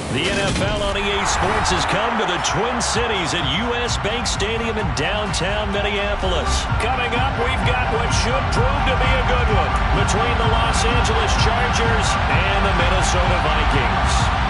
The NFL on EA Sports has come to the Twin Cities at U.S. Bank Stadium in downtown Minneapolis. Coming up, we've got what should prove to be a good one between the Los Angeles Chargers and the Minnesota Vikings.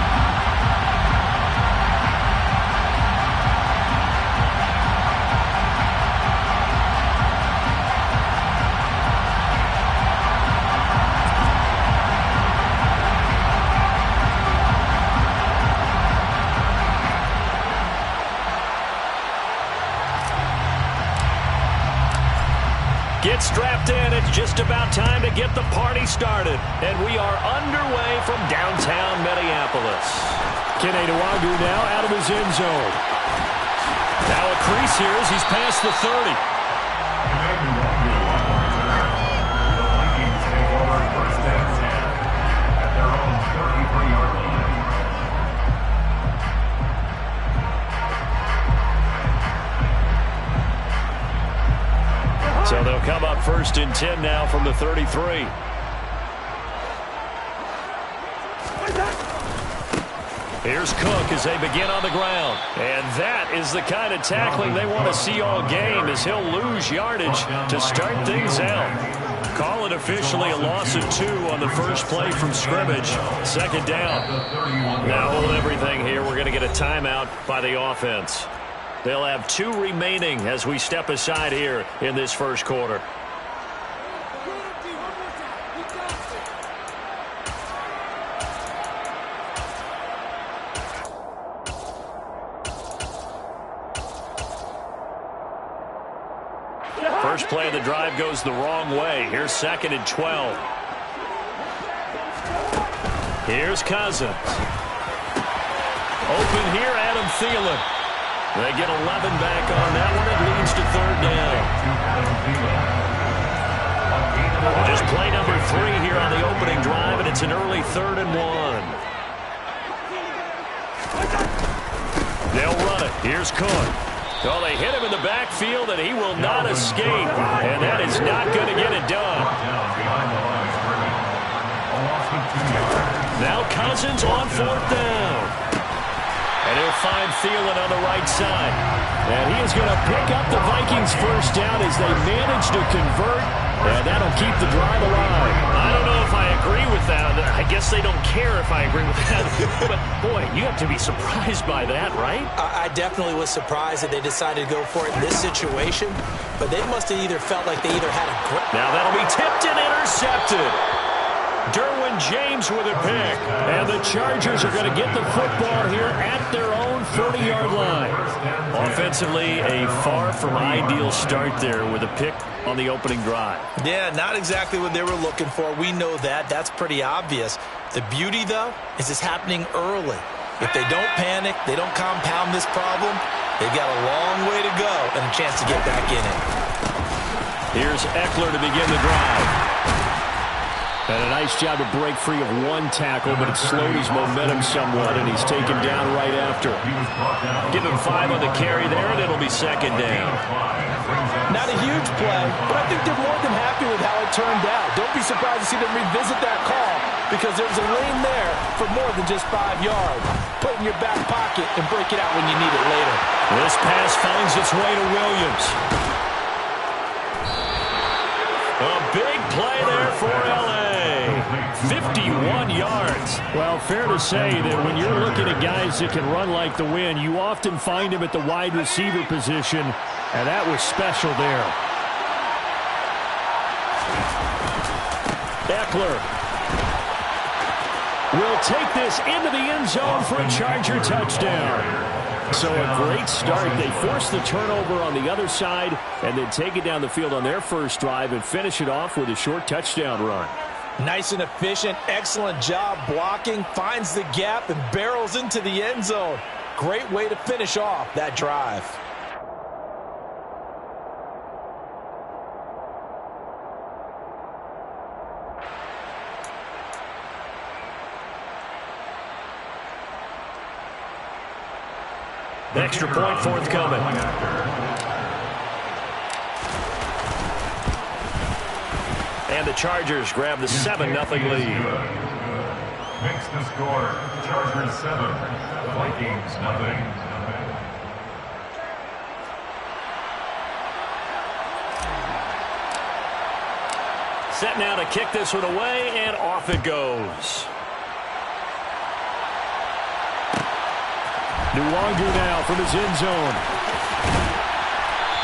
Get strapped in. It's just about time to get the party started. And we are underway from downtown Minneapolis. Kene Nwangwu now out of his end zone. Now a crease here as he's past the 30. So they'll come up 1st and 10 now from the 33. Here's Cook as they begin on the ground. And that is the kind of tackling they want to see all game, as he'll lose yardage to start things out. Call it officially a loss of 2 on the first play from scrimmage. 2nd down. Now hold everything here. We're going to get a timeout by the offense. They'll have 2 remaining as we step aside here in this first quarter. First play of the drive goes the wrong way. Here's 2nd and 12. Here's Cousins. Open here, Adam Thielen. They get 11 back on that one. It leads to 3rd down. Just play number 3 here on the opening drive, and it's an early 3rd and 1. They'll run it. Here's Cook. Oh, they hit him in the backfield, and he will not escape. And that is not going to get it done. Now Cousins on 4th down. And he'll find Thielen on the right side. And he is going to pick up the Vikings' first down as they manage to convert. And that'll keep the drive alive. I don't know if I agree with that. I guess they don't care if I agree with that. But, boy, you have to be surprised by that, right? I definitely was surprised that they decided to go for it in this situation. But they must have either felt like they either had a grip. Now that'll be tipped and intercepted. Derwin James with a pick. And the Chargers are going to get the football here at their own 40-yard line. Offensively, a far from ideal start there with a pick on the opening drive. Yeah, not exactly what they were looking for. We know that. That's pretty obvious. The beauty, though, is it's happening early. If they don't panic, they don't compound this problem, they've got a long way to go and a chance to get back in it. Here's Eckler to begin the drive. And a nice job to break free of 1 tackle, but it slowed his momentum somewhat, and he's taken down right after. Give him 5 on the carry there, and it'll be 2nd down. Not a huge play, but I think they're more than happy with how it turned out. Don't be surprised to see them revisit that call, because there's a lane there for more than just 5 yards. Put it in your back pocket and break it out when you need it later. This pass finds its way to Williams. A big play there for L.A. 51 yards. Well, fair to say that when you're looking at guys that can run like the wind, you often find him at the wide receiver position, and that was special there. Eckler will take this into the end zone for a Charger touchdown. So a great start. They force the turnover on the other side and then take it down the field on their first drive and finish it off with a short touchdown run. Nice and efficient, excellent job blocking, finds the gap and barrels into the end zone. Great way to finish off that drive. Extra point forthcoming. And the Chargers grab the 7-0 lead. Makes the score Chargers 7, Vikings nothing. Set now to kick this one away, and off it goes. Nwangu now from his end zone.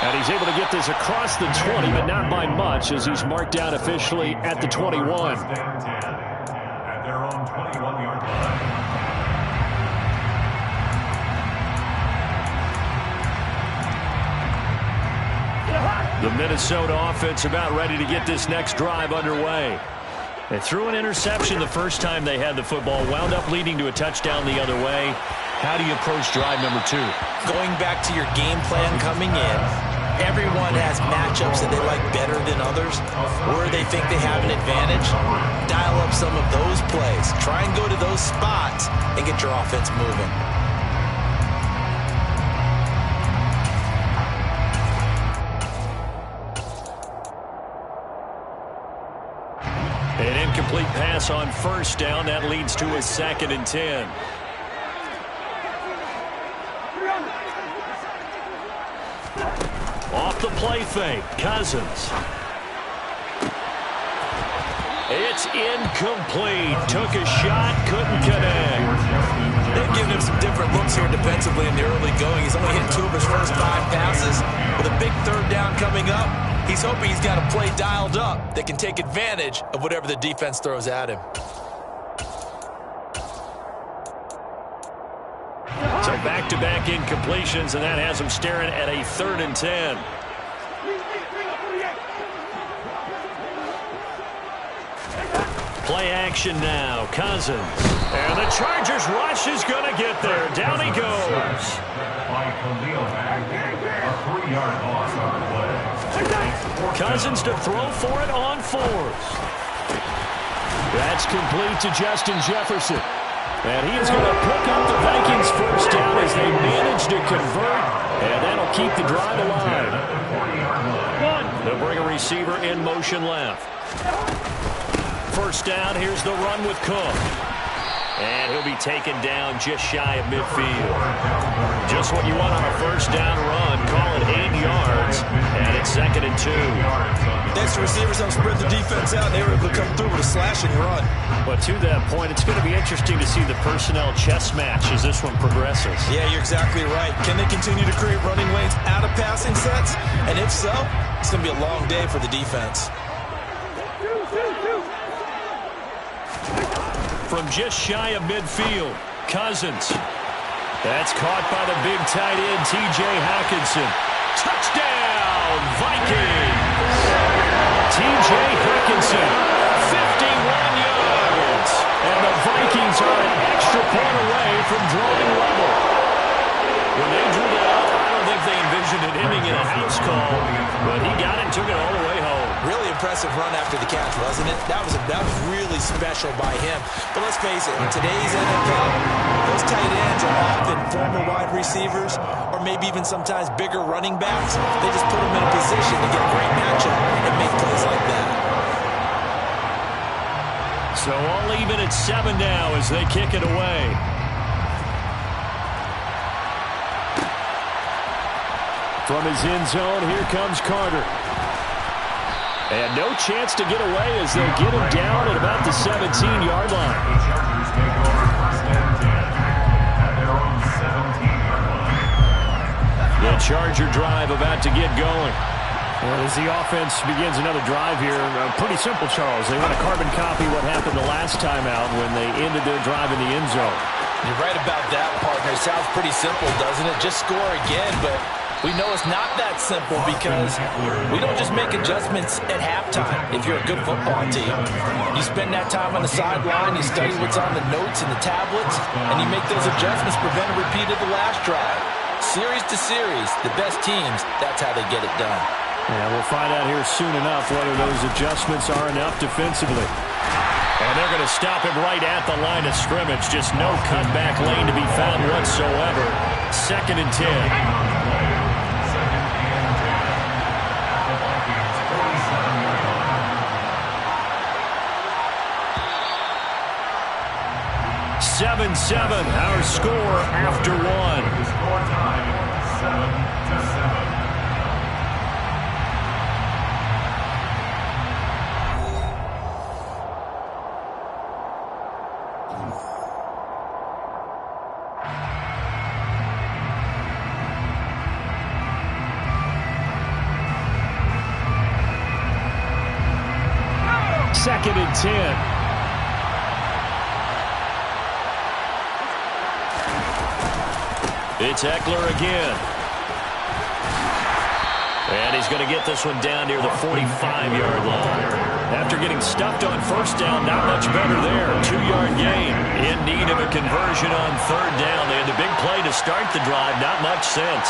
And he's able to get this across the 20, but not by much, as he's marked down officially at the 21. At their own 21-yard line. The Minnesota offense about ready to get this next drive underway. They threw an interception the first time they had the football, wound up leading to a touchdown the other way. How do you approach drive number 2? Going back to your game plan coming in, everyone has matchups that they like better than others, where they think they have an advantage. Dial up some of those plays. Try and go to those spots and get your offense moving. An incomplete pass on first down. That leads to a 2nd and 10. Off the play fake, Cousins. It's incomplete. Took a shot, couldn't connect. They've given him some different looks here defensively in the early going. He's only hit 2 of his first 5 passes. With a big 3rd down coming up, he's hoping he's got a play dialed up that can take advantage of whatever the defense throws at him. So back-to-back incompletions, and that has him staring at a 3rd and 10. Play action now, Cousins. And the Chargers rush is going to get there. Down he goes. By Khalil Mack, a 3-yard loss on the play. Cousins to throw for it on 4th. That's complete to Justin Jefferson. And he is going to pick up the Vikings first down as they manage to convert. And that'll keep the drive alive. They'll bring a receiver in motion left. First down, here's the run with Cook. And he'll be taken down just shy of midfield. Just what you want on a first down run. Call it 8 yards. And it's 2nd and 2. Next, the receivers help spread the defense out. They were able to come through with a slashing run. But to that point, it's going to be interesting to see the personnel chess match as this one progresses. Yeah, you're exactly right. Can they continue to create running lanes out of passing sets? And if so, it's going to be a long day for the defense. From just shy of midfield, Cousins. That's caught by the big tight end, T.J. Hockenson. Touchdown, Vikings! T.J. Hockenson, 51 yards. And the Vikings are an extra point away from drawing level. When they drew that up, I don't think they envisioned it ending in a house call, but he got it and took it all the way home. Really impressive run after the catch, wasn't it? That was really special by him. But let's face it, in today's NFL, those tight ends are often former wide receivers or maybe even sometimes bigger running backs. They just put them in a position to get a great matchup and make plays like that. So all even at 7 now as they kick it away. From his end zone, here comes Carter. And no chance to get away as they'll get him down at about the 17-yard line. The Chargers take over 1st and 10 at their own 17-yard line. The Charger drive about to get going. Well, as the offense begins another drive here, pretty simple, Charles. They want to carbon copy what happened the last time out when they ended their drive in the end zone. You're right about that, partner. It sounds pretty simple, doesn't it? Just score again, but we know it's not that simple because we don't just make adjustments at halftime if you're a good football team. You spend that time on the sideline, you study what's on the notes and the tablets, and you make those adjustments, prevent a repeat of the last drive. Series to series, the best teams, that's how they get it done. Yeah, we'll find out here soon enough whether those adjustments are enough defensively. And they're going to stop him right at the line of scrimmage. Just no cutback lane to be found whatsoever. 2nd and 10. 7, our score after 1. The score time, 7-7. Second and 10. It's Eckler again. And he's going to get this one down near the 45-yard line. After getting stuffed on first down, not much better there. 2-yard gain. In need of a conversion on third down. They had the big play to start the drive. Not much sense.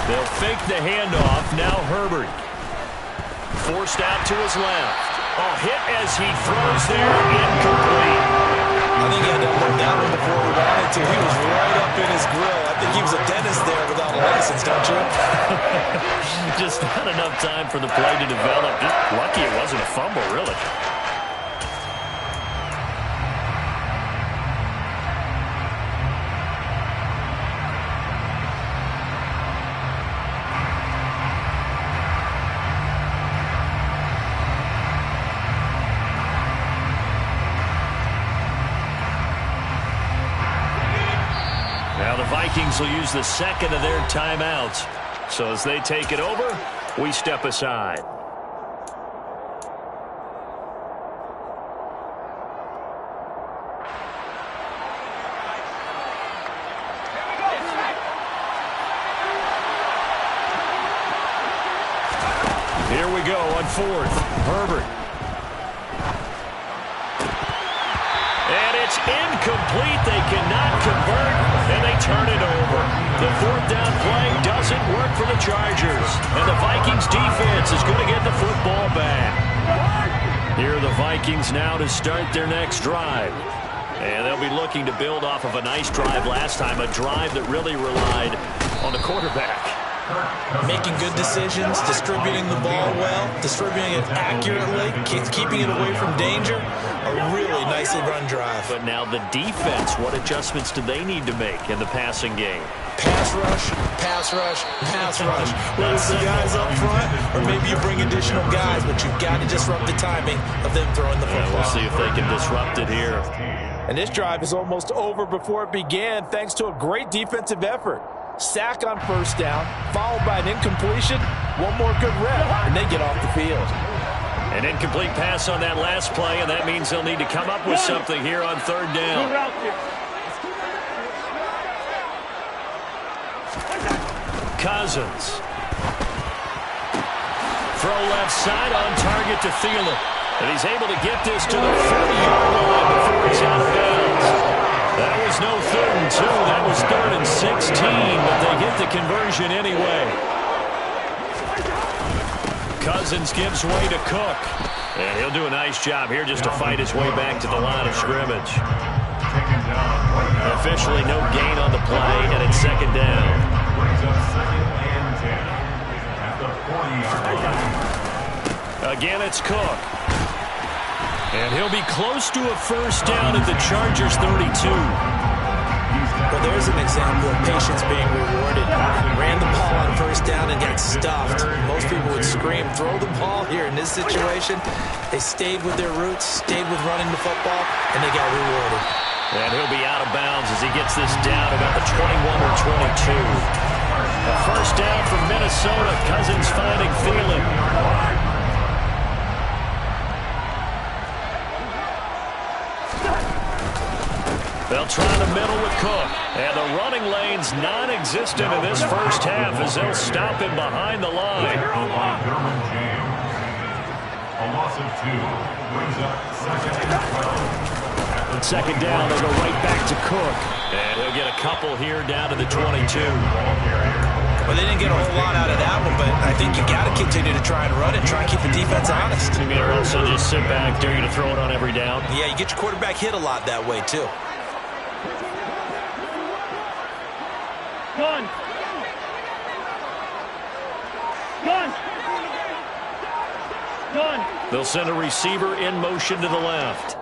They'll fake the handoff. Now Herbert. Forced out to his left. Oh, hit as he throws there. Incomplete. I think he had to unload that one before he wanted to. He was right up in his grill. I think he was a dentist there without a license, don't you? Just not enough time for the play to develop. Just lucky it wasn't a fumble, really. Now the Vikings will use the second of their timeouts. So as they take it over, we step aside. Here we go on fourth. Herbert. And it's incomplete. They cannot convert, and they turn it over. The fourth down play doesn't work for the Chargers, and the Vikings defense is going to get the football back. Here are the Vikings now to start their next drive. And they'll be looking to build off of a nice drive last time, a drive that really relied on the quarterback. Making good decisions, distributing the ball well, distributing it accurately, keeping it away from danger. A really nicely run drive. But now the defense, what adjustments do they need to make in the passing game? Pass rush, pass rush, pass rush. Whether it's the guys up front or maybe you bring additional guys, but you've got to disrupt the timing of them throwing the football. We'll see if they can disrupt it here. And this drive is almost over before it began thanks to a great defensive effort. Sack on first down, followed by an incompletion, one more good rep, and they get off the field. An incomplete pass on that last play, and that means they'll need to come up with something here on third down. Cousins. Throw left side on target to Thielen. And he's able to get this to the 40-yard line before he's out of bounds. That was no 3rd and 2. That was 3rd and 16, but they get the conversion anyway. Cousins gives way to Cook. And he'll do a nice job here just to fight his way back to the line of scrimmage. Officially no gain on the play, and it's second down. Again, it's Cook. And he'll be close to a first down at the Chargers' 32. Well, there's an example of patience being rewarded. Ran the ball on first down and got stuffed. Most people would scream, throw the ball here. In this situation, they stayed with their roots, stayed with running the football, and they got rewarded. And he'll be out of bounds as he gets this down about the 21 or 22. A first down from Minnesota. Cousins finding Thielen. They'll try the middle with Cook. And the running lane's non-existent in this first half as they'll stop him behind the line. A loss of 2 brings up 2nd and 12. Second down, they go right back to Cook. And he'll get a couple here down to the 22. Well, they didn't get a whole lot out of that one, but I think you got to continue to try and run it, try and keep the defense honest. You mean also just sit back, dare you to throw it on every down? Yeah, you get your quarterback hit a lot that way, too. Gun. They'll send a receiver in motion to the left.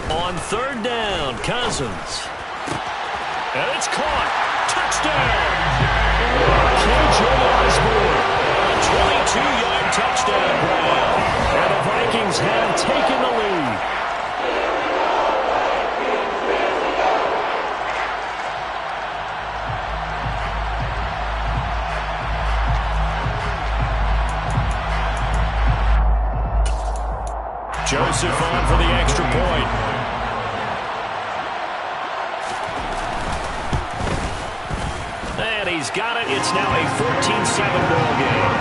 On third down, Cousins. And it's caught. Touchdown. KJ Osborne. A 22-yard touchdown grab. And the Vikings have taken the lead. Joseph on for the extra point. And he's got it. It's now a 14-7 ball game.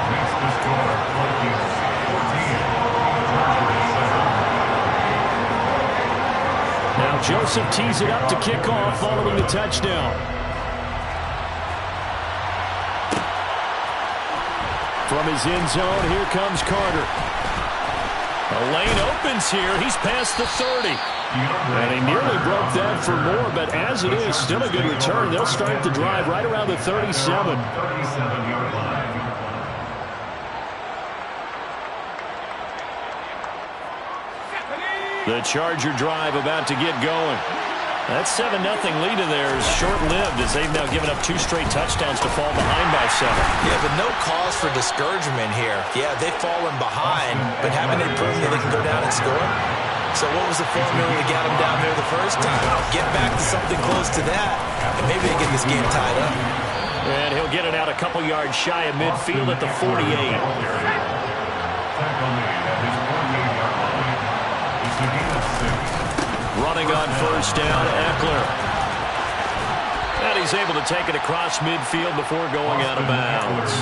Next to score, Vikings 14, Chargers 7. Now Joseph tees it up to kick off following the touchdown. From his end zone, here comes Carter. The lane opens here. He's past the 30. And he nearly broke that for more, but as it is, still a good return. They'll start the drive right around the 37. 37-yard line. The Charger drive about to get going. That 7-0 lead of theirs short-lived as they've now given up 2 straight touchdowns to fall behind by 7. Yeah, but no cause for discouragement here. Yeah, they've fallen behind, but haven't they proven that they can go down and score? So what was the formula that got them down there the first time? Get back to something close to that, and maybe they get this game tied up. And he'll get it out a couple yards shy of midfield at the 48. Tackle made at his 48-yard line. It's a gain of 6. Running on first down, Eckler. And he's able to take it across midfield before going out of bounds.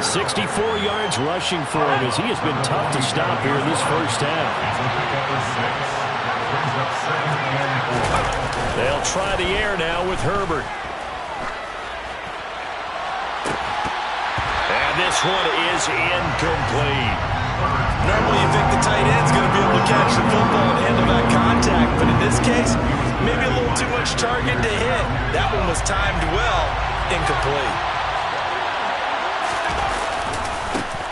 64 yards rushing for him as he has been tough to stop here in this first half. They'll try the air now with Herbert. And this one is incomplete. Normally you think the tight end's going to be able to catch the football and handle that contact, but in this case, maybe a little too much target to hit. That one was timed well, incomplete.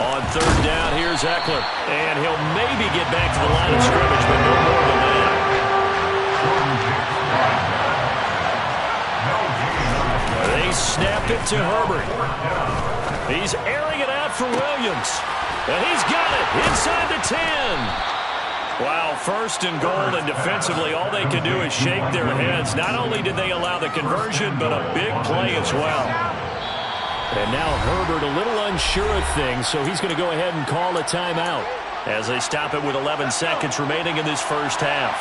On third down, here's Eckler. And he'll maybe get back to the line of scrimmage, but no more than that. They snap it to Herbert. He's airing it out for Williams. And he's got it inside the 10. Wow, first and goal, and defensively all they can do is shake their heads. Not only did they allow the conversion, but a big play as well. And now Herbert a little unsure of things, so he's going to go ahead and call a timeout as they stop it with 11 seconds remaining in this first half.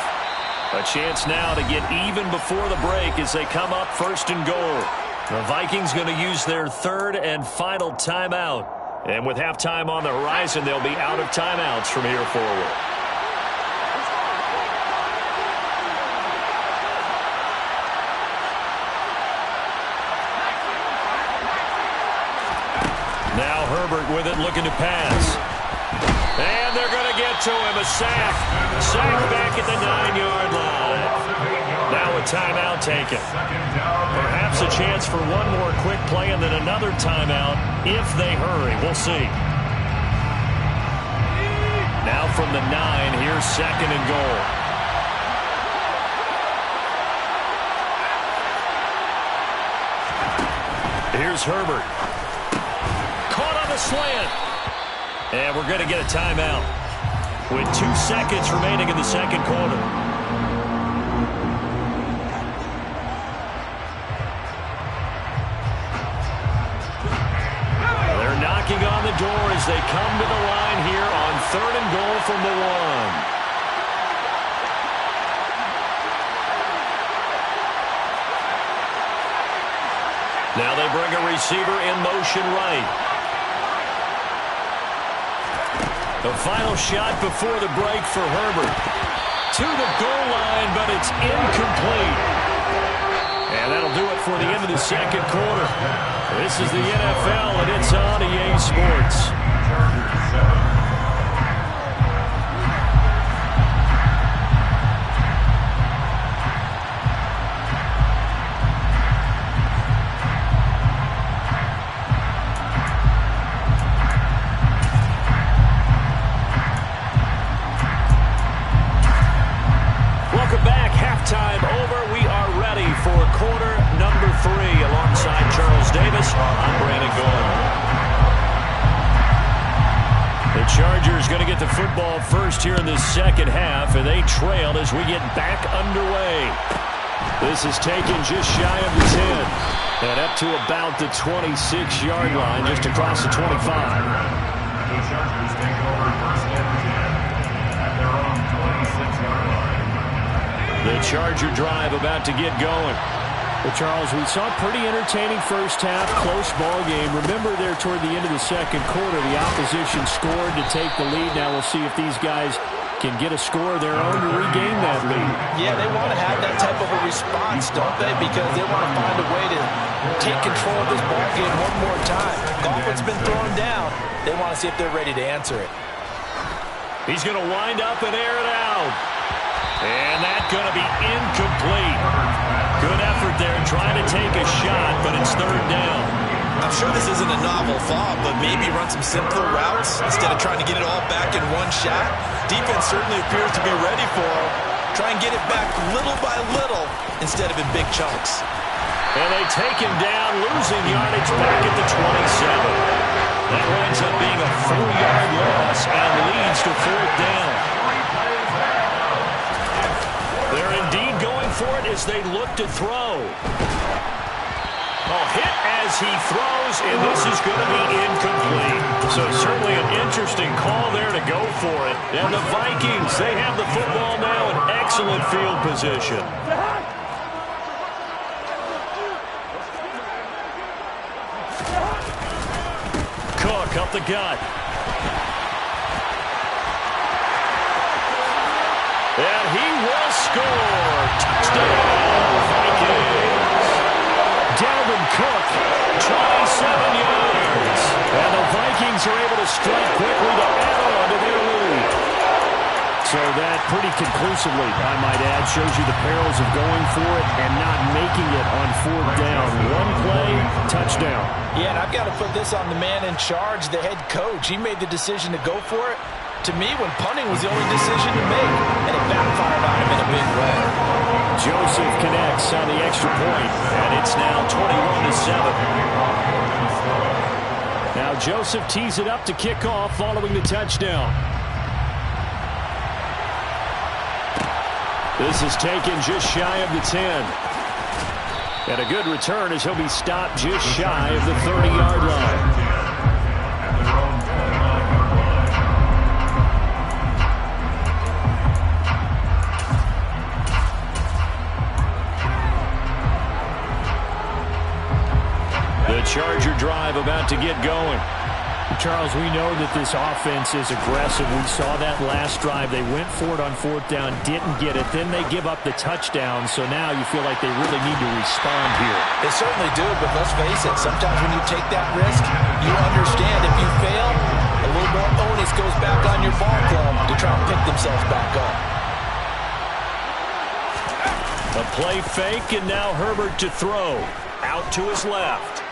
A chance now to get even before the break as they come up first and goal. The Vikings going to use their third and final timeout. And with halftime on the horizon, they'll be out of timeouts from here forward. Now Herbert with it, looking to pass. And they're going to get to him. A sack. Sack back at the 9-yard line. Now a timeout taken. Perhaps a chance for one more quick play and then another timeout if they hurry. We'll see. Now from the 9, here's second and goal. Here's Herbert. Caught on the slant. And we're going to get a timeout with 2 seconds remaining in the second quarter. They're knocking on the door as they come to the line here on third and goal from the 1. Now they bring a receiver in motion right. The final shot before the break for Herbert. To the goal line, but it's incomplete. And that'll do it for the end of the second quarter. This is the NFL, and it's on EA Sports. Chargers going to get the football first here in the second half, and they trail as we get back underway. This is taken just shy of the 10 and up to about the 26-yard line, just across the 25. The Chargers take over first and 10 at their own 26-yard line. The Charger drive about to get going. Well, Charles, we saw a pretty entertaining first half, close ball game. Remember there toward the end of the second quarter, the opposition scored to take the lead. Now we'll see if these guys can get a score of their own to regain that lead. Yeah, they want to have that type of a response, don't they? Because they want to find a way to take control of this ball game one more time. Golf's been thrown down. They want to see if they're ready to answer it. He's going to wind up and air it out. And that's going to be incomplete. Good effort there trying to take a shot, but it's third down. I'm sure this isn't a novel thought, but maybe run some simpler routes instead of trying to get it all back in one shot. Defense certainly appears to be ready for him. Try and get it back little by little instead of in big chunks. And they take him down, losing yardage back at the 27. That winds up being a 4-yard loss and leads to fourth down. They're indeed going for it as they look to throw. Oh, hit as he throws, and this is going to be incomplete. So certainly an interesting call there to go for it. And the Vikings, they have the football now in excellent field position. Cook up the gut. And he will score. Touchdown, Vikings. Dalvin Cook, 27 yards. And the Vikings are able to strike quickly to add on to their lead. So that pretty conclusively, I might add, shows you the perils of going for it and not making it on fourth down. One play, touchdown. Yeah, and I've got to put this on the man in charge, the head coach. He made the decision to go for it. To me, when punting was the only decision to make, and it backfired on him in a big way. Joseph connects on the extra point, and it's now 21-7. Now Joseph tees it up to kick off following the touchdown. This is taken just shy of the 10. And a good return as he'll be stopped just shy of the 30-yard line. The Charger drive about to get going. Charles, we know that this offense is aggressive. We saw that last drive. They went for it on fourth down, didn't get it. Then they give up the touchdown. So now you feel like they really need to respond here. They certainly do, but let's face it. Sometimes when you take that risk, you understand if you fail, a little more onus goes back on your ball club to try and pick themselves back up. A play fake, and now Herbert to throw. Out to his left.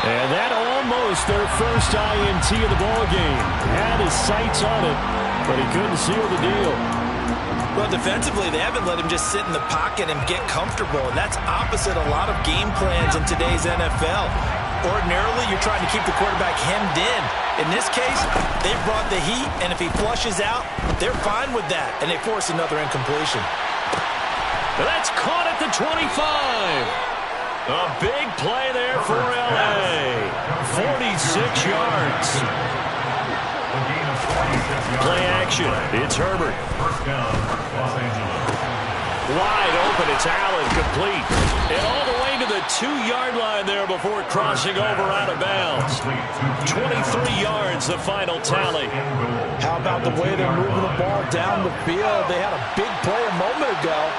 And that almost their first INT of the ballgame. Had his sights on it, but he couldn't seal the deal. Well, defensively, they haven't let him just sit in the pocket and get comfortable. And that's opposite a lot of game plans in today's NFL. Ordinarily, you're trying to keep the quarterback hemmed in. In this case, they brought the heat, and if he flushes out, they're fine with that, and they force another incompletion. That's caught at the 25. A big play there for L.A. 46 yards. Play action. It's Herbert. First down, Los Angeles. Wide open. It's Allen, complete. And all the way to the 2-yard line there before crossing over out of bounds. 23 yards, the final tally. How about the way they're moving the ball down the field? They had a big play a moment ago.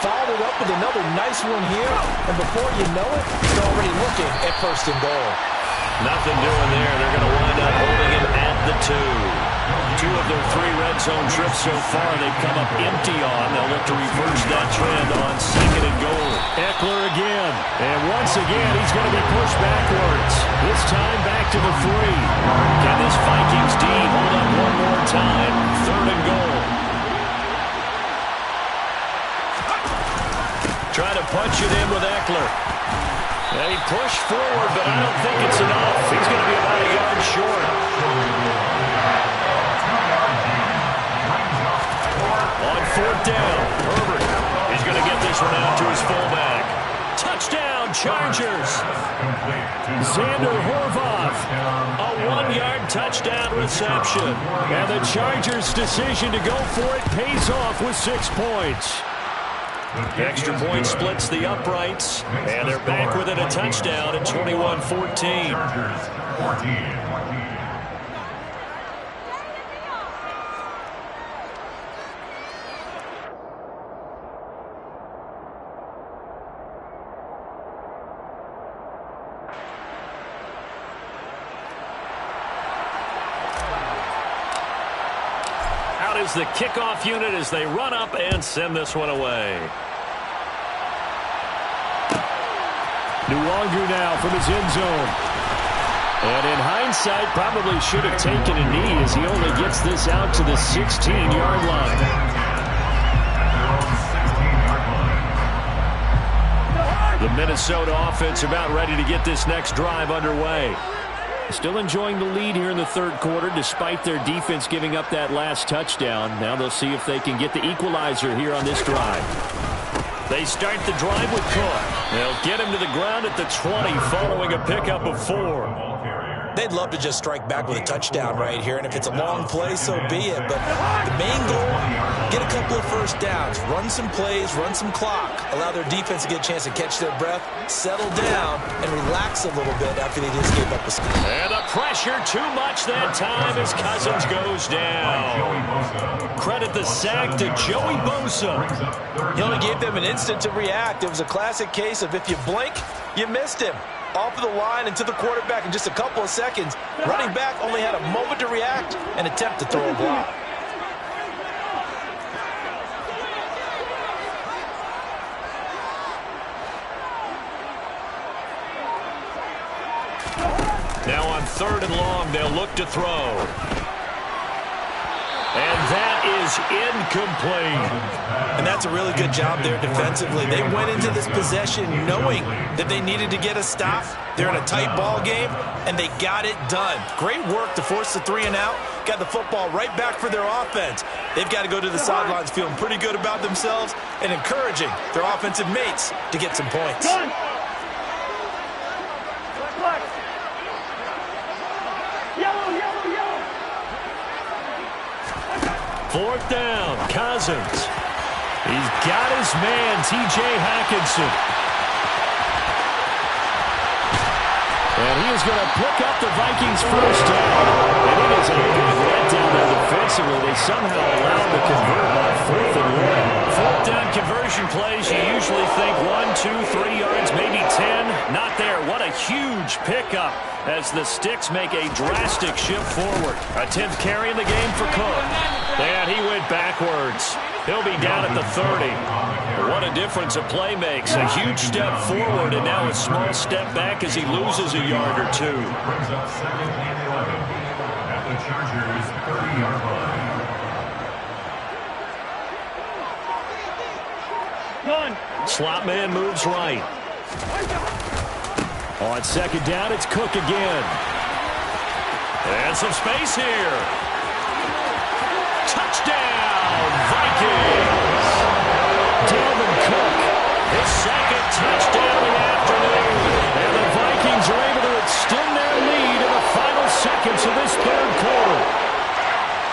Followed up with another nice one here, and before you know it, they're already looking at first and goal. Nothing doing there. They're going to wind up holding him at the 2. 2 of their 3 red zone trips so far they've come up empty on. They'll look to reverse that trend on second and goal. Eckler again. And once again, he's going to be pushed backwards. This time back to the 3. Can this Vikings D hold up one more time? Third and goal. Trying to punch it in with Eckler. They push forward, but I don't think it's enough. He's going to be about a yard short. On fourth down, Herbert is going to get this one out to his fullback. Touchdown, Chargers. Xander Horvath, a 1-yard touchdown reception. And the Chargers' decision to go for it pays off with 6 points. The extra point splits the uprights, and they're back within a touchdown at 21-14. Out is the kickoff unit as they run up and send this one away. Nwangu now from his end zone. And in hindsight, probably should have taken a knee as he only gets this out to the 16-yard line. The Minnesota offense about ready to get this next drive underway. Still enjoying the lead here in the third quarter despite their defense giving up that last touchdown. Now they'll see if they can get the equalizer here on this drive. They start the drive with Cook. They'll get him to the ground at the 20 following a pickup of 4. They'd love to just strike back with a touchdown right here, and if it's a long play, so be it. But the main goal, get a couple of first downs, run some plays, run some clock, allow their defense to get a chance to catch their breath, settle down, and relax a little bit after they just gave up a score. And the pressure too much that time as Cousins goes down. Credit the sack to Joey Bosa. He only gave them an instant to react. It was a classic case of if you blink, you missed him. Off of the line and to the quarterback in just a couple of seconds. Running back only had a moment to react and attempt to throw a block. Now on 3rd and long, they'll look to throw. And that is incomplete. And that's a really good job there defensively. They went into this possession knowing that they needed to get a stop. They're in a tight ball game, and they got it done. Great work to force the 3 and out. Got the football right back for their offense. They've got to go to the sidelines feeling pretty good about themselves and encouraging their offensive mates to get some points. Fourth down, Cousins. He's got his man, T.J. Hockenson. And he is going to pick up the Vikings' first down. And it is a big letdown there defensively. They somehow allow him to convert on 4th and 1. Fourth down conversion plays, you usually think 1, 2, 3 yards, maybe 10. Not there. What a huge pickup as the Sticks make a drastic shift forward. A 10th carry in the game for Cook. And he went backwards. He'll be down at the 30. What a difference a play makes. A huge step forward and now a small step back as he loses a yard or 2. Brings up 2nd and 11 at the Chargers' 30-yard line. Slot man moves right. On 2nd down, it's Cook again. And some space here. Touchdown, Vikings! Dalvin Cook, his 2nd touchdown of the afternoon. And the Vikings are able to extend their lead in the final seconds of this 3rd quarter.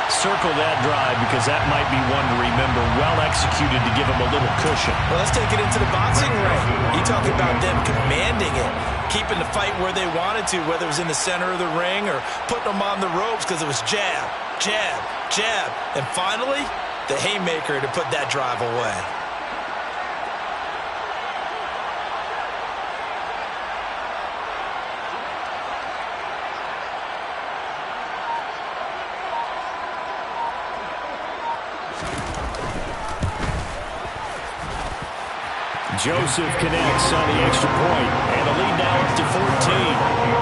Circle that drive because that might be one to remember. Well executed to give them a little cushion. Well, let's take it into the boxing ring. You talk about them commanding it, keeping the fight where they wanted to, whether it was in the center of the ring or putting them on the ropes because it was jab, jab, jab. And finally, the haymaker to put that drive away. Joseph connects on the extra point, and the lead now up to 14.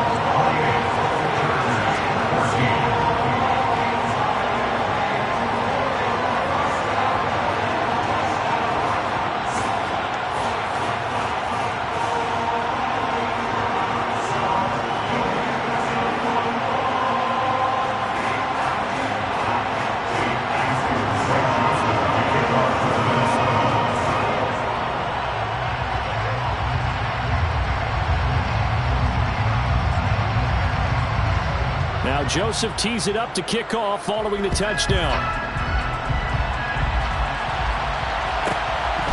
Now Joseph tees it up to kick off following the touchdown.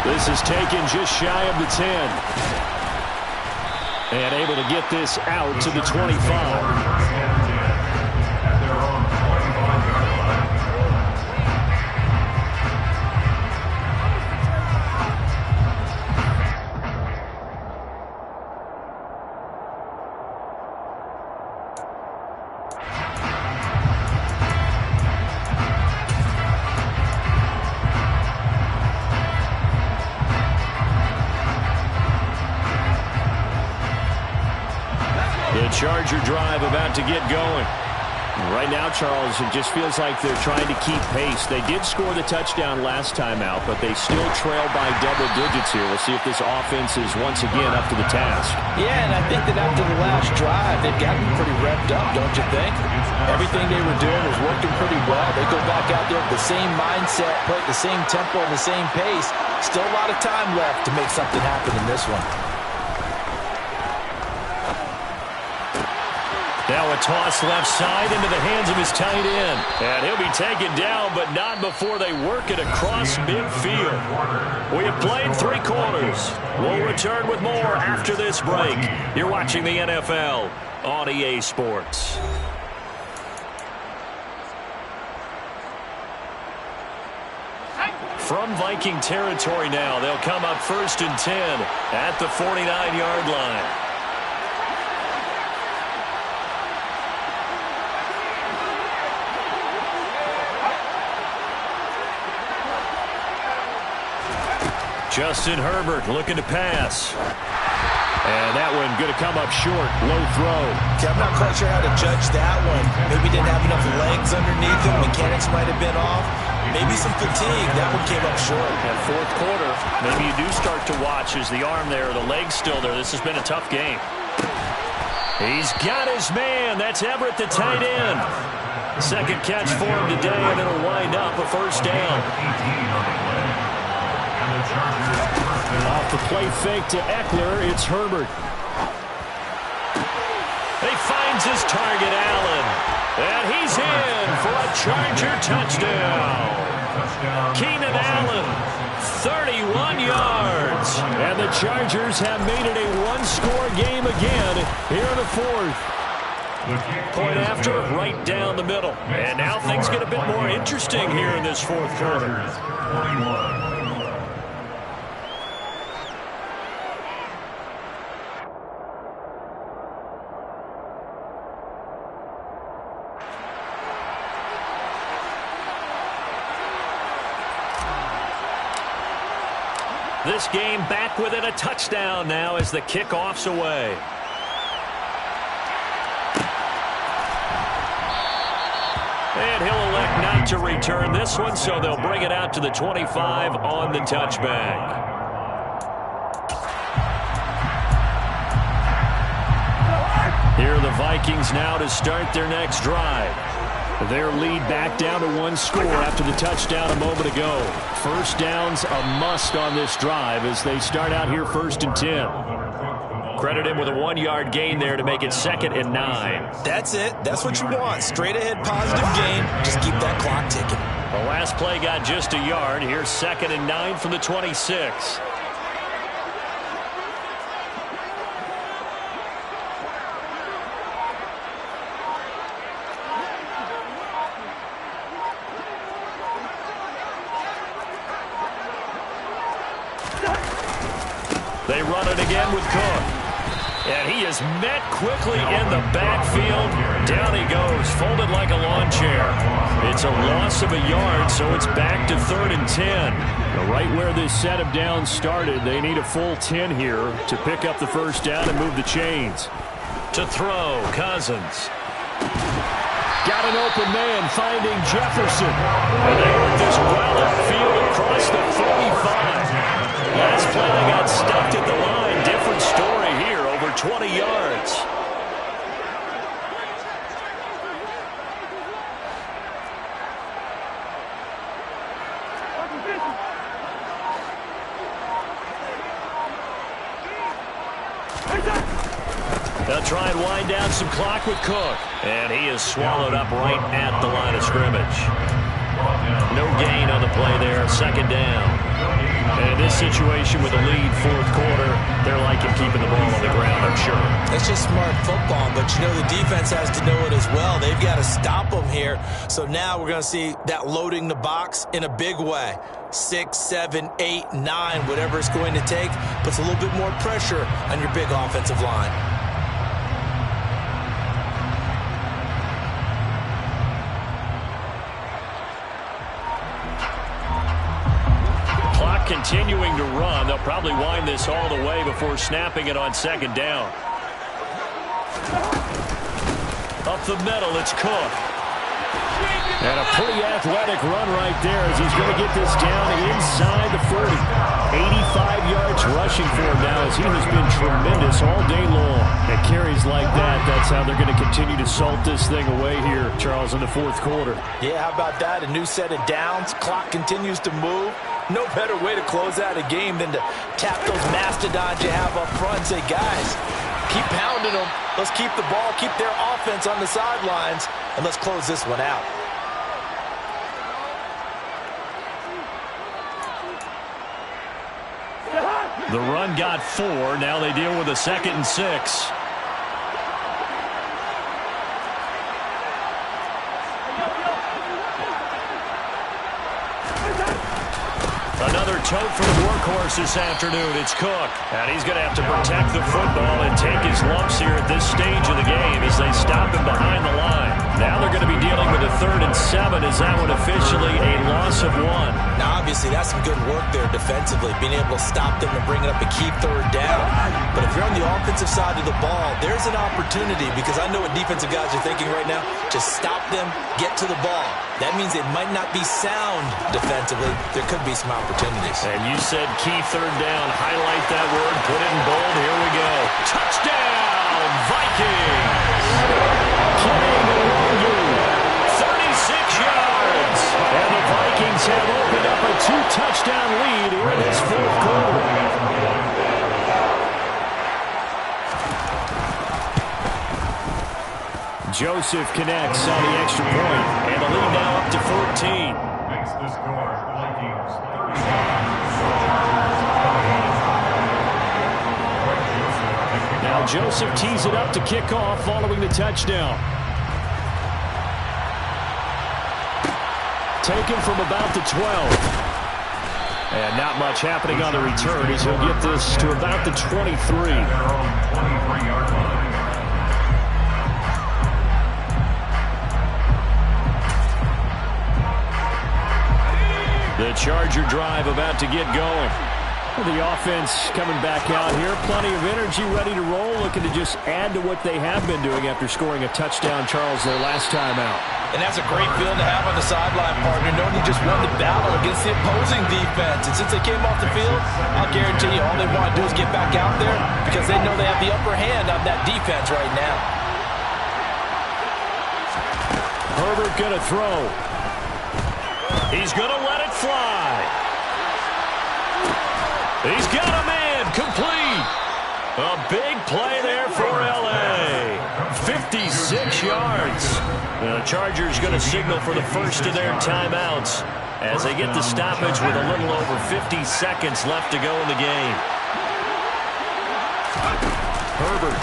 This is taken just shy of the 10. And able to get this out to the 25. Charger drive about to get going. Right now, Charles, it just feels like they're trying to keep pace. They did score the touchdown last time out, but they still trail by double digits here. We'll see if this offense is once again up to the task. Yeah, and I think that after the last drive, they've gotten pretty revved up, don't you think? Everything they were doing was working pretty well. They go back out there with the same mindset, play at the same tempo and the same pace. Still a lot of time left to make something happen in this one. Now a toss left side into the hands of his tight end. And he'll be taken down, but not before they work it across midfield. We have played 3 quarters. We'll return with more after this break. You're watching the NFL on EA Sports. From Viking territory now, they'll come up 1st and 10 at the 49-yard line. Justin Herbert looking to pass. And that one going to come up short. Low throw. Okay, I'm not quite sure how to judge that one. Maybe didn't have enough legs underneath him. Mechanics might have been off. Maybe some fatigue. That one came up short. And 4th quarter, maybe you do start to watch as the arm there, the leg's still there. This has been a tough game. He's got his man. That's Everett, the tight end. Second catch for him today, and it'll wind up a 1st down. Off the play fake to Eckler, it's Herbert. He finds his target, Allen. And he's in for a Charger touchdown. Keenan Allen, 31 yards. And the Chargers have made it a 1-score game again here in the 4th. Point after, right down the middle. And now things get a bit more interesting here in this 4th quarter. This game back within a touchdown now as the kickoff's away. And he'll elect not to return this one, so they'll bring it out to the 25 on the touchback. Here are the Vikings now to start their next drive. Their lead back down to 1 score after the touchdown a moment ago. 1st down's a must on this drive as they start out here 1st and 10. Credit him with a 1-yard gain there to make it 2nd and 9. That's it. That's what you want. Straight ahead positive gain. Just keep that clock ticking. The last play got just a yard. Here's 2nd and 9 from the 26. They run it again with Cook. And he is met quickly in the backfield. Down he goes, folded like a lawn chair. It's a loss of a yard, so it's back to 3rd and 10. Right where this set of downs started, they need a full 10 here to pick up the 1st down and move the chains. To throw, Cousins. Got an open man finding Jefferson. And they work this well upfield across the 45. Last play they got stuck at the line. Different story here, over 20 yards. They'll try and wind down some clock with Cook. And he is swallowed up right at the line of scrimmage. No gain on the play there. Second down. And in this situation with a lead fourth quarter, they're liking keeping the ball on the ground, I'm sure. That's just smart football, but you know the defense has to know it as well. They've got to stop them here. So now we're going to see that loading the box in a big way. 6, 7, 8, 9, whatever it's going to take, puts a little bit more pressure on your big offensive line. Continuing to run. They'll probably wind this all the way before snapping it on second down. Up the middle, it's Cook. And a pretty athletic run right there as he's going to get this down inside the 40. 85 yards rushing for him now as he has been tremendous all day long. At carries like that, that's how they're going to continue to salt this thing away here, Charles, in the fourth quarter. Yeah, how about that? A new set of downs. Clock continues to move. No better way to close out a game than to tap those mastodons you have up front and say, guys, keep pounding them. Let's keep the ball, keep their offense on the sidelines, and let's close this one out. The run got 4. Now they deal with a 2nd and 6. Another tote for the workhorse this afternoon. It's Cook. And he's going to have to protect the football and take his lumps here at this stage of the game as they stop him behind the line. Now they're going to be dealing with a 3rd and 7. Is that one officially a loss of 1? Now, obviously, that's some good work there defensively, being able to stop them and bring it up a key 3rd down. But if you're on the offensive side of the ball, there's an opportunity because I know what defensive guys are thinking right now. Just stop them, get to the ball. That means it might not be sound defensively. There could be some opportunities. And you said key 3rd down. Highlight that word. Put it in bold. Here we go. Touchdown, Vikings. Playing longer. 36 yards. And the Vikings have opened up a 2-touchdown lead here in this fourth quarter. Joseph connects on the extra point, and the lead now up to 14. Makes the score, Vikings 36. Now Joseph tees it up to kick off following the touchdown. Taken from about the 12. And not much happening on the return as he'll get this to about the 23. Their own 23-yard line. The Charger drive about to get going. The offense coming back out here. Plenty of energy, ready to roll, looking to just add to what they have been doing after scoring a touchdown, Charles, their last time out. And that's a great feeling to have on the sideline, partner, knowing you just won the battle against the opposing defense. And since they came off the field, I'll guarantee you all they want to do is get back out there because they know they have the upper hand on that defense right now. Herbert going to throw. He's going to let it fly. He's got a man complete. A big play there for L.A. 56 yards. The Chargers going to signal for the first of their timeouts as they get the stoppage with a little over 50 seconds left to go in the game. Herbert.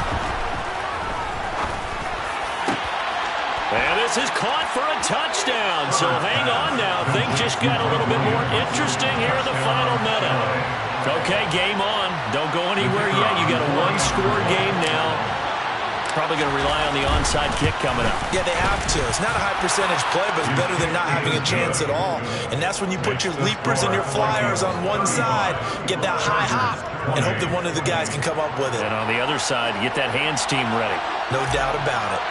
And this is caught for a touchdown. So hang on now. Things just got a little bit more interesting here in the final minute. Okay, game on. Don't go anywhere yet. You got a one-score game now. Probably going to rely on the onside kick coming up. Yeah, they have to. It's not a high percentage play, but it's better than not having a chance at all. And that's when you put your leapers and your flyers on one side, get that high hop, and hope that one of the guys can come up with it. And on the other side, get that hands team ready. No doubt about it.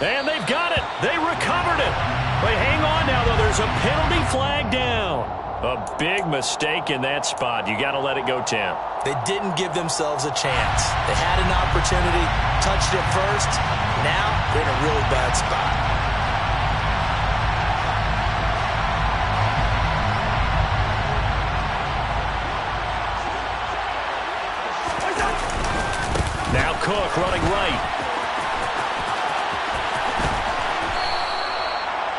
And they've got it. They recovered it. But hang on now, though. There's a penalty flag down. A big mistake in that spot. You got to let it go, Tim. They didn't give themselves a chance. They had an opportunity, touched it first. Now they're in a really bad spot. Cook running right.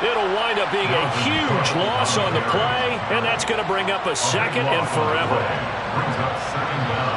It'll wind up being a huge loss on the play, and that's going to bring up a second and forever. Brings up second down.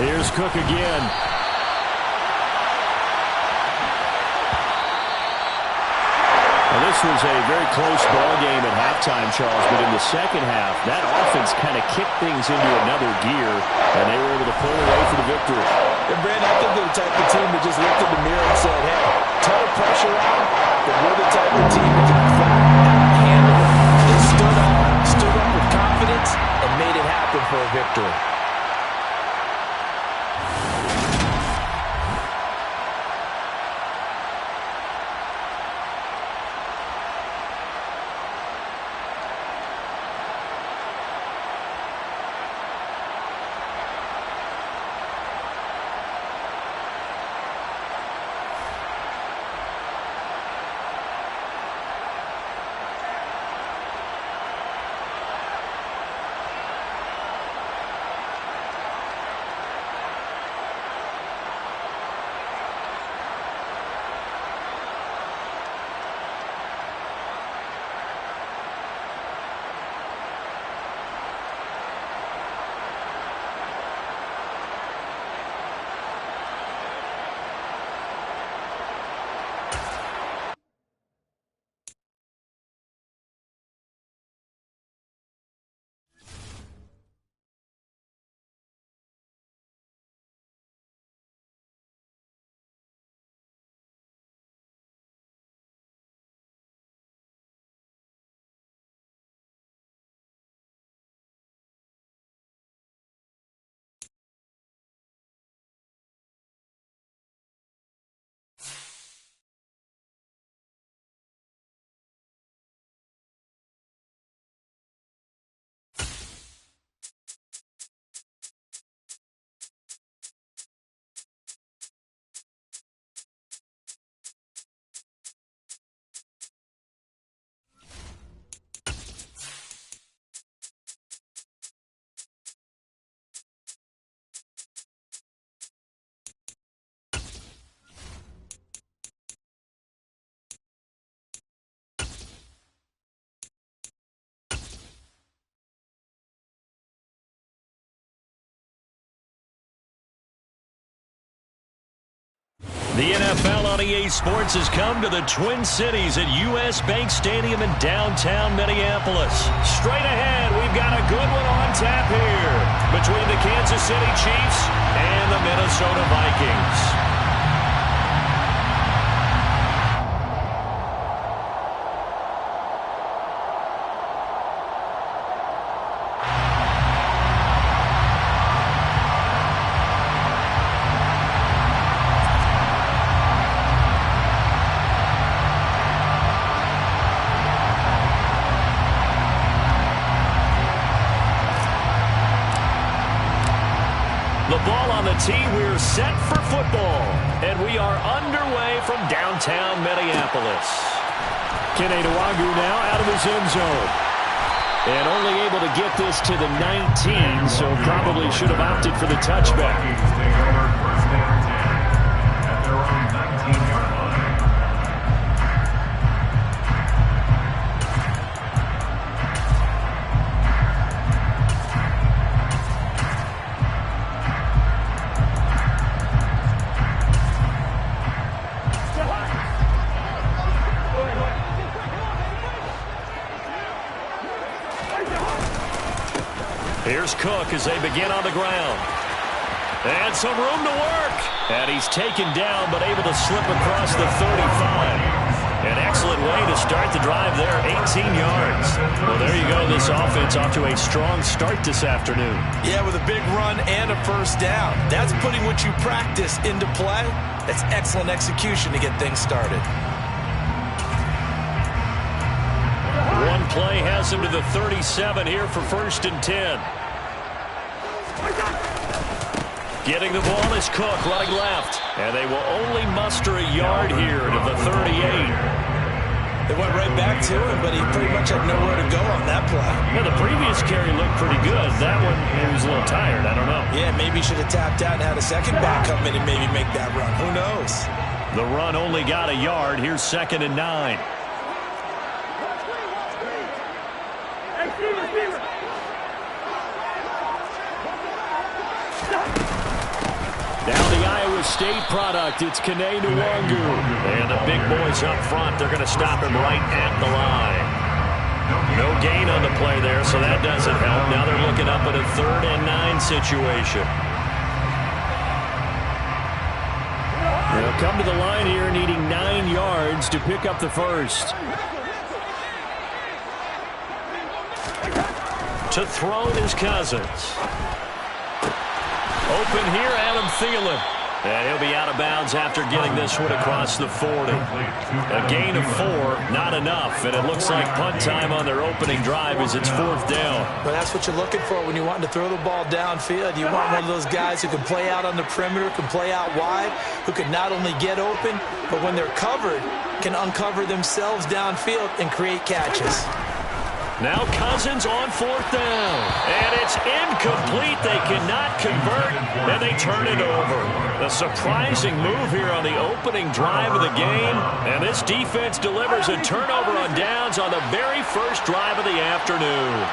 Here's Cook again. Well, this was a very close ball game at halftime, Charles, but in the second half, that offense kind of kicked things into another gear, and they were able to pull away for the victory. And Brandon, I think they're the type of team that just looked in the mirror and said, hey, ton of pressure on, but we're the type of team that can flat out handle it. They stood up with confidence, and made it happen for a victory. The NFL on EA Sports has come to the Twin Cities at U.S. Bank Stadium in downtown Minneapolis. Straight ahead, we've got a good one on tap here between the Kansas City Chiefs and the Minnesota Vikings. The ball on the tee. We're set for football. And we are underway from downtown Minneapolis. Kene Nwangwu now out of his end zone. And only able to get this to the 19, so probably should have opted for the touchback. Take over first and 10 at their own 19-yard line. Here's Cook as they begin on the ground. And some room to work. And he's taken down, but able to slip across the 35. An excellent way to start the drive there, 18 yards. Well, there you go. This offense off to a strong start this afternoon. Yeah, with a big run and a first down. That's putting what you practice into play. That's excellent execution to get things started. play has him to the 37 here for 1st and 10. Getting the ball is Cook running left. And they will only muster a yard here to the 38. They went right back to him, but he pretty much had nowhere to go on that play. Yeah, the previous carry looked pretty good. That one, he was a little tired. I don't know. Yeah, maybe he should have tapped out and had a second back come in and maybe make that run. Who knows? The run only got a yard. Here's 2nd and 9. Now the Iowa State product, it's Kene Nwangu. And the big boys up front, they're going to stop him right at the line. No gain on the play there, so that doesn't help. Now they're looking up at a 3rd and 9 situation. They'll come to the line here needing 9 yards to pick up the first. To throw is Cousins. Open here, Adam Thielen. And he'll be out of bounds after getting this one across the 40. A gain of 4, not enough. And it looks like punt time on their opening drive as it's 4th down. But that's what you're looking for when you want to throw the ball downfield. You want one of those guys who can play out on the perimeter, can play out wide, who can not only get open, but when they're covered, can uncover themselves downfield and create catches. Now Cousins on 4th down. And it's incomplete. They cannot convert, and they turn it over. A surprising move here on the opening drive of the game. And this defense delivers a turnover on downs on the very first drive of the afternoon.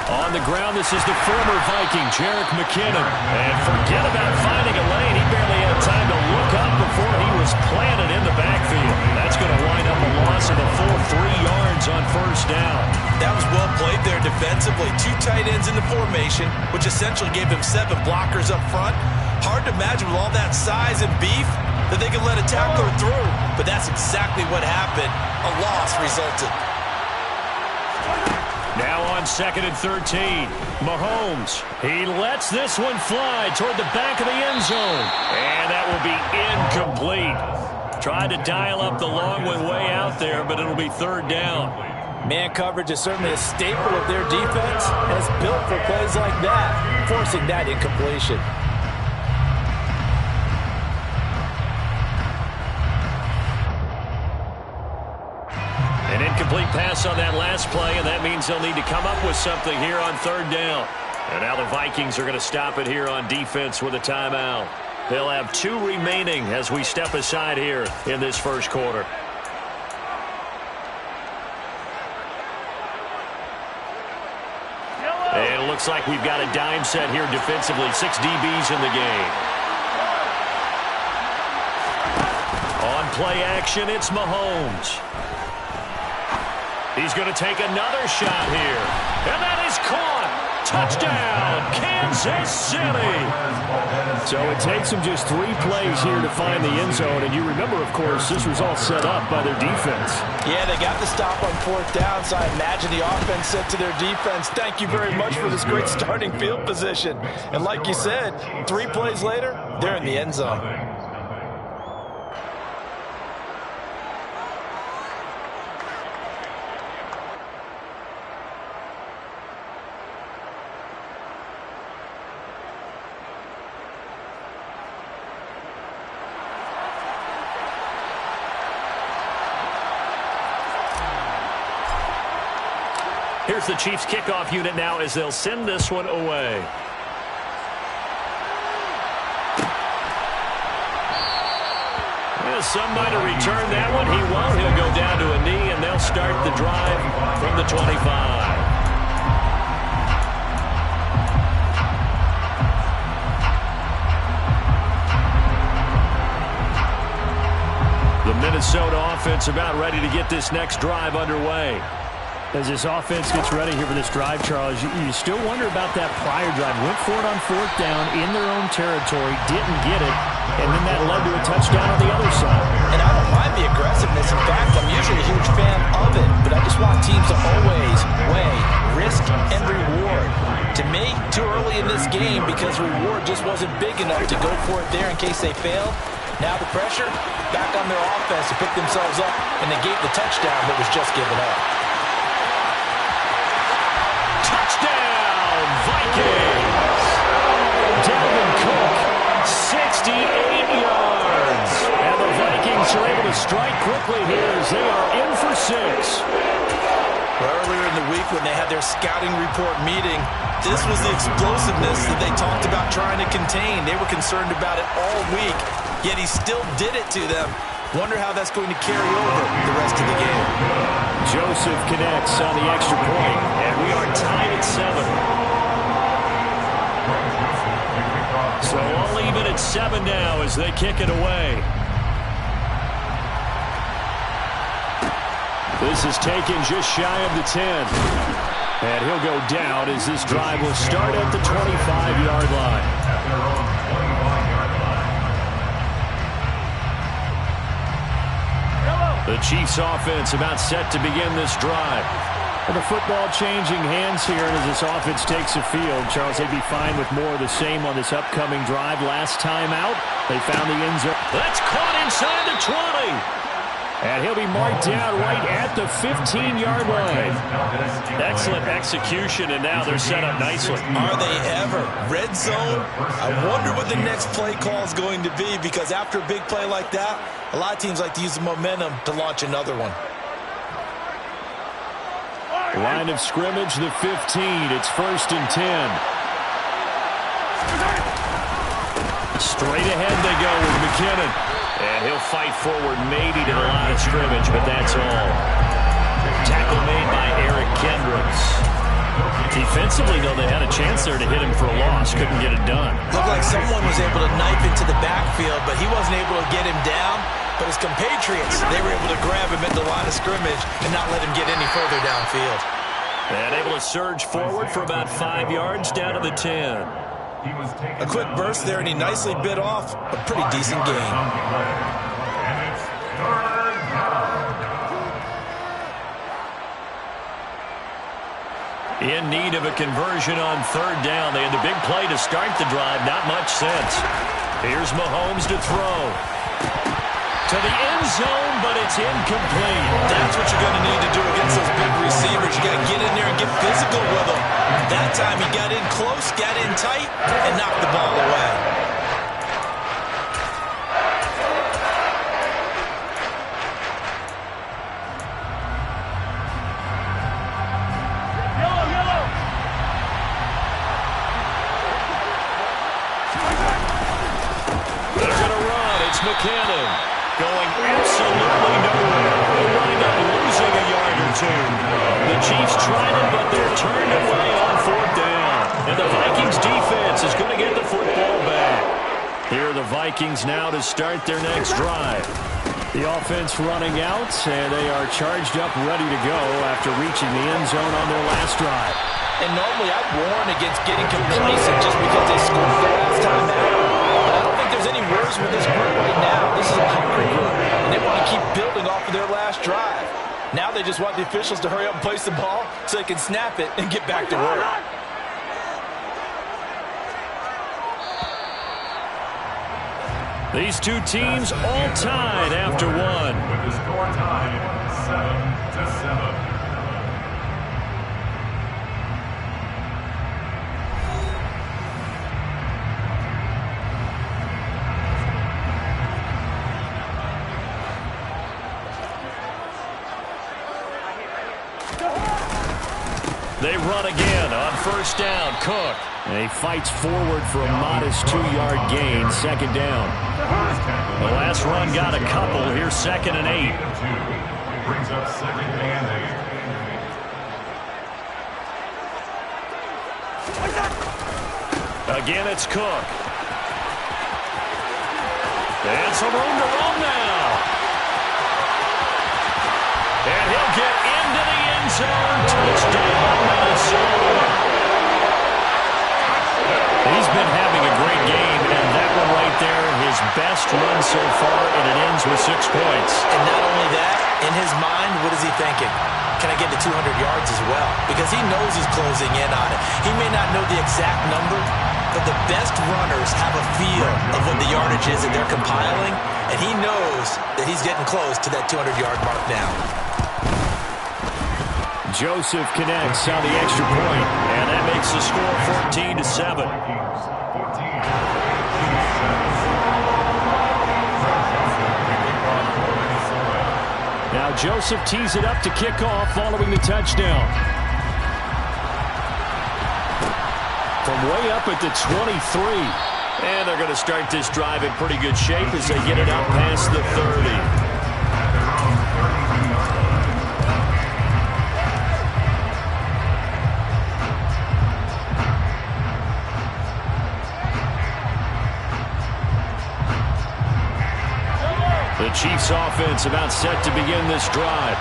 On the ground, this is the former Viking, Jerick McKinnon. And forget about finding a lane. He barely had time to look up before he was planted in the backfield. That's going to wind up a loss of a full 3 yards on 1st down. That was well played there defensively. 2 tight ends in the formation, which essentially gave him 7 blockers up front. Hard to imagine with all that size and beef that they could let a tackler through. But that's exactly what happened. A loss resulted. Now on 2nd and 13, Mahomes. He lets this one fly toward the back of the end zone. And that will be incomplete. Tried to dial up the long one way out there, but it'll be 3rd down. Man coverage is certainly a staple of their defense, and it's built for plays like that, forcing that incompletion. An incomplete pass on that last play, and that means they'll need to come up with something here on 3rd down. And now the Vikings are going to stop it here on defense with a timeout. They'll have 2 remaining as we step aside here in this first quarter. And it looks like we've got a dime set here defensively. 6 DBs in the game. On play action, it's Mahomes. He's going to take another shot here. And that is caught. Touchdown, Kansas City. So it takes them just 3 plays here to find the end zone. And you remember, of course, this was all set up by their defense. Yeah, they got the stop on 4th down, so I imagine the offense said to their defense, thank you very much for this great starting field position. And like you said, 3 plays later, they're in the end zone. Here's the Chiefs kickoff unit now as they'll send this one away. Well, some might have returned that one. He won't. He'll go down to a knee, and they'll start the drive from the 25. The Minnesota offense about ready to get this next drive underway. As this offense gets ready here for this drive, Charles, you still wonder about that prior drive. Went for it on 4th down in their own territory, didn't get it, and then that led to a touchdown on the other side. And I don't mind the aggressiveness. In fact, I'm usually a huge fan of it, but I just want teams to always weigh risk and reward. To me, too early in this game because reward just wasn't big enough to go for it there in case they fail. Now the pressure back on their offense to pick themselves up and negate the touchdown that was just given up. Touchdown, Vikings! Dalvin Cook, 68 yards. And the Vikings are able to strike quickly here as they are in for 6. Earlier in the week when they had their scouting report meeting, this was the explosiveness that they talked about trying to contain. They were concerned about it all week, yet he still did it to them. Wonder how that's going to carry over the rest of the game. Joseph connects on the extra point, and we are tied at 7. So all even at 7 now as they kick it away. This is taken just shy of the 10. And he'll go down as this drive will start at the 25-yard line. At their own 25-yard line. The Chiefs offense about set to begin this drive. And the football changing hands here as this offense takes the field. Charles, they'd be fine with more of the same on this upcoming drive. Last time out, they found the end zone. That's caught inside the 20. And he'll be marked down right at the 15-yard line. Excellent execution, and now they're set up nicely. Are they ever? Red zone? I wonder what the next play call is going to be, because after a big play like that, a lot of teams like to use the momentum to launch another one. Line of scrimmage, the 15. It's 1st and 10. Straight ahead they go with McKinnon. And he'll fight forward maybe to the line of scrimmage, but that's all. Tackle made by Eric Kendricks. Defensively, though, they had a chance there to hit him for a loss. Couldn't get it done. Looked like someone was able to knife into the backfield, but he wasn't able to get him down. But his compatriots, they were able to grab him at the line of scrimmage and not let him get any further downfield. And able to surge forward for about 5 yards down to the 10. A quick burst there, and he nicely bit off a pretty decent gain. And it's 3rd down. In need of a conversion on 3rd down. They had the big play to start the drive. Not much sense. Here's Mahomes to throw. To the end zone, but it's incomplete. That's what you're going to need to do against those big receivers. You got to get in there and get physical with them. That time he got in close, got in tight, and knocked the ball away. They're going to run. It's McKinnon. Going absolutely nowhere. They wind up losing a yard or two. The Chiefs tried it, but they're turned away on 4th down. And the Vikings defense is going to get the football back. Here are the Vikings now to start their next drive. The offense running out, and they are charged up, ready to go after reaching the end zone on their last drive. And normally I'd warn against getting complacent just because they scored the last time out. But I don't think there's any worries with this group right now. This is a hungry group, and they want to keep building off of their last drive. Now they just want the officials to hurry up and place the ball so they can snap it and get back to work. These two teams all tied after one. With the score tied 7-7. They run again on 1st down. Cook. And he fights forward for a modest 2-yard gain. 2nd down. The last run got a couple. Here's 2nd and 8. It brings up 2nd and 8. Again, it's Cook. And some room to run now. And he'll get into the end zone. Touchdown, Minnesota. He's been having a great game, and that one right there, his best run so far, and it ends with 6 points. And not only that, in his mind, what is he thinking? Can I get to 200 yards as well? Because he knows he's closing in on it. He may not know the exact number, but the best runners have a feel of what the yardage is that they're compiling, and he knows that he's getting close to that 200-yard mark now. Joseph connects on the extra point, and that makes the score 14-7. Now Joseph tees it up to kick off following the touchdown. From way up at the 23. And they're going to start this drive in pretty good shape as they get it up past the 30. The Chiefs offense about set to begin this drive.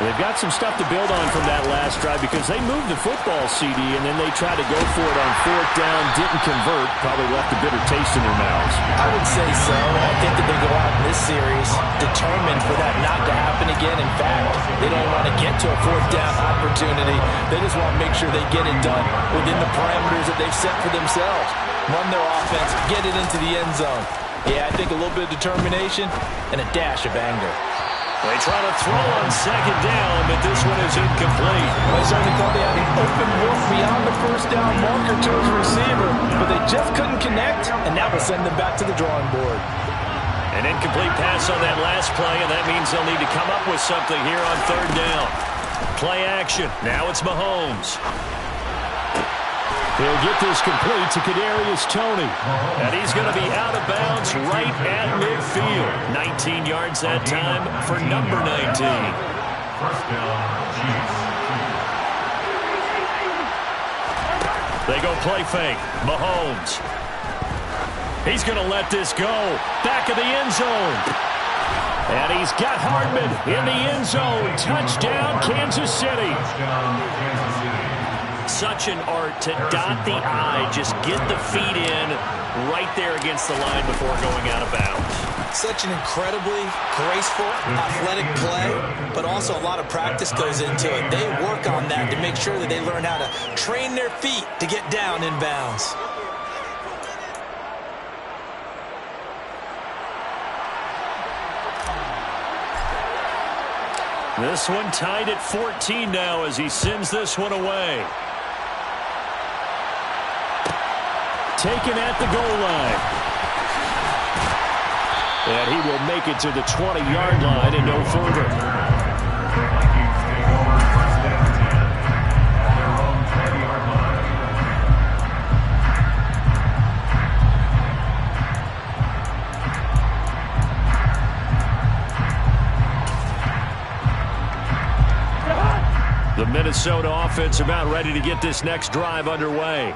They've got some stuff to build on from that last drive because they moved the football, CD, and then they tried to go for it on 4th down, didn't convert, probably left a bitter taste in their mouths. I would say so. I think that they go out in this series determined for that not to happen again. In fact, they don't want to get to a 4th down opportunity. They just want to make sure they get it done within the parameters that they've set for themselves. Run their offense, get it into the end zone. Yeah, I think a little bit of determination and a dash of anger. They try to throw on 2nd down, but this one is incomplete. I certainly thought they had an open look beyond the 1st down marker to his receiver, but they just couldn't connect, and that will send them back to the drawing board. An incomplete pass on that last play, and that means they'll need to come up with something here on 3rd down. Play action. Now it's Mahomes. He'll get this complete to Kadarius Toney. And he's going to be out of bounds right at midfield. 19 yards that time for number 19. 1st down, Chiefs. They go play fake. Mahomes. He's going to let this go. Back of the end zone. And he's got Hardman in the end zone. Touchdown, Kansas City. Touchdown, Kansas City. Such an art to dot the I, just get the feet in right there against the line before going out of bounds. Such an incredibly graceful, athletic play, but also a lot of practice goes into it. They work on that to make sure that they learn how to train their feet to get down in bounds. This one tied at 14 now as he sends this one away. Taken at the goal line. And he will make it to the 20-yard line and no further. Vikings take over 1st and 10 at their own 20-yard line. The Minnesota offense about ready to get this next drive underway.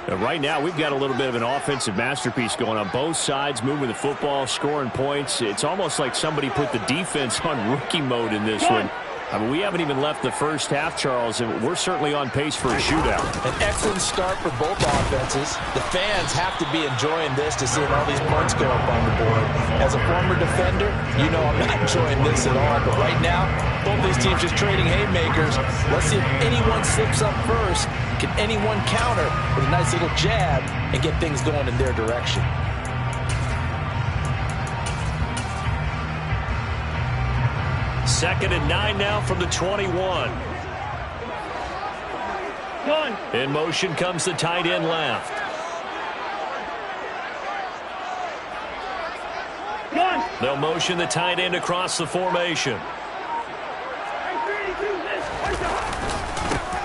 Right now, we've got a little bit of an offensive masterpiece going on both sides, moving the football, scoring points. It's almost like somebody put the defense on rookie mode in this one. I mean, we haven't even left the first half, Charles, and we're certainly on pace for a shootout. An excellent start for both offenses. The fans have to be enjoying this to seeing all these points go up on the board. As a former defender, you know I'm not enjoying this at all. But right now, both these teams just trading haymakers. Let's see if anyone slips up first. Can anyone counter with a nice little jab and get things going in their direction? Second and 9 now from the 21. In motion comes the tight end left. They'll motion the tight end across the formation.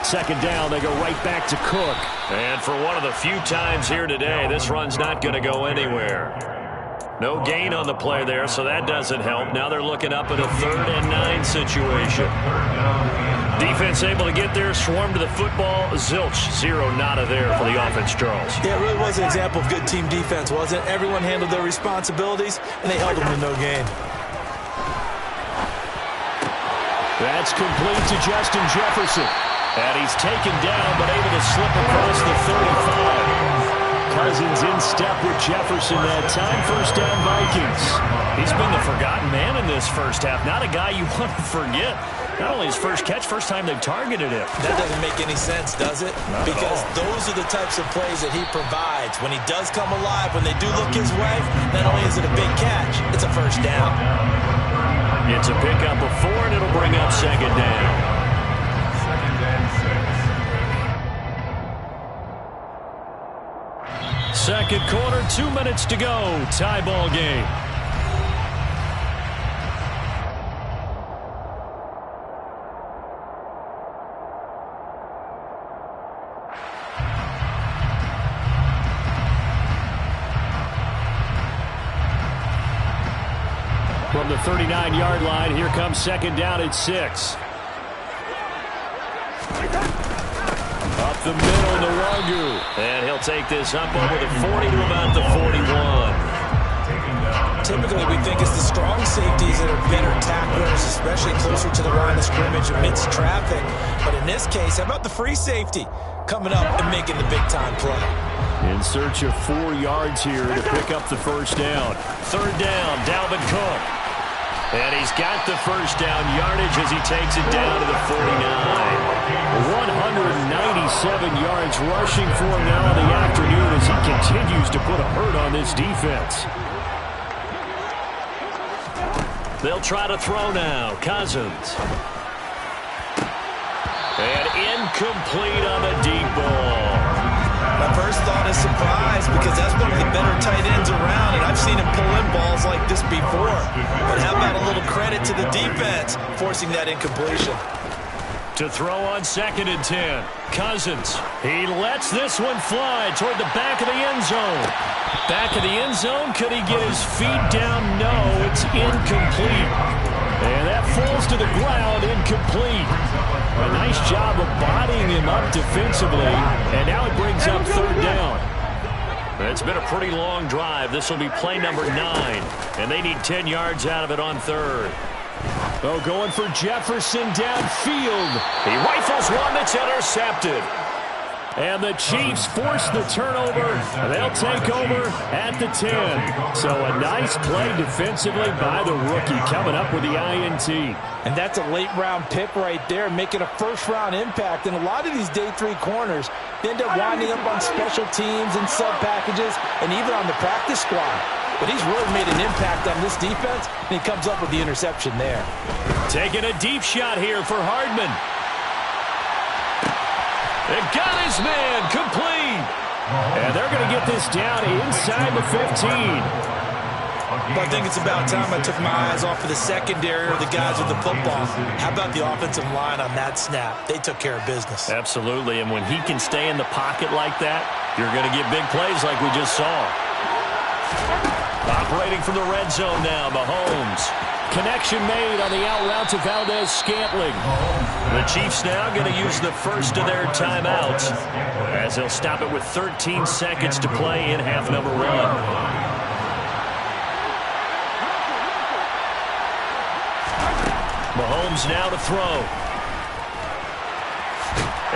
Second down, they go right back to Cook. And for one of the few times here today, this run's not going to go anywhere. No gain on the play there, so that doesn't help. Now they're looking up at a 3rd and 9 situation. Defense able to get there, swarm to the football. Zilch, 0 nada there for the offense, Charles. Yeah, it really was an example of good team defense, wasn't it? Everyone handled their responsibilities, and they held them to no gain. That's complete to Justin Jefferson. And he's taken down, but able to slip across the 35. Cousins in step with Jefferson that time. 1st down, Vikings. He's been the forgotten man in this first half. Not a guy you want to forget. Not only his first catch, first time they've targeted him. That doesn't make any sense, does it? Because those are the types of plays that he provides. When he does come alive, when they do look his way, not only is it a big catch, it's a first down. It's a pickup of 4, and it'll bring up second down. Second quarter, 2 minutes to go. Tie ball game. From the 39-yard line, here comes second down at 6. Up the middle, Nwangu. And he'll take this up over the 40 to about the 41. Typically, we think it's the strong safeties that are better tacklers, especially closer to the line of scrimmage amidst traffic. But in this case, how about the free safety coming up and making the big-time play? In search of 4 yards here to pick up the first down. Third down, Dalvin Cook. And he's got the first down yardage as he takes it down to the 49. 197 yards rushing for him now in the afternoon as he continues to put a hurt on this defense. They'll try to throw now. Cousins. And incomplete on the deep ball. My first thought is surprise because that's one of the better tight ends around, and I've seen him pull in balls like this before. But how about a little credit to the defense forcing that incompletion? To throw on second and 10. Cousins. He lets this one fly toward the back of the end zone. Back of the end zone. Could he get his feet down? No, it's incomplete. And that falls to the ground, incomplete. A nice job of bodying him up defensively. And now it brings up third down. It's been a pretty long drive. This will be play number 9. And they need 10 yards out of it on third. Oh, going for Jefferson downfield. He rifles one that's intercepted. And the Chiefs force the turnover. They'll take over at the 10. So a nice play defensively by the rookie coming up with the INT. And that's a late-round pick right there, making a first-round impact. And a lot of these day 3 corners end up winding up on special teams and sub-packages and even on the practice squad. But he's really made an impact on this defense, and he comes up with the interception there. Taking a deep shot here for Hardman. They got his man complete. And they're going to get this down inside the 15. Well, I think it's about time I took my eyes off of the secondary or the guys with the football. How about the offensive line on that snap? They took care of business. Absolutely, and when he can stay in the pocket like that, you're going to get big plays like we just saw. Operating from the red zone now, Mahomes. Connection made on the out route to Valdez-Scantling. The Chiefs now going to use the first of their timeouts as they'll stop it with 13 seconds to play in half number 1. Mahomes now to throw.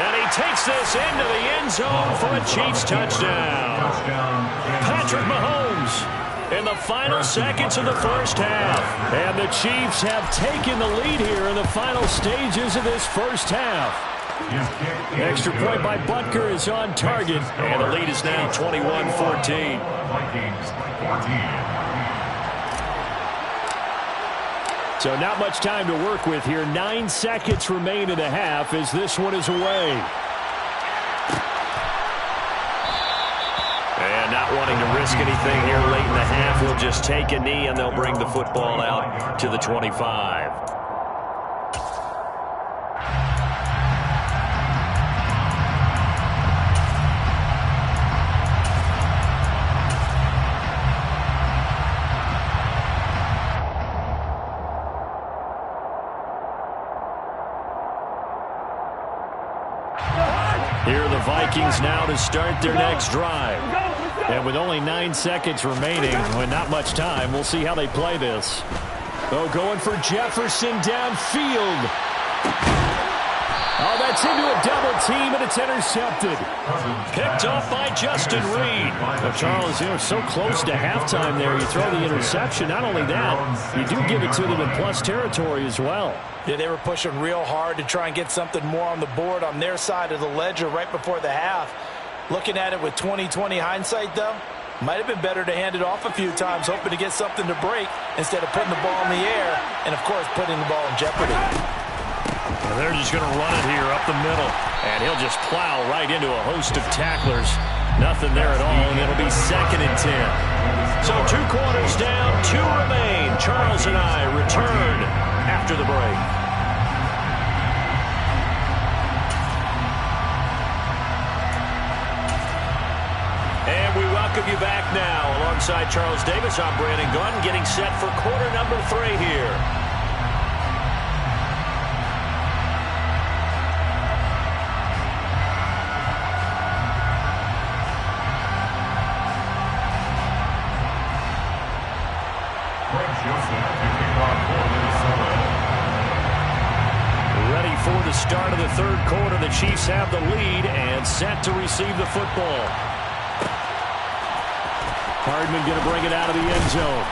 And he takes this into the end zone for a Chiefs touchdown. Patrick Mahomes in the final seconds of the first half. And the Chiefs have taken the lead here in the final stages of this first half. Extra point by Butker is on target. And the lead is now 21-14. So not much time to work with here. 9 seconds remain in the half as this one is away. And not wanting to risk anything here late in the half, we'll just take a knee and they'll bring the football out to the 25. Here are the Vikings now to start their next drive. And with only 9 seconds remaining, with not much time, we'll see how they play this. Oh, going for Jefferson downfield. Oh, that's into a double team, and it's intercepted. Picked off by Justin Reed. Well, Charles, so close to halftime there. You throw the interception. Not only that, you do give it to them in plus territory as well. Yeah, they were pushing real hard to try and get something more on the board on their side of the ledger right before the half. Looking at it with 20/20 hindsight, though, might have been better to hand it off a few times, hoping to get something to break instead of putting the ball in the air and, of course, putting the ball in jeopardy. And they're just going to run it here up the middle. And he'll just plow right into a host of tacklers. Nothing there at all, and it'll be 2nd and 10. So 2 quarters down, 2 remain. Charles and I return after the break. And we welcome you back now. Alongside Charles Davis, I'm Brandon Gunn, getting set for quarter number 3 here. Ready for the start of the 3rd quarter. The Chiefs have the lead and set to receive the football. Hardman going to bring it out of the end zone.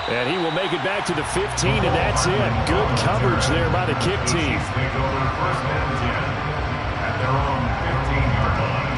And he will make it back to the 15, and that's it. Good coverage there by the kick team. Take over 1st and 10 at their own 15-yard line.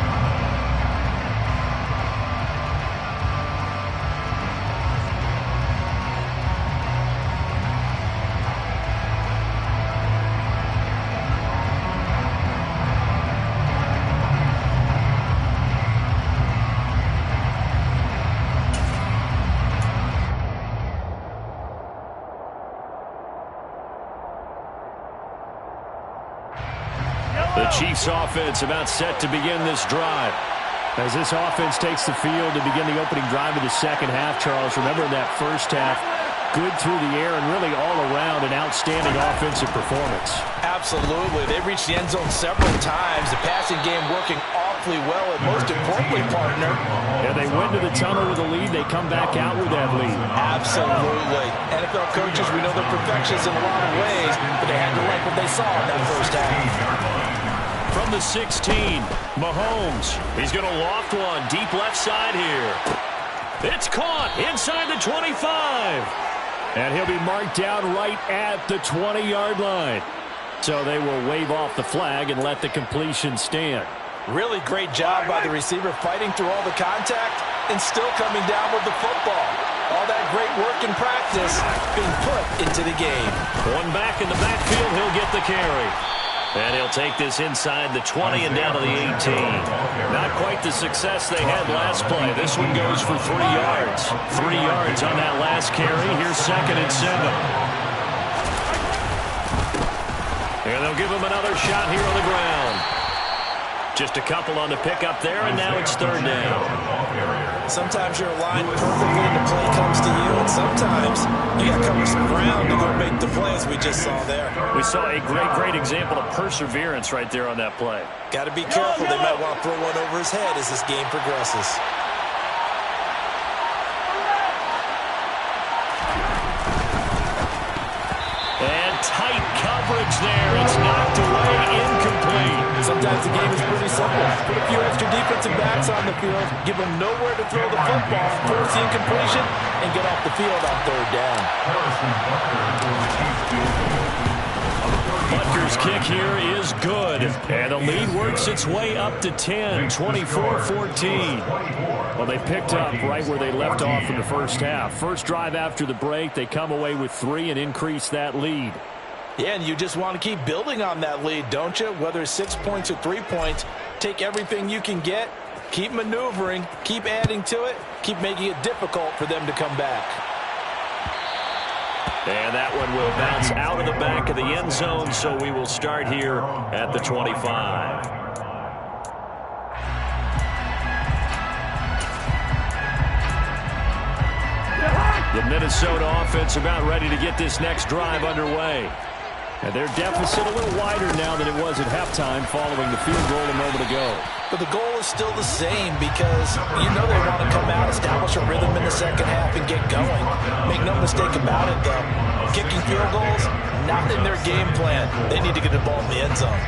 The Chiefs offense about set to begin this drive. As this offense takes the field to begin the opening drive of the 2nd half, Charles, remember in that 1st half, good through the air and really all around an outstanding offensive performance. Absolutely. They reached the end zone several times. The passing game working awfully well, and most importantly, partner. Yeah, they went to the tunnel with a lead. They come back out with that lead. Absolutely. NFL coaches, we know they're perfectionists in a lot of ways, but they had to like what they saw in that 1st half. From the 16, Mahomes. He's going to loft one deep left side here. It's caught inside the 25. And he'll be marked down right at the 20-yard line. So they will wave off the flag and let the completion stand. Really great job by the receiver fighting through all the contact and still coming down with the football. All that great work in practice being put into the game. One back in the backfield, he'll get the carry. And he'll take this inside the 20 and down to the 18. Not quite the success they had last play. This one goes for 3 yards. 3 yards on that last carry. Here's 2nd and 7. And they'll give him another shot here on the ground. Just a couple on the pickup there, and now it's 3rd down. Sometimes you're aligned perfectly and the play comes to you, and sometimes you got to cover some ground to go make the play, as we just saw there. We saw a great example of perseverance right there on that play. Got to be careful. They might want to throw one over his head as this game progresses. And tight coverage there. It's knocked away, incomplete. Sometimes the game is pretty simple. Put a few extra defensive backs on the field, give them nowhere to throw the football, force the incompletion, and get off the field on 3rd down. Butker's kick here is good. And the lead works its way up to 10, 24-14. Well, they picked up right where they left off in the 1st half. First drive after the break, they come away with 3 and increase that lead. Yeah, and you just want to keep building on that lead, don't you? Whether it's 6 points or 3 points, take everything you can get, keep maneuvering, keep adding to it, keep making it difficult for them to come back. And that one will bounce out of the back of the end zone, so we will start here at the 25. The Minnesota offense about ready to get this next drive underway. And their deficit a little wider now than it was at halftime following the field goal a moment ago. But the goal is still the same because you know they want to come out, establish a rhythm in the second half, and get going. Make no mistake about it, though. Kicking field goals, not in their game plan. They need to get the ball in the end zone.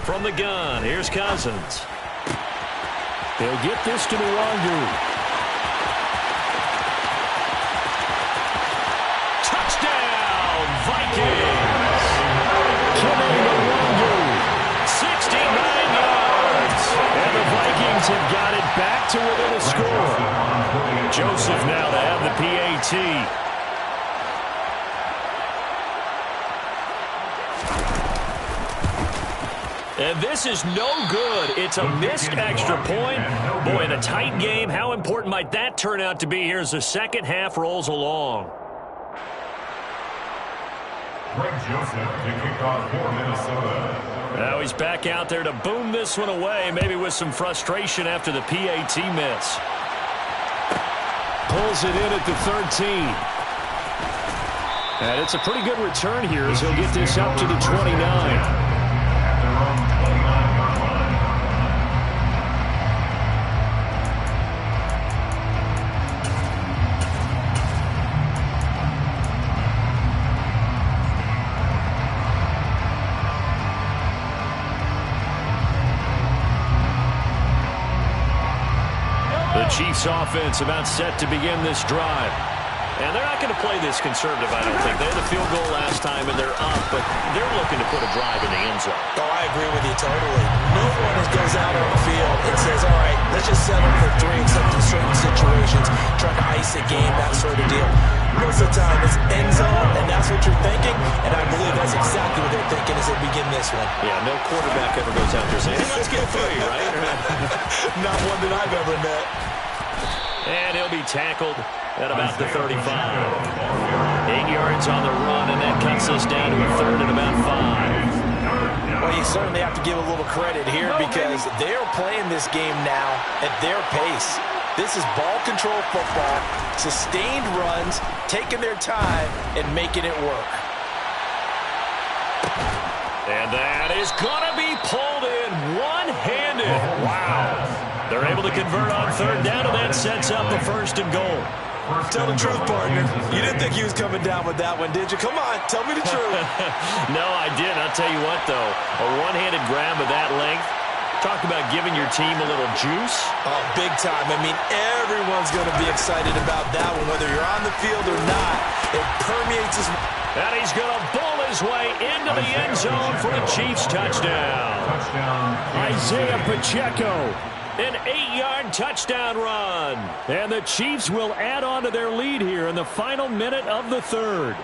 From the gun, here's Cousins. They'll get this to Nwangu. Touchdown, Vikings! Kene Nwangu. 69 yards. And the Vikings have got it back to within a score. Joseph now to have the PAT. And this is no good. It's a missed extra point. Boy, in a tight game, how important might that turn out to be here as the second half rolls along? Greg Joseph to kick off for Minnesota. Now he's back out there to boom this one away, maybe with some frustration after the PAT miss. Pulls it in at the 13. And it's a pretty good return here as he'll get this up to the 29. Chiefs offense about set to begin this drive. And they're not going to play this conservative, I don't think. They had the field goal last time, and they're up, but they're looking to put a drive in the end zone. Oh, I agree with you totally. No one goes out on the field and says, all right, let's just settle for 3 except in certain situations, trying to ice a game, that sort of deal. Most of the time, it's end zone, and that's what you're thinking, and I believe that's exactly what they're thinking as they begin this one. Yeah, no quarterback ever goes out there saying, hey, let's get 3, right? Not one that I've ever met. And he'll be tackled at about the 35. 8 yards on the run, and that cuts us down to a third and about 5. Well, you certainly have to give a little credit here because they're playing this game now at their pace. This is ball control football, sustained runs, taking their time, and making it work. And that is going to be pulled in one-handed. Wow. They're able to convert on third down, and that sets up a first and goal. Tell the truth, partner. You didn't think he was coming down with that one, did you? Come on, tell me the truth. No, I didn't. I'll tell you what, though. A one-handed grab of that length. Talk about giving your team a little juice. Oh, big time. I mean, everyone's going to be excited about that one, whether you're on the field or not. It permeates his... And he's going to bull his way into the end zone for a Chiefs touchdown. Isaiah Pacheco. An 8-yard touchdown run. And the Chiefs will add on to their lead here in the final minute of the third.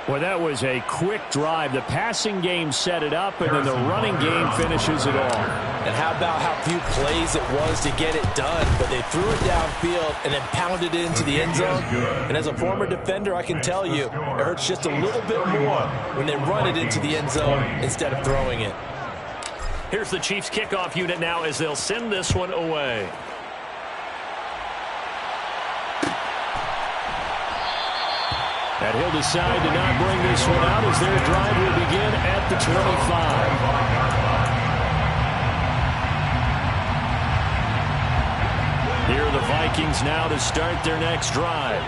Well, that was a quick drive. The passing game set it up, and then the running game finishes it off. And how about how few plays it was to get it done, but they threw it downfield and then pounded it into the end zone. And as a former defender, I can tell you, it hurts just a little bit more when they run it into the end zone instead of throwing it. Here's the Chiefs kickoff unit now as they'll send this one away. And he'll decide to not bring this one out as their drive will begin at the 25. Here are the Vikings now to start their next drive.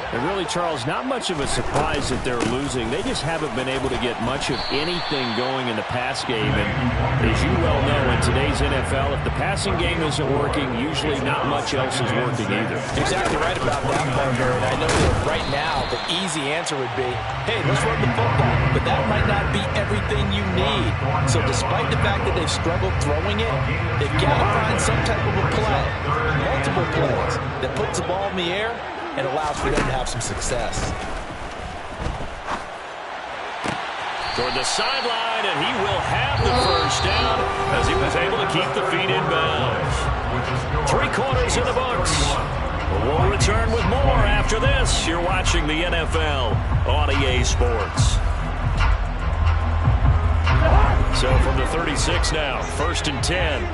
And really, Charles, not much of a surprise that they're losing. They just haven't been able to get much of anything going in the pass game. And as you well know, in today's NFL, if the passing game isn't working, usually not much else is working either. Exactly right about that, partner. And I know that right now the easy answer would be, hey, let's run the football. But that might not be everything you need. So despite the fact that they've struggled throwing it, they've got to find some type of a play, multiple plays, that puts the ball in the air and allows for them to have some success. Toward the sideline, and he will have the first down as he was able to keep the feet in bounds. 3 quarters in the books. We'll return with more after this. You're watching the NFL on EA Sports. So from the 36 now, 1st and 10.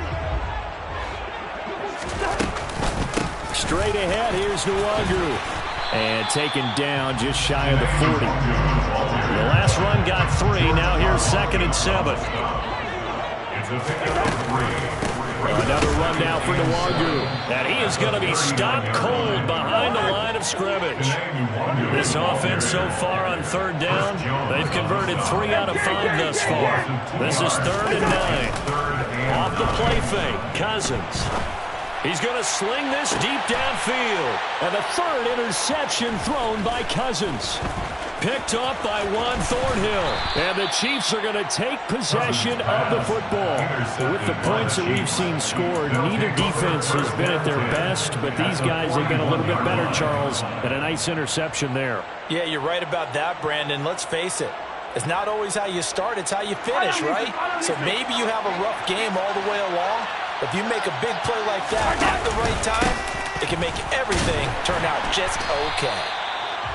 Straight ahead, here's Nwogu. And taken down just shy of the 40. The last run got 3. Now here's 2nd and 7. Another run now for Nwogu. And he is going to be stopped cold behind the line of scrimmage. This offense so far on 3rd down, they've converted 3 out of 5 thus far. This is 3rd and 9. Off the play fake, Cousins. He's going to sling this deep downfield. And the 3rd interception thrown by Cousins. Picked up by Juan Thornhill. And the Chiefs are going to take possession of the football. With the points that we've seen scored, neither defense has been at their best, but these guys have been a little bit better, Charles, and a nice interception there. Yeah, you're right about that, Brandon. Let's face it. It's not always how you start, it's how you finish, right? So maybe you have a rough game all the way along. If you make a big play like that at the right time, it can make everything turn out just okay.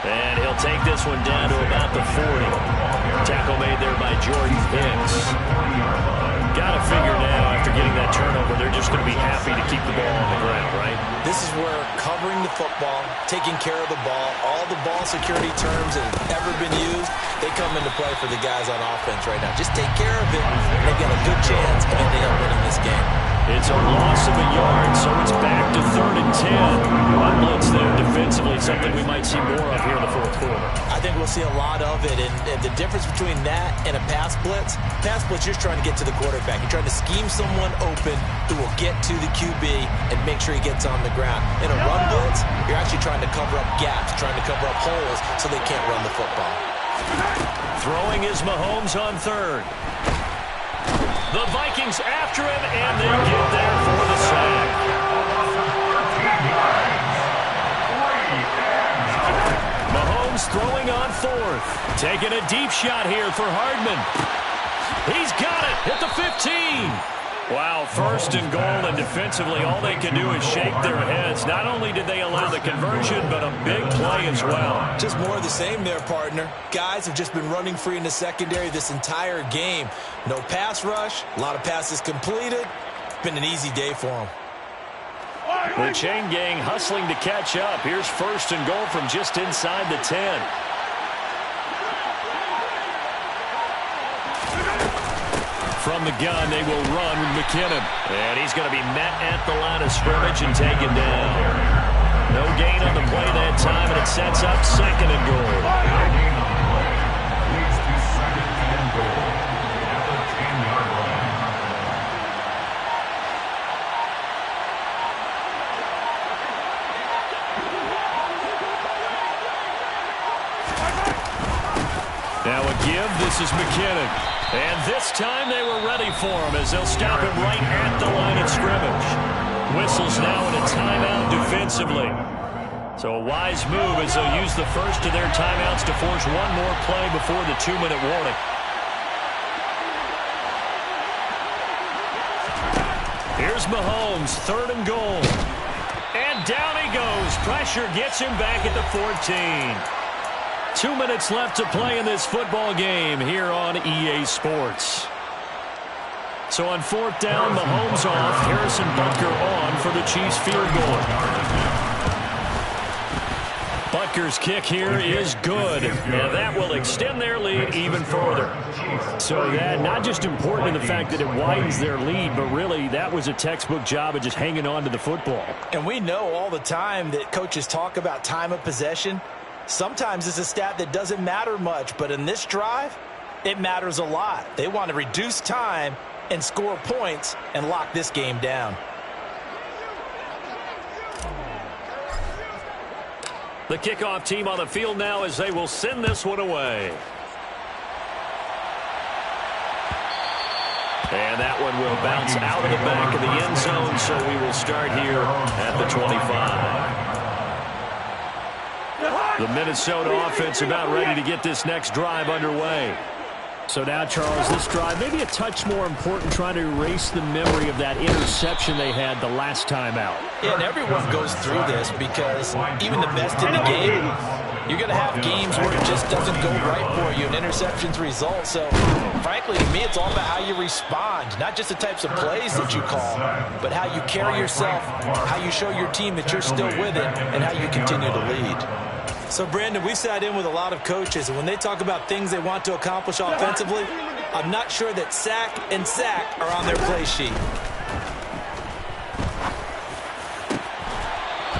And he'll take this one down to about the 40. Tackle made there by Jordan Hicks. Got to figure now, after getting that turnover, they're just going to be happy to keep the ball on the ground, right? This is where covering the football, taking care of the ball, all the ball security terms that have ever been used, they come into play for the guys on offense right now. Just take care of it, and they've got a good chance of ending up winning this game. It's a loss of a yard, so it's back to 3rd and 10. One blitz there defensively, something we might see more of here in the 4th quarter. I think we'll see a lot of it, and the difference between that and a pass blitz, you're trying to get to the quarterback. You're trying to scheme someone open who will get to the QB and make sure he gets on the ground. In a run blitz, you're actually trying to cover up gaps, trying to cover up holes so they can't run the football. Throwing is Mahomes on 3rd. The Vikings after him, and they get there for the sack. Mahomes throwing on 4th. Taking a deep shot here for Hardman. He's got it at the 15. Wow, 1st and goal, and defensively all they can do is shake their heads. Not only did they allow the conversion, but a big play as well. Just more of the same there, partner. Guys have just been running free in the secondary this entire game. No pass rush, a lot of passes completed. It's been an easy day for them. The chain gang hustling to catch up. Here's 1st and goal from just inside the 10. From the gun, they will run with McKinnon. And he's going to be met at the line of scrimmage and taken down. No gain on the play that time, and it sets up 2nd and goal. Leads to 2nd and goal at the 10-yard line. Now a give, this is McKinnon. And this time they were ready for him as they'll stop him right at the line of scrimmage. Whistles now in a timeout defensively. So a wise move as they'll use the first of their timeouts to force one more play before the 2-minute warning. Here's Mahomes, 3rd and goal. And down he goes. Pressure gets him back at the 14. 2 minutes left to play in this football game here on EA Sports. So on 4th down, Mahomes off, Harrison Butker on for the Chiefs field goal. Butker's kick here is good, and that will extend their lead even further. So that not just important in the fact that it widens their lead, but really that was a textbook job of just hanging on to the football. And we know all the time that coaches talk about time of possession. Sometimes it's a stat that doesn't matter much, but in this drive, it matters a lot. They want to reduce time and score points and lock this game down. The kickoff team on the field now as they will send this one away. And that one will bounce out of the back of the end zone, so we will start here at the 25. The Minnesota offense about ready to get this next drive underway. So now, Charles, this drive maybe a touch more important, trying to erase the memory of that interception they had the last time out. Yeah, and everyone goes through this because even the best in the game, You're going to have games where it just doesn't go right for you and interceptions result. So, frankly, to me, it's all about how you respond, not just the types of plays that you call, but how you carry yourself, how you show your team that you're still with it, and how you continue to lead. So, Brandon, we sat in with a lot of coaches, and when they talk about things they want to accomplish offensively, I'm not sure that sack and sack are on their play sheet.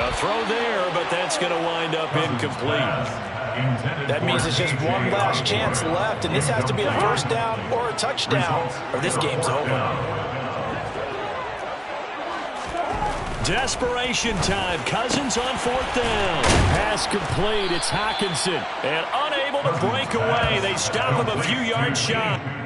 A throw there, but that's going to wind up incomplete. That means it's just one last chance left, and this has to be a first down or a touchdown, or this game's over. Desperation time. Cousins on fourth down. Pass complete. It's Hockenson. And unable to break away. They stop him a few yards shy.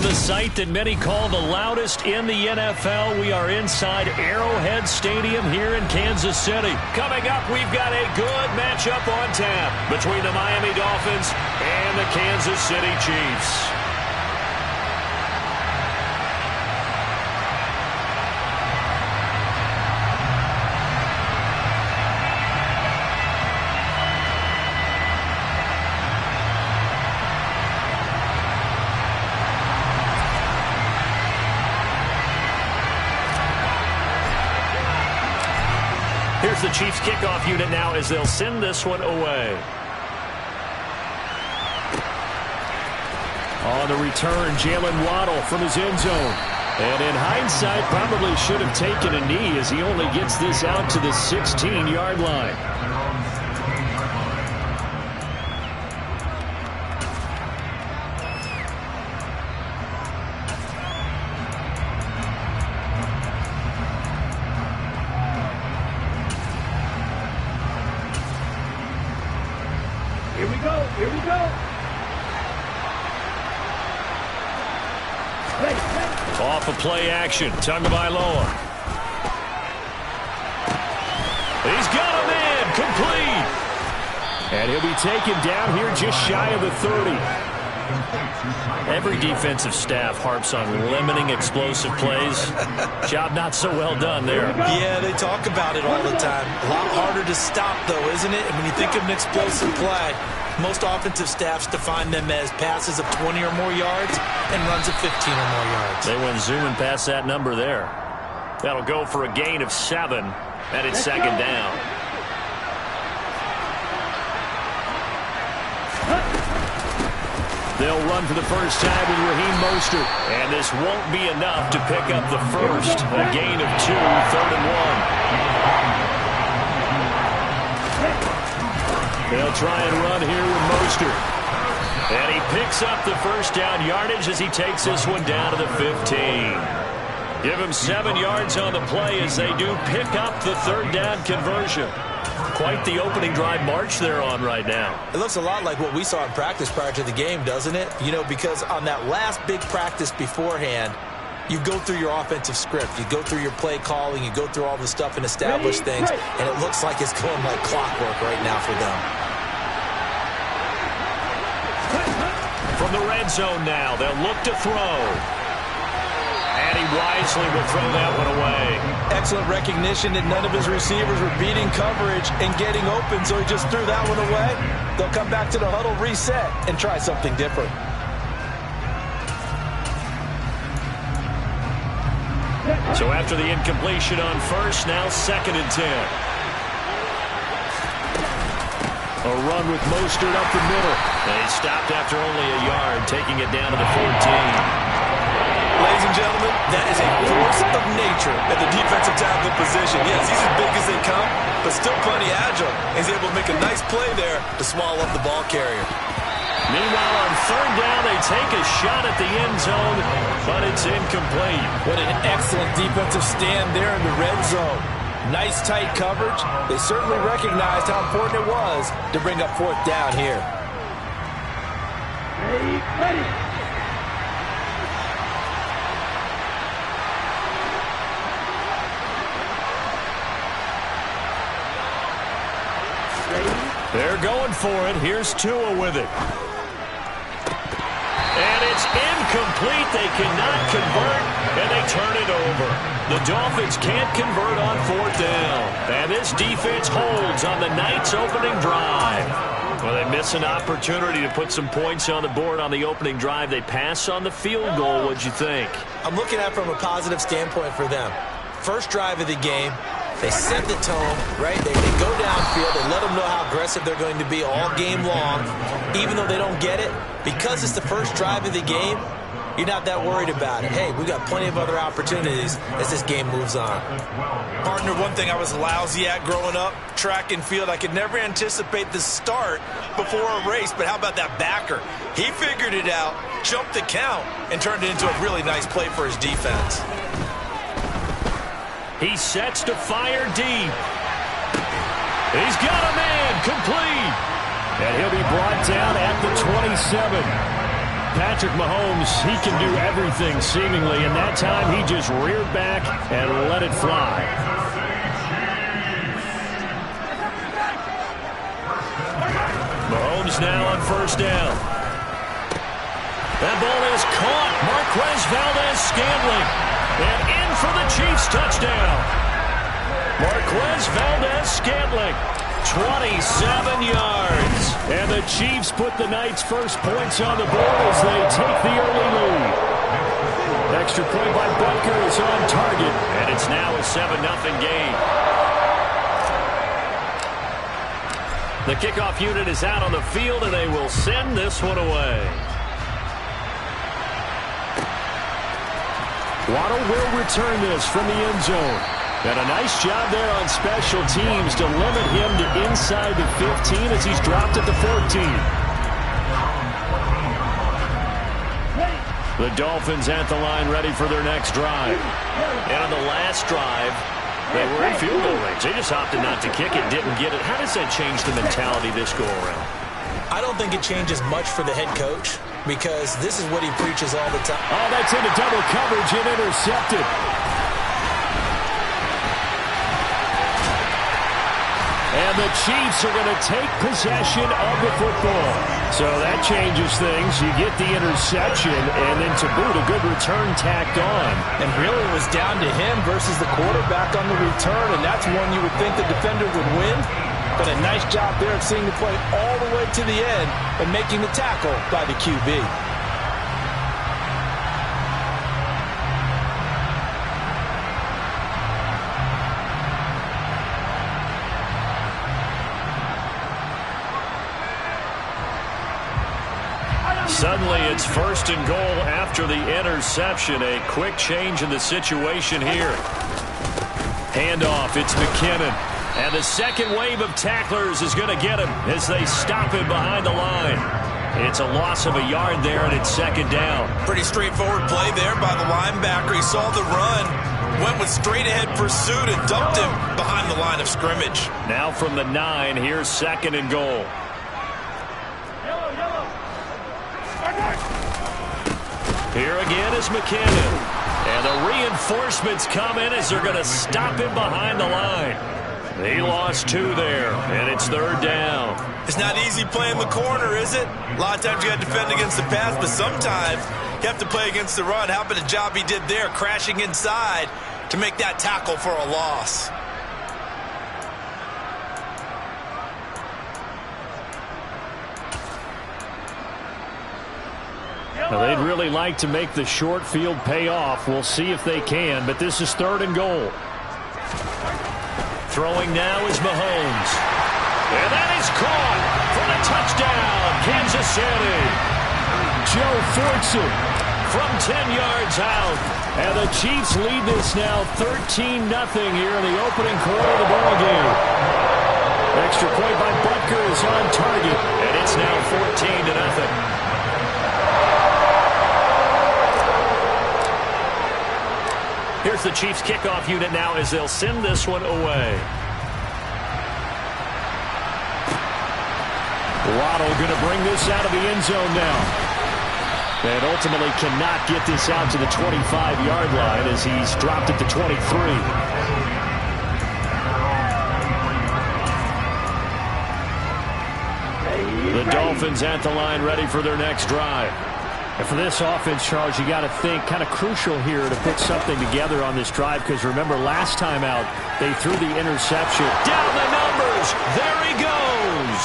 From the site that many call the loudest in the NFL, we are inside Arrowhead Stadium here in Kansas City. Coming up, we've got a good matchup on tap between the Miami Dolphins and the Kansas City Chiefs. Here's the Chiefs kickoff unit now as they'll send this one away. On the return, Jalen Waddle from his end zone. And in hindsight, probably should have taken a knee as he only gets this out to the 16-yard line. Here we go. Off of play action, Tagovailoa. He's got him in, complete. And he'll be taken down here just shy of the 30. Every defensive staff harps on limiting explosive plays. Job not so well done there. Yeah, they talk about it all the time. A lot harder to stop, though, isn't it? And when you think of an explosive play, most offensive staffs define them as passes of 20 or more yards and runs of 15 or more yards. They went zooming past that number there. That'll go for a gain of 7, and it's second down. They'll run for the first time with Raheem Mostert. And this won't be enough to pick up the first. A gain of 2, 3rd and 1. They'll try and run here with Mostert. And he picks up the first down yardage as he takes this one down to the 15. Give him 7 yards on the play as they do pick up the 3rd down conversion. Quite the opening drive march they're on right now. It looks a lot like what we saw in practice prior to the game, doesn't it? You know, because on that last big practice beforehand, you go through your offensive script. You go through your play calling. You go through all the stuff and establish things. And it looks like it's going like clockwork right now for them. From the red zone now, they'll look to throw. And he wisely will throw that one away. Excellent recognition that none of his receivers were beating coverage and getting open, so he just threw that one away. They'll come back to the huddle, reset, and try something different. So after the incompletion on first, now 2nd and 10. A run with Mostert up the middle. They stopped after only a yard, taking it down to the 14. Ladies and gentlemen, that is a force of nature at the defensive tackle position. Yes, he's as big as they come, but still plenty agile. He's able to make a nice play there to swallow up the ball carrier. Meanwhile, on 3rd down, they take a shot at the end zone, but it's incomplete. What an excellent defensive stand there in the red zone. Nice tight coverage. They certainly recognized how important it was to bring up 4th down here. Ready. They're going for it. Here's Tua with it. And it's incomplete. They cannot convert, and they turn it over. The Dolphins can't convert on 4th down. And this defense holds on the night's opening drive. Well, they miss an opportunity to put some points on the board on the opening drive. They pass on the field goal. What'd you think? I'm looking at it from a positive standpoint for them. First drive of the game. They set the tone, right? They go downfield. They let them know how aggressive they're going to be all game long. Even though they don't get it, because it's the first drive of the game, you're not that worried about it. Hey, we got plenty of other opportunities as this game moves on. Partner, one thing I was lousy at growing up, track and field, I could never anticipate the start before a race, but how about that backer? He figured it out, jumped the count, and turned it into a really nice play for his defense. He sets to fire deep. He's got a man complete. And he'll be brought down at the 27. Patrick Mahomes, he can do everything seemingly, and that time he just reared back and let it fly. Mahomes now on first down. That ball is caught. Marquez Valdes-Scantling. And in for the Chiefs touchdown. Marquez Valdes-Scantling. 27 yards. And the Chiefs put the Knights' first points on the board as they take the early lead. Extra point by Butker is on target. And it's now a 7-0 game. The kickoff unit is out on the field, and they will send this one away. Waddle will return this from the end zone. And a nice job there on special teams to limit him to inside the 15 as he's dropped at the 14. The Dolphins at the line ready for their next drive. And on the last drive, they were in field goal range. They just opted not to kick it, didn't get it. How does that change the mentality this go around? I don't think it changes much for the head coach because this is what he preaches all the time. Oh, that's into double coverage and intercepted. And the Chiefs are going to take possession of the football. So that changes things. You get the interception, and then to boot, a good return tacked on. And really it was down to him versus the quarterback on the return, and that's one you would think the defender would win. But a nice job there of seeing the play all the way to the end and making the tackle by the QB. Suddenly it's first and goal after the interception. A quick change in the situation here. Handoff, it's McKinnon. And the second wave of tacklers is going to get him as they stop him behind the line. It's a loss of a yard there, and it's second down. Pretty straightforward play there by the linebacker. He saw the run, went with straight-ahead pursuit, and dumped him behind the line of scrimmage. Now from the 9, here's second and goal. Here again is McKinnon. And the reinforcements come in as they're going to stop him behind the line. He lost 2 there, and it's third down. It's not easy playing the corner, is it? A lot of times you got to defend against the pass, but sometimes you have to play against the run. How about the job he did there, crashing inside to make that tackle for a loss? Now, they'd really like to make the short field pay off. We'll see if they can, but this is third and goal. Throwing now is Mahomes. And that is caught for the touchdown, Kansas City. Joe Fortson from 10 yards out. And the Chiefs lead this now 13-0 here in the opening quarter of the ball game. Extra point by Butker is on target. And it's now 14-0. Here's the Chiefs kickoff unit now as they'll send this one away. Waddle going to bring this out of the end zone now. And ultimately cannot get this out to the 25-yard line as he's dropped it to 23. The Dolphins at the line ready for their next drive. And for this offense, Charles, you got to think kind of crucial here to put something together on this drive because remember last time out they threw the interception. Down the numbers. There he goes.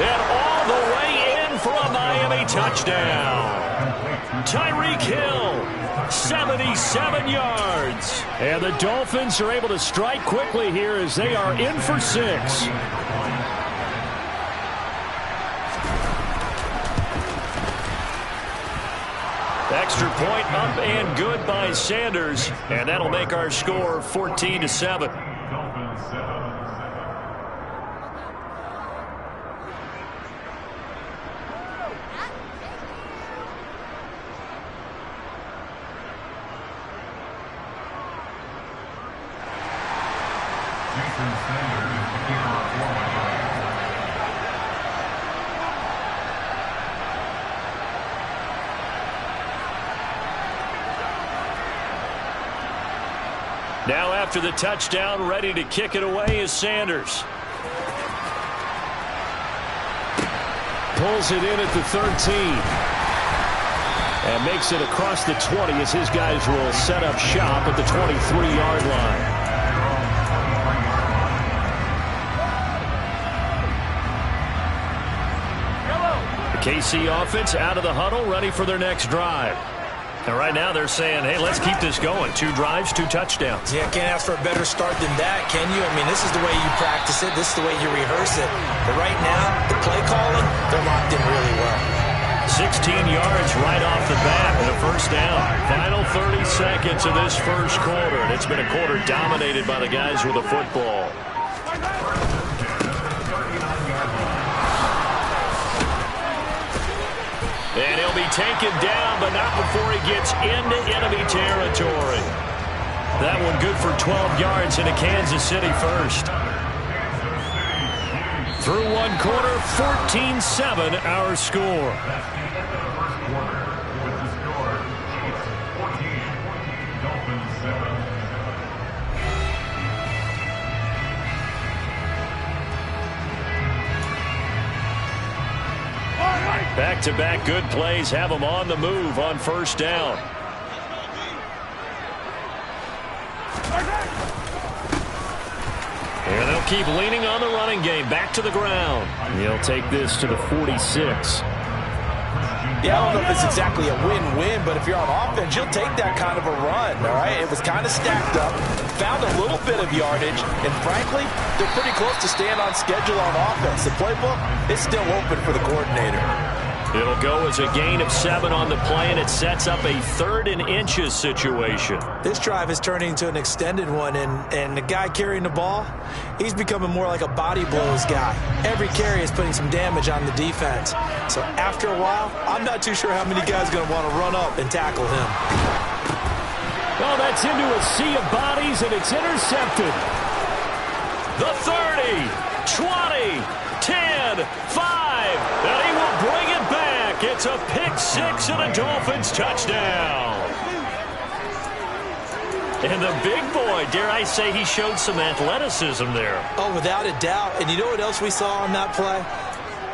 And all the way in for a Miami touchdown. Tyreek Hill, 77 yards. And the Dolphins are able to strike quickly here as they are in for 6. Extra point up and good by Sanders. And that'll make our score 14-7. Now after the touchdown, ready to kick it away is Sanders. Pulls it in at the 13. And makes it across the 20 as his guys will set up shop at the 23-yard line. The KC offense out of the huddle, ready for their next drive. And right now they're saying, hey, let's keep this going. 2 drives, 2 touchdowns. Yeah, can't ask for a better start than that, can you? I mean, this is the way you practice it. This is the way you rehearse it. But right now, the play calling, they're locked in really well. 16 yards right off the bat and a first down. Final 30 seconds of this first quarter. And it's been a quarter dominated by the guys with the football. And he'll be taken down, but not before he gets into enemy territory. That one good for 12 yards into Kansas City first. Through one quarter, 14-7 our score. Back-to-back good plays have them on the move on first down. And they'll keep leaning on the running game. Back to the ground. He'll take this to the 46. Yeah, I don't know if it's exactly a win-win, but if you're on offense, you'll take that kind of a run, all right? It was kind of stacked up, found a little bit of yardage, and frankly, they're pretty close to staying on schedule on offense. The playbook is still open for the coordinator. It'll go as a gain of 7 on the play, and it sets up a 3rd and inches situation. This drive is turning into an extended one, and the guy carrying the ball, he's becoming more like a body blows guy. Every carry is putting some damage on the defense. So after a while, I'm not too sure how many guys are going to want to run up and tackle him. Well, that's into a sea of bodies, and it's intercepted. The 30, 20, 10, 5, and he will bring it back. It's a pick-6 and a Dolphins touchdown. And the big boy, dare I say, he showed some athleticism there. Oh, without a doubt. And you know what else we saw on that play?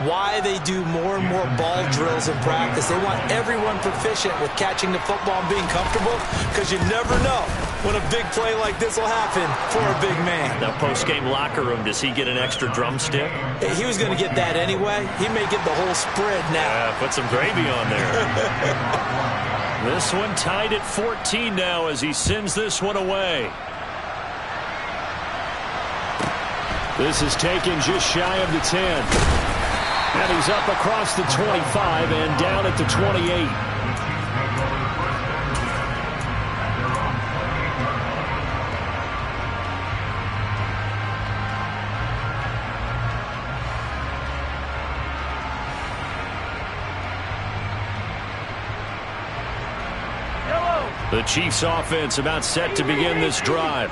Why they do more and more ball drills in practice. They want everyone proficient with catching the football and being comfortable, because you never know when a big play like this will happen for a big man. Now, post-game locker room, does he get an extra drumstick? He was going to get that anyway. He may get the whole spread now. Put some gravy on there. This one tied at 14 now as he sends this one away. This is taken just shy of the 10. And he's up across the 25 and down at the 28. The Chiefs offense about set to begin this drive.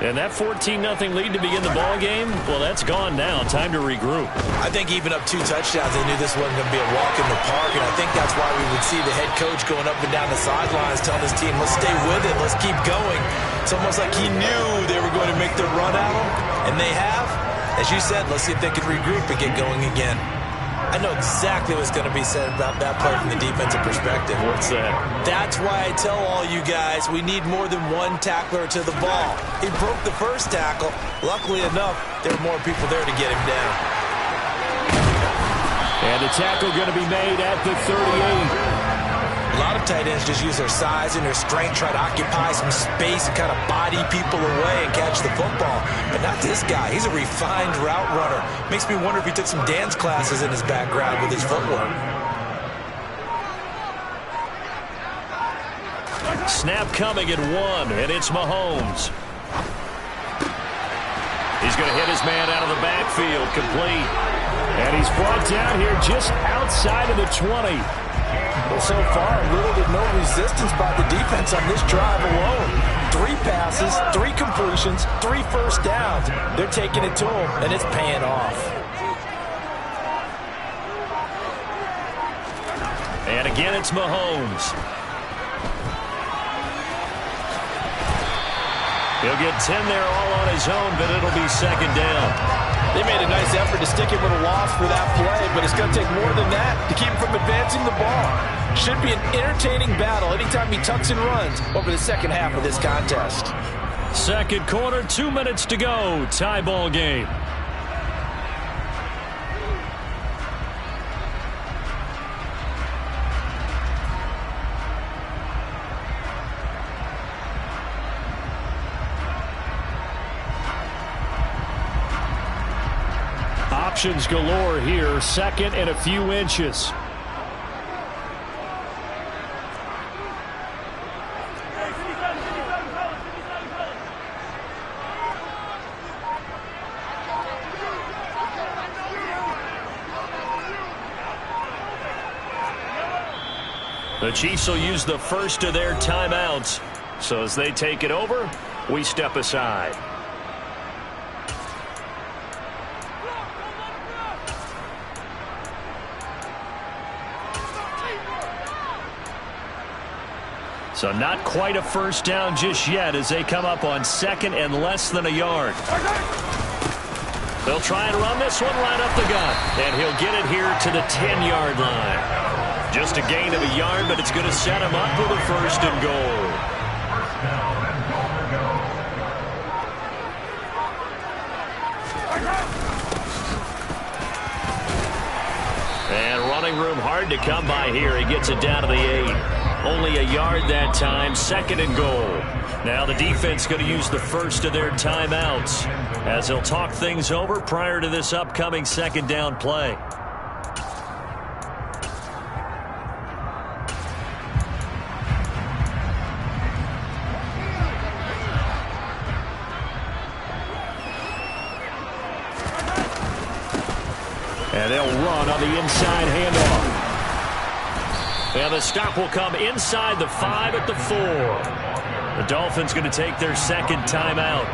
And that 14-0 lead to begin the ball game, well, that's gone now. Time to regroup. I think even up 2 touchdowns, they knew this wasn't going to be a walk in the park, and I think that's why we would see the head coach going up and down the sidelines telling his team, let's stay with it, let's keep going. It's almost like he knew they were going to make their run at him, and they have. As you said, let's see if they can regroup and get going again. I know exactly what's going to be said about that play from the defensive perspective. What's that? That's why I tell all you guys we need more than one tackler to the ball. He broke the first tackle. Luckily enough, there were more people there to get him down. And the tackle going to be made at the 38. A lot of tight ends just use their size and their strength, try to occupy some space and kind of body people away and catch the football. But not this guy. He's a refined route runner. Makes me wonder if he took some dance classes in his background with his footwork. Snap coming at 1, and it's Mahomes. He's going to hit his man out of the backfield, complete. And he's brought down here just outside of the 20. Well, so far, little to no resistance by the defense on this drive alone. 3 passes, 3 completions, 3 first downs. They're taking it to him, and it's paying off. And again, it's Mahomes. He'll get 10 there all on his own, but it'll be second down. They made a nice effort to stick him with a loss for that play, but it's going to take more than that to keep him from advancing the ball. Should be an entertaining battle anytime he tucks and runs over the second half of this contest. Second quarter, 2 minutes to go. Tie ball game. Options galore here. Second and a few inches. The Chiefs will use the first of their timeouts. So as they take it over, we step aside. So not quite a first down just yet as they come up on second and less than a yard. They'll try and run this one right up the gut. And he'll get it here to the 10-yard line. Just a gain of a yard, but it's going to set him up with a first and goal. And running room hard to come by here. He gets it down to the 8. Only a yard that time, second and goal. Now the defense going to use the first of their timeouts as they'll talk things over prior to this upcoming second down play. And they'll run on the inside handoff. And the stop will come inside the 5 at the 4. The Dolphins going to take their second timeout.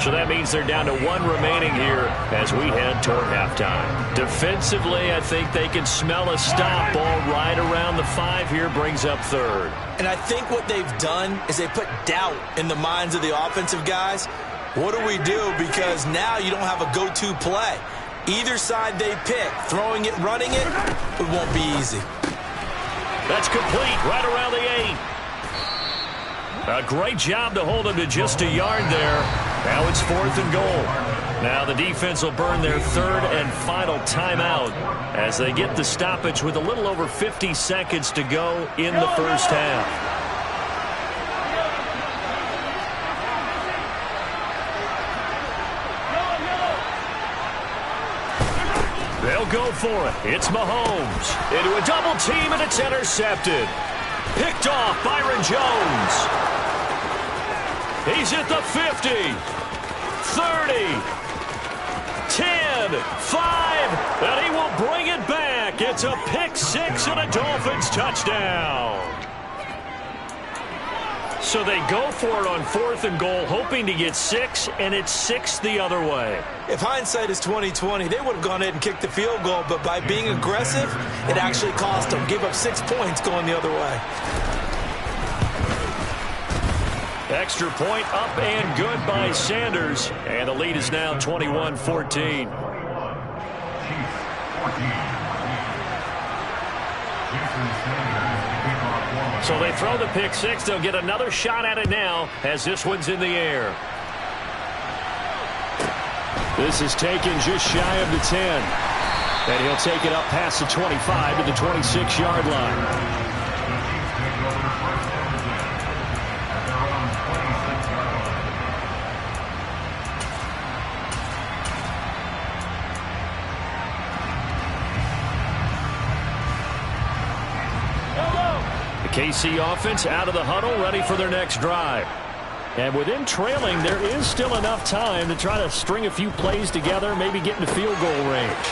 So that means they're down to 1 remaining here as we head toward halftime. Defensively, I think they can smell a stop. Ball right around the 5 here, brings up third. And I think what they've done is they put doubt in the minds of the offensive guys. What do we do? Because now you don't have a go-to play. Either side they pick, throwing it, running it, it won't be easy. That's complete right around the 8. A great job to hold him to just a yard there. Now it's 4th and goal. Now the defense will burn their third and final timeout as they get the stoppage with a little over 50 seconds to go in the first half. They'll go for it. It's Mahomes into a double team, and it's intercepted. Picked off Byron Jones. He's at the 50, 30, 10, 5, and he will bring it back. It's a pick 6 and a Dolphins touchdown. So they go for it on 4th and goal, hoping to get 6, and it's 6 the other way. If hindsight is 20/20, they would have gone ahead and kicked the field goal, but by being aggressive, it actually cost them. Give up 6 points going the other way. Extra point up and good by Sanders, and the lead is now 21-14. So they throw the pick 6. They'll get another shot at it now as this one's in the air. This is taken just shy of the 10. And he'll take it up past the 25 to the 26-yard line. KC offense out of the huddle, ready for their next drive. And with them trailing, there is still enough time to try to string a few plays together, maybe get into field goal range.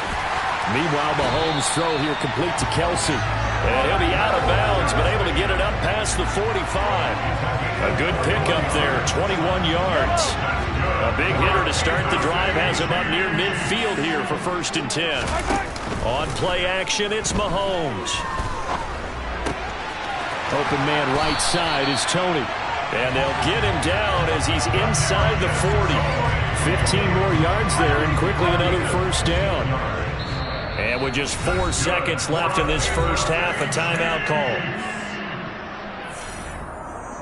Meanwhile, Mahomes' throw here complete to Kelsey. And he'll be out of bounds, but able to get it up past the 45. A good pickup there, 21 yards. A big hitter to start the drive, has him up near midfield here for 1st and 10. On play action, it's Mahomes. Open man right side is Tony. And they'll get him down as he's inside the 40. 15 more yards there, and quickly another first down. And with just 4 seconds left in this first half, a timeout call.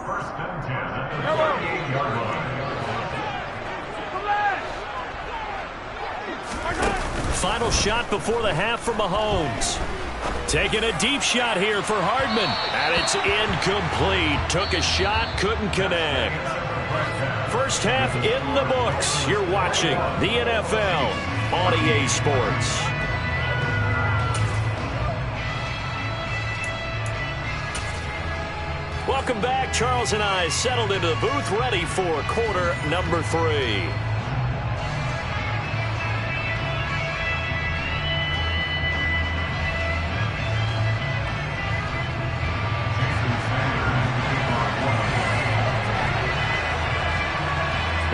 First and 10 at the 38-yard line. Final shot before the half for Mahomes. Taking a deep shot here for Hardman. And it's incomplete. Took a shot, couldn't connect. First half in the books. You're watching the NFL on EA Sports. Welcome back. Charles and I settled into the booth, ready for quarter number 3.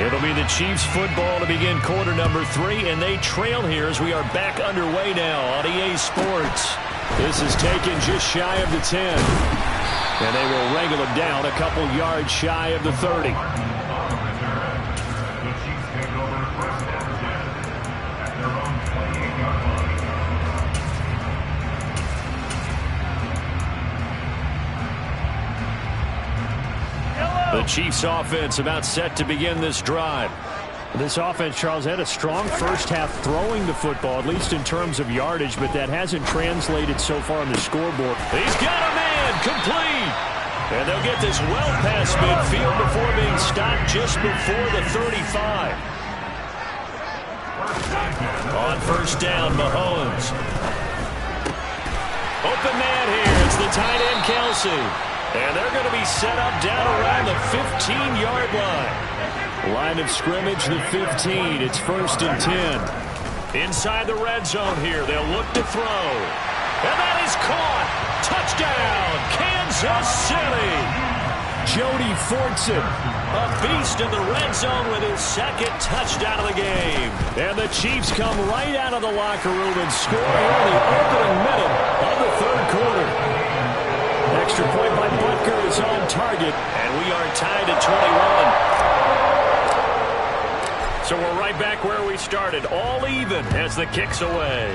It'll be the Chiefs football to begin quarter number 3, and they trail here as we are back underway now on EA Sports. This is taken just shy of the 10. And they will wrangle him down a couple yards shy of the 30. The Chiefs take over first and 10 at their own 28-yard line. The Chiefs offense about set to begin this drive. This offense, Charles, had a strong first half throwing the football, at least in terms of yardage, but that hasn't translated so far on the scoreboard. He's got a man, complete. And they'll get this well past midfield before being stopped just before the 35. On first down, Mahomes. Open man here. It's the tight end, Kelsey. And they're going to be set up down around the 15-yard line. Line of scrimmage, the 15. It's first and 10. Inside the red zone here. They'll look to throw. And that is caught. Touchdown, Kansas City. Jody Fortson, a beast in the red zone with his second touchdown of the game. And the Chiefs come right out of the locker room and score here in the opening minute of the third quarter. Extra point by Butker is on target, and we are tied at 21. So we're right back where we started, all even as the kick's away.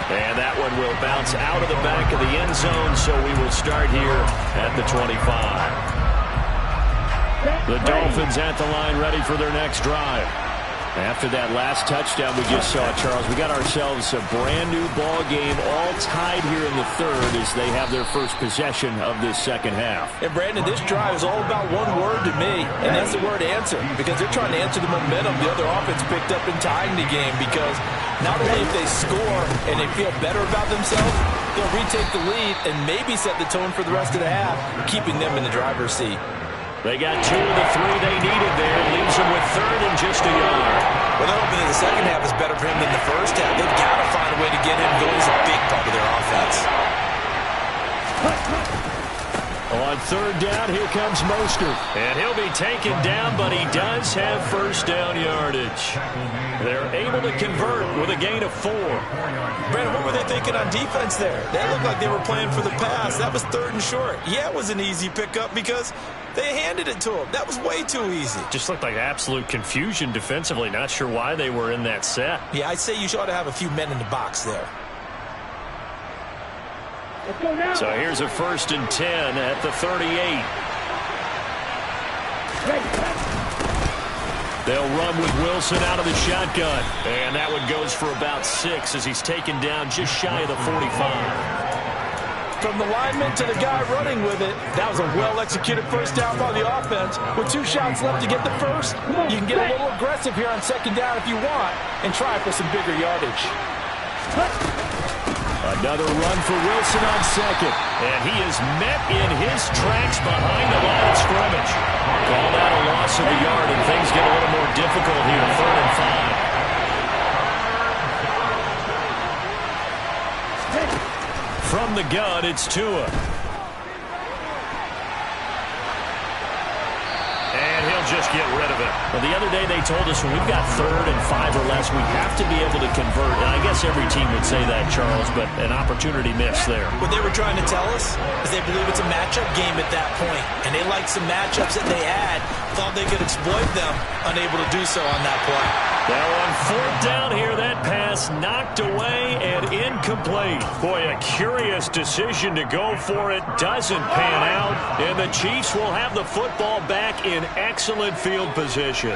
And that one will bounce out of the back of the end zone, so we will start here at the 25. The Dolphins at the line, ready for their next drive. After that last touchdown we just saw, Charles, we got ourselves a brand-new ball game, all tied here in the third as they have their first possession of this second half. And, Brandon, this drive is all about one word to me, and that's the word answer, because they're trying to answer the momentum the other offense picked up in tying the game, because not only if they score and they feel better about themselves, they'll retake the lead and maybe set the tone for the rest of the half, keeping them in the driver's seat. They got 2 of the 3 they needed there. Leaves them with third and just a yard. Well, they're hoping that the second half is better for him than the first half. They've got to find a way to get him going. He's a big part of their offense. On third down, here comes Mostert. And he'll be taken down, but he does have first down yardage. They're able to convert with a gain of 4. Brandon, what were they thinking on defense there? That looked like they were playing for the pass. That was third and short. Yeah, it was an easy pickup because they handed it to him. That was way too easy. Just looked like absolute confusion defensively. Not sure why they were in that set. Yeah, I'd say you ought to have a few men in the box there. So here's a first and 10 at the 38. They'll run with Wilson out of the shotgun. And that one goes for about 6 as he's taken down just shy of the 45. From the lineman to the guy running with it, that was a well-executed first down by the offense. With 2 shots left to get the first, you can get a little aggressive here on second down if you want and try for some bigger yardage. Another run for Wilson on second. And he is met in his tracks behind the line of scrimmage. Called out a loss of a yard, and things get a little more difficult here. 3rd and 5. From the gun, it's Tua. And he'll they'll just get rid of it. Well, the other day they told us when we've got 3rd and 5 or less, we have to be able to convert. And I guess every team would say that, Charles, but an opportunity missed there. What they were trying to tell us is they believe it's a matchup game at that point, and they liked some matchups that they had, thought they could exploit them, unable to do so on that play. Now on 4th down here, that pass knocked away and incomplete. Boy, a curious decision to go for it. Doesn't pan out, and the Chiefs will have the football back in excellent field position.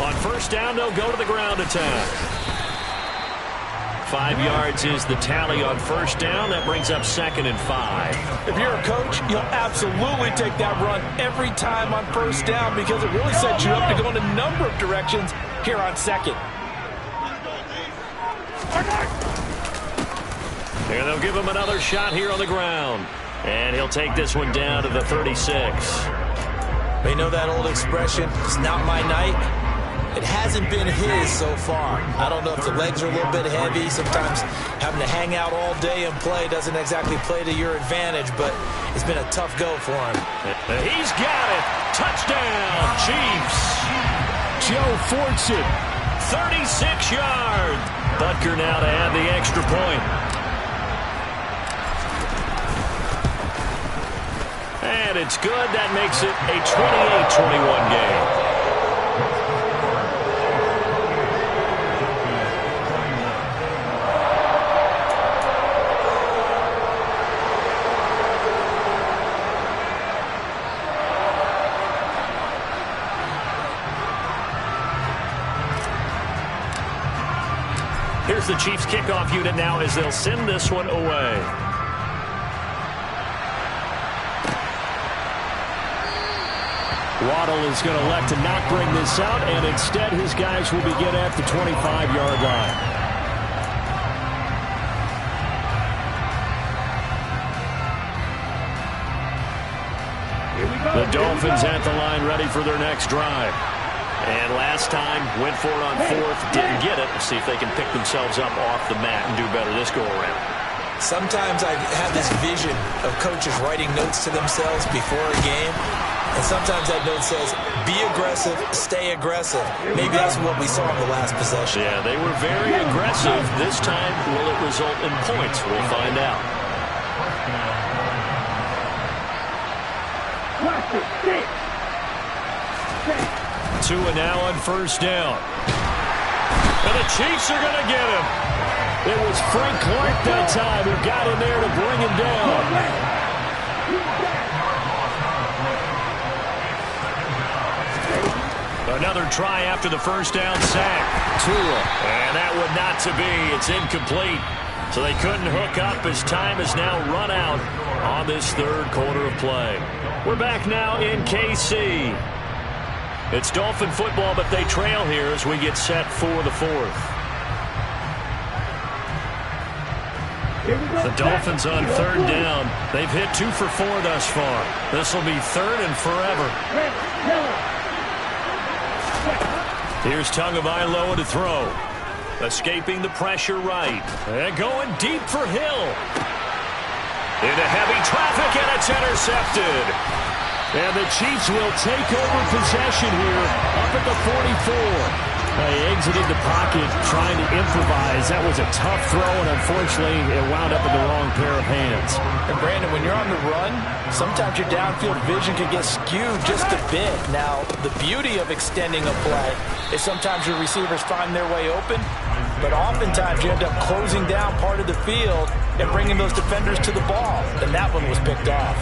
On 1st down, they'll go to the ground attack. 5 yards is the tally on 1st down. That brings up 2nd and 5. If you're a coach, you'll absolutely take that run every time on 1st down because it really sets you up to go in a number of directions here on 2nd. And they'll give him another shot here on the ground. And he'll take this one down to the 36. They know that old expression, it's not my night. It hasn't been his so far. I don't know if the legs are a little bit heavy. Sometimes having to hang out all day and play doesn't exactly play to your advantage, but it's been a tough go for him. He's got it. Touchdown, Chiefs. Joe Fortson. 36 yards. Butker now to add the extra point. And it's good. That makes it a 28-21 game. Here's the Chiefs kickoff unit now as they'll send this one away. Waddle is going to elect to not bring this out, and instead his guys will begin at the 25-yard line. The Dolphins at the line ready for their next drive. And last time, went for it on 4th, didn't get it. Let's see if they can pick themselves up off the mat and do better this go-around. Sometimes I have this vision of coaches writing notes to themselves before a game, and sometimes that note says, be aggressive, stay aggressive. Maybe that's what we saw in the last possession. Yeah, they were very aggressive. This time, will it result in points? We'll find out. Tua now on 1st down. And the Chiefs are going to get him. It was Frank Clark that time who got in there to bring him down. Another try after the 1st down sack. Tua. And that would not to be. It's incomplete. So they couldn't hook up as time has now run out on this 3rd quarter of play. We're back now in KC. It's Dolphin football, but they trail here as we get set for the 4th. The Dolphins on 3rd down. They've hit 2 for 4 thus far. This will be 3rd and forever. Here's Tagovailoa to throw. Escaping the pressure right. And going deep for Hill. Into heavy traffic, and it's intercepted. And the Chiefs will take over possession here up at the 44. They exited the pocket trying to improvise. That was a tough throw, and unfortunately, it wound up in the wrong pair of hands. And Brandon, when you're on the run, sometimes your downfield vision can get skewed just a bit. Now, the beauty of extending a play is sometimes your receivers find their way open, but oftentimes you end up closing down part of the field and bringing those defenders to the ball. And that one was picked off.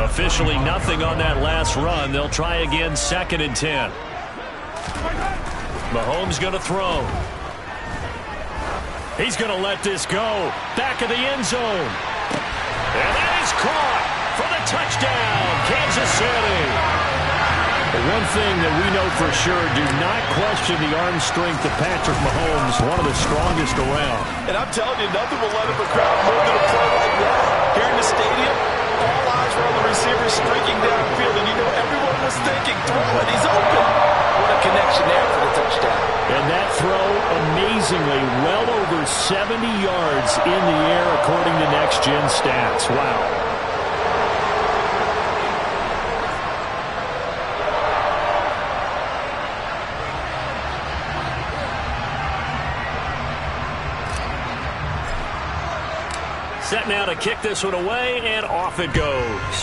Officially nothing on that last run. They'll try again, 2nd and 10. Mahomes going to throw. He's going to let this go. Back of the end zone. And that is caught for the touchdown, Kansas City. One thing that we know for sure, do not question the arm strength of Patrick Mahomes, one of the strongest around. And I'm telling you, nothing will let up a crowd move to a play like that. Here in the stadium, all eyes were on the receiver streaking downfield, and you know everyone was thinking, throw it, he's open. What a connection there for the touchdown. And that throw, amazingly, well over 70 yards in the air according to Next Gen Stats. Wow. Set now to kick this one away, and off it goes.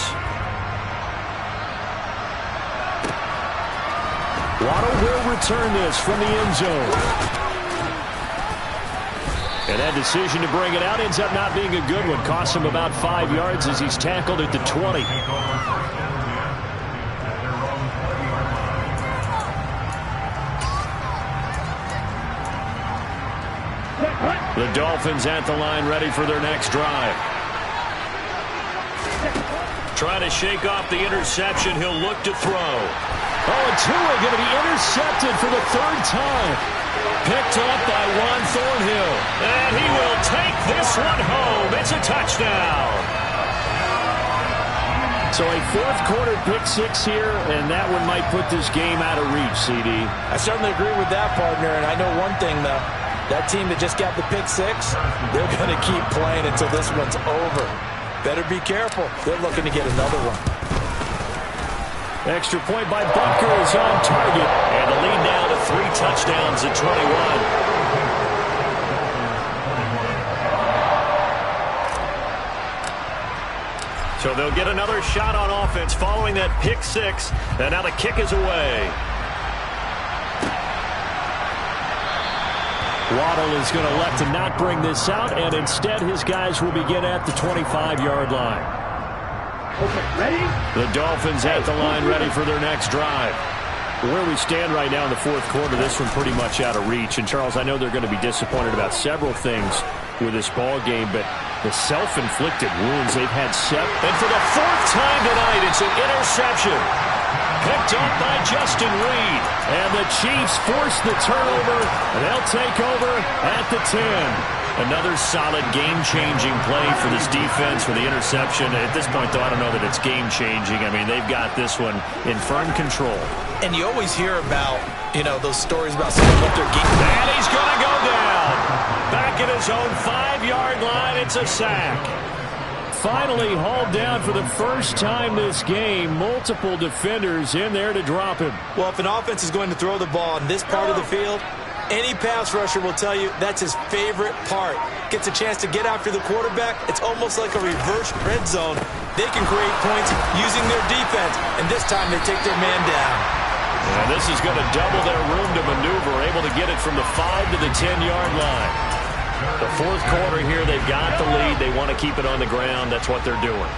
Waddle will return this from the end zone. And that decision to bring it out ends up not being a good one. Costs him about 5 yards as he's tackled at the 20. The Dolphins at the line, ready for their next drive. Trying to shake off the interception. He'll look to throw. Oh, and Tua going to be intercepted for the third time. Picked up by Juan Thornhill. And he will take this one home. It's a touchdown. So a fourth quarter pick six here, and that one might put this game out of reach, CD. I certainly agree with that, partner. And I know one thing, though. That team that just got the pick six, they're going to keep playing until this one's over. Better be careful. They're looking to get another one. Extra point by Bunker is on target. And the lead now to 3 touchdowns at 21. So they'll get another shot on offense following that pick six. And now the kick is away. Waddle is going to elect to not bring this out, and instead his guys will begin at the 25-yard line. Okay, ready? The Dolphins at the line, ready for their next drive. Where we stand right now in the fourth quarter, this one pretty much out of reach. And, Charles, I know they're going to be disappointed about several things with this ball game, but the self-inflicted wounds they've had set. And for the fourth time tonight, it's an interception. Picked up by Justin Reed. And the Chiefs force the turnover, and they'll take over at the 10. Another solid game-changing play for this defense for the interception. At this point, though, I don't know that it's game-changing. I mean, they've got this one in firm control. And you always hear about, those stories about someone with their game. And he's going to go down. Back at his own 5-yard line, it's a sack. Finally hauled down for the first time this game. Multiple defenders in there to drop him. Well, if an offense is going to throw the ball in this part of the field, any pass rusher will tell you that's his favorite part. Gets a chance to get after the quarterback. It's almost like a reverse red zone. They can create points using their defense, and this time they take their man down. And this is going to double their room to maneuver, able to get it from the 5 to the 10-yard line. The fourth quarter here, they've got the lead. They want to keep it on the ground. That's what they're doing.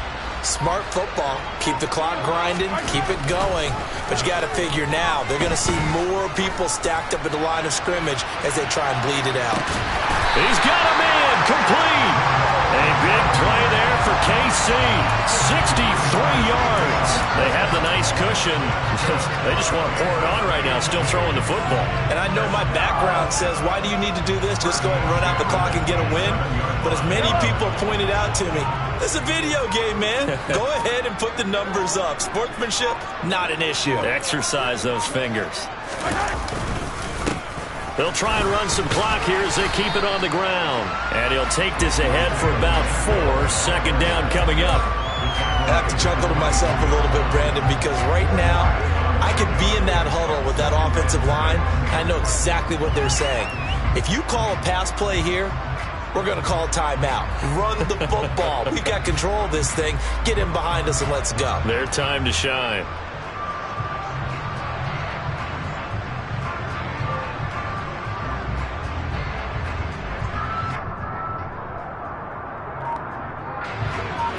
Smart football. Keep the clock grinding. Keep it going. But you got to figure now, they're going to see more people stacked up at the line of scrimmage as they try and bleed it out. He's got a man complete. A big play there for KC. 63 yards. They have the nice cushion. They just want to pour it on right now, still throwing the football. And I know my background says, why do you need to do this? Just go ahead and run out the clock and get a win. But as many people have pointed out to me, this is a video game, man. Go ahead and put the numbers up. Sportsmanship, not an issue. Exercise those fingers. They'll try and run some clock here as they keep it on the ground. And he'll take this ahead for about 4. Second down coming up. I have to chuckle to myself a little bit, Brandon, because right now I could be in that huddle with that offensive line. I know exactly what they're saying. If you call a pass play here, we're going to call a timeout. Run the football. We've got control of this thing. Get in behind us and let's go. Their time to shine.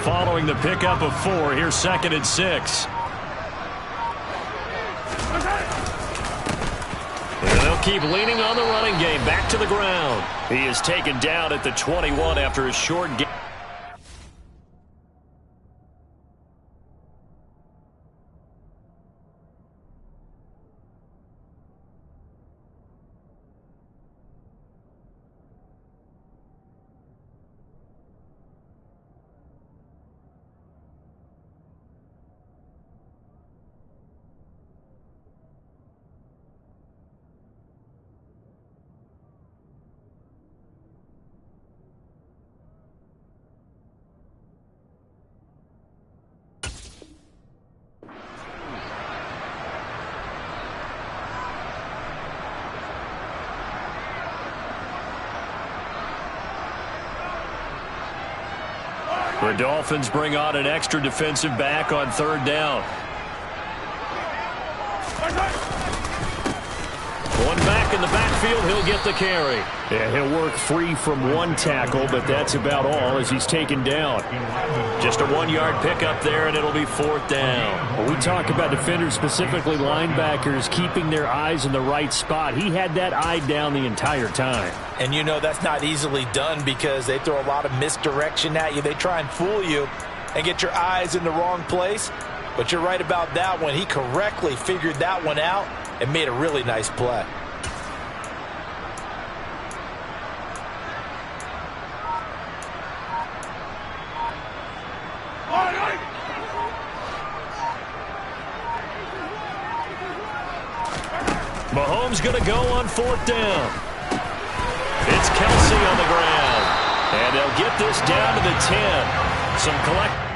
Following the pickup of 4, here's 2nd and 6. And they'll keep leaning on the running game. Back to the ground. He is taken down at the 21 after a short game. The Dolphins bring on an extra defensive back on third down. One back in the backfield, he'll get the carry. Yeah, he'll work free from one tackle, but that's about all as he's taken down. Just a 1-yard pickup there, and it'll be fourth down. When we talk about defenders, specifically linebackers, keeping their eyes in the right spot. He had that eye down the entire time. And you know that's not easily done because they throw a lot of misdirection at you. They try and fool you and get your eyes in the wrong place. But you're right about that one. He correctly figured that one out and made a really nice play. Mahomes going to go on fourth down. It's Kelsey on the ground. And they'll get this down to the 10. Some collect.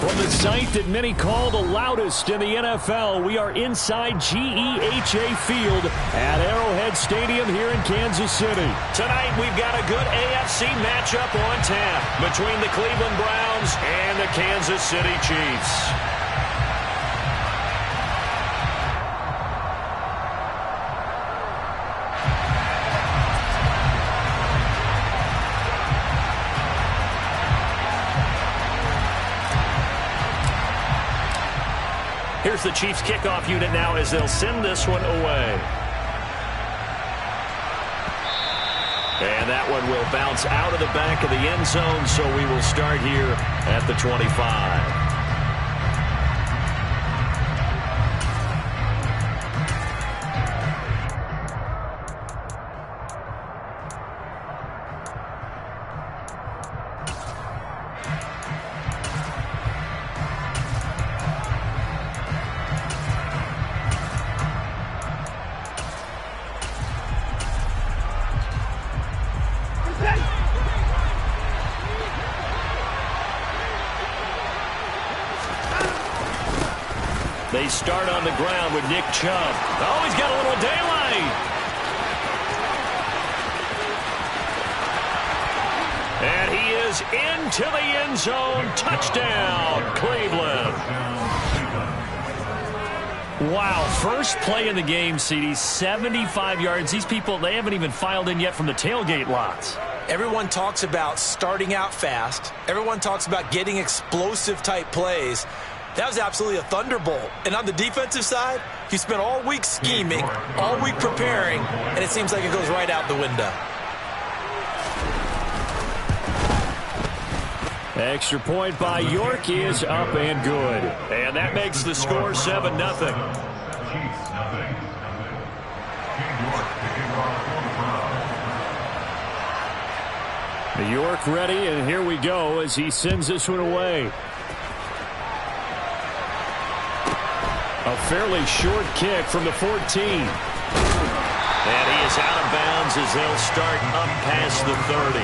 From the site that many call the loudest in the NFL, we are inside GEHA Field at Arrowhead Stadium here in Kansas City. Tonight, we've got a good AFC matchup on tap between the Cleveland Browns and the Kansas City Chiefs. Here's the Chiefs kickoff unit now as they'll send this one away. And that one will bounce out of the back of the end zone, so we will start here at the 25. They start on the ground with Nick Chubb. Oh, he's got a little daylight. And he is into the end zone. Touchdown, Cleveland. Wow, first play in the game, CD, 75 yards. These people, they haven't even filed in yet from the tailgate lots. Everyone talks about starting out fast. Everyone talks about getting explosive-type plays. That was absolutely a thunderbolt. And on the defensive side, you spent all week scheming, all week preparing, and it seems like it goes right out the window. Extra point by York is up and good. And that makes the score 7-0. New York ready, and here we go as he sends this one away. A fairly short kick from the 14. And he is out of bounds as they'll start up past the 30.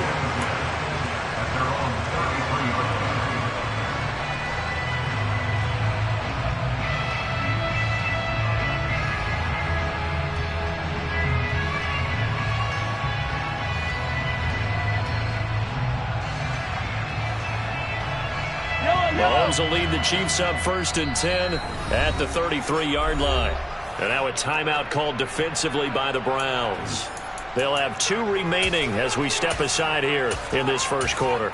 Mahomes will lead the Chiefs up 1st and 10 at the 33-yard line. And now a timeout called defensively by the Browns. They'll have 2 remaining as we step aside here in this first quarter.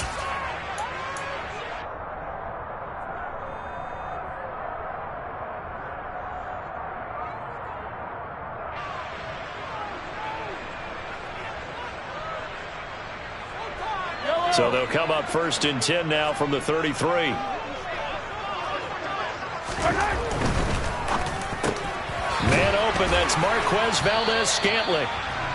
So they'll come up 1st and 10 now from the 33. Man open, that's Marquez Valdes-Scantling.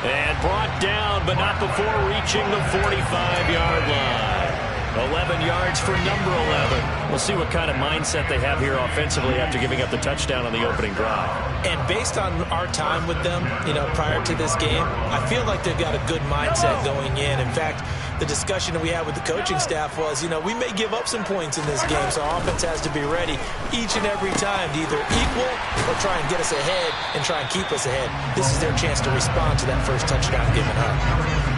And brought down, but not before reaching the 45-yard line. 11 yards for number 11. We'll see what kind of mindset they have here offensively after giving up the touchdown on the opening drive. And based on our time with them, prior to this game, I feel like they've got a good mindset going in. In fact, the discussion that we had with the coaching staff was, we may give up some points in this game, so our offense has to be ready each and every time to either equal or try and get us ahead and try and keep us ahead. This is their chance to respond to that first touchdown given up.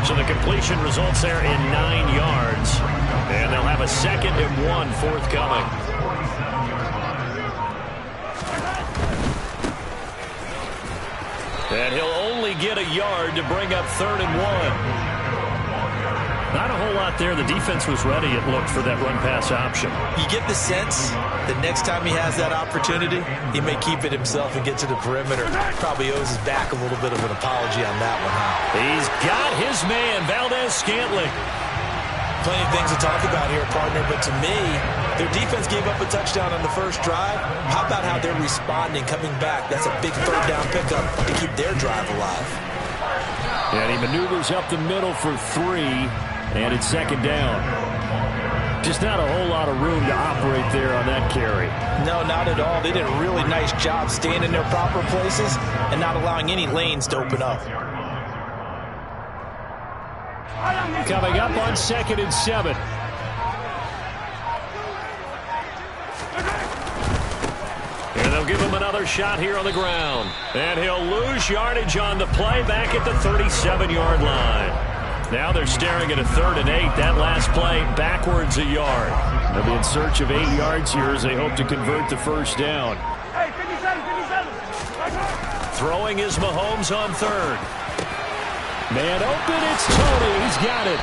So the completion results there in 9 yards, and they'll have a 2nd and 1 forthcoming. And he'll only get a yard to bring up 3rd and 1. Not a whole lot there. The defense was ready, it looked, for that run-pass option. You get the sense that next time he has that opportunity, he may keep it himself and get to the perimeter. Probably owes his back a little bit of an apology on that one, huh? He's got his man, Valdes-Scantling. Plenty of things to talk about here, partner, but to me, their defense gave up a touchdown on the first drive. How about how they're responding, coming back? That's a big 3rd down pickup to keep their drive alive. And he maneuvers up the middle for 3. And it's 2nd down. Just not a whole lot of room to operate there on that carry. No, not at all. They did a really nice job staying in their proper places and not allowing any lanes to open up. Coming up on 2nd and 7. And they'll give him another shot here on the ground. And he'll lose yardage on the play back at the 37-yard line. Now they're staring at a 3rd and 8. That last play backwards a yard. They'll be in search of 8 yards here as they hope to convert the first down. Throwing is Mahomes on 3rd. Man open, it's Tony. He's got it.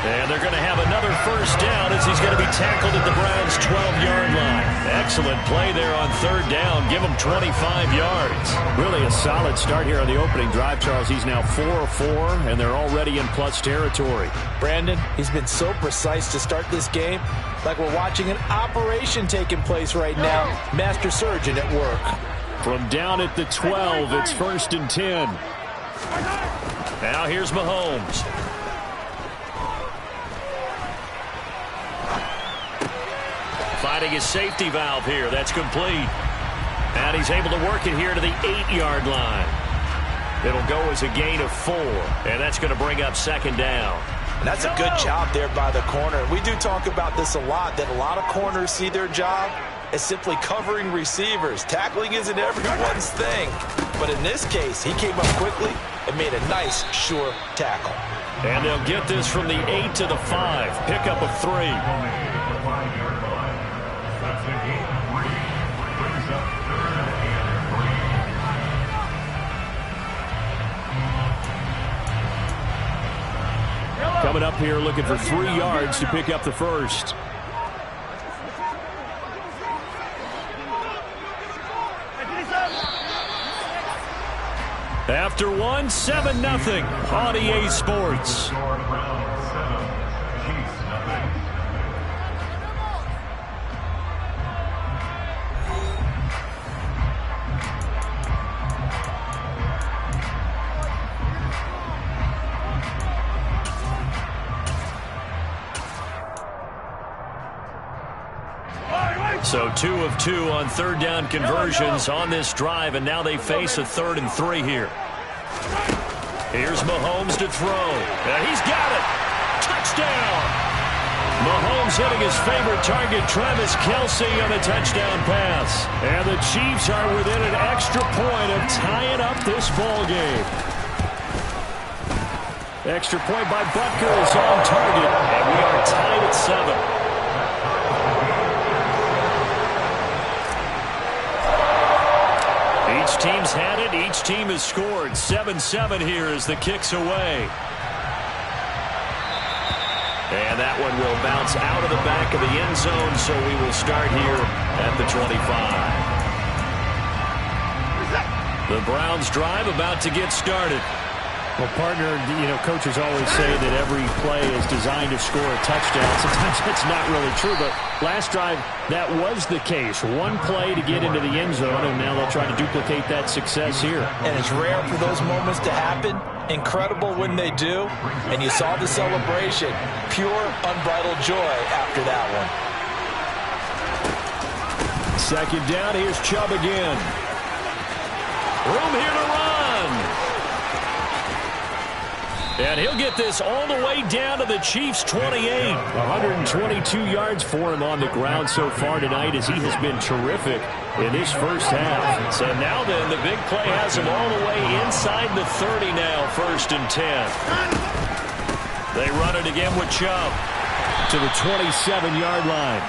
And they're going to have another first down as he's going to be tackled at the Browns' 12-yard line. Excellent play there on 3rd down. Give him 25 yards. Really a solid start here on the opening drive, Charles. He's now 4-4, and they're already in plus territory. Brandon, he's been so precise to start this game, like we're watching an operation taking place right now. Master surgeon at work. From down at the 12, it's 1st and 10. Now here's Mahomes. Finding his safety valve here. That's complete. And he's able to work it here to the 8-yard line. It'll go as a gain of 4. And that's going to bring up 2nd down. And that's a good job there by the corner. We do talk about this a lot, that a lot of corners see their job as simply covering receivers. Tackling isn't everyone's thing. But in this case, he came up quickly and made a nice, sure tackle. And they'll get this from the 8 to the 5. Pickup of 3. Coming up here looking for 3 yards to pick up the first. After 1, 7-0 on EA Sports. So 2 of 2 on third down conversions on this drive, and now they face a 3rd and 3 here. Here's Mahomes to throw. And he's got it. Touchdown. Mahomes hitting his favorite target, Travis Kelce, on a touchdown pass. And the Chiefs are within an extra point of tying up this ball game. Extra point by Butker is on target, and we are tied at 7. Each team's had it. Each team has scored. 7-7 here as the kick's away. And that one will bounce out of the back of the end zone, so we will start here at the 25. The Browns drive about to get started. Well, partner, coaches always say that every play is designed to score a touchdown. Sometimes that's not really true, but last drive, that was the case. One play to get into the end zone, and now they'll try to duplicate that success here. And it's rare for those moments to happen. Incredible when they do. And you saw the celebration. Pure, unbridled joy after that one. Second down, here's Chubb again. Room here to run. And he'll get this all the way down to the Chiefs' 28. 122 yards for him on the ground so far tonight, as he has been terrific in his first half. So now then, the big play has him all the way inside the 30 now, 1st and 10. They run it again with Chubb to the 27-yard line.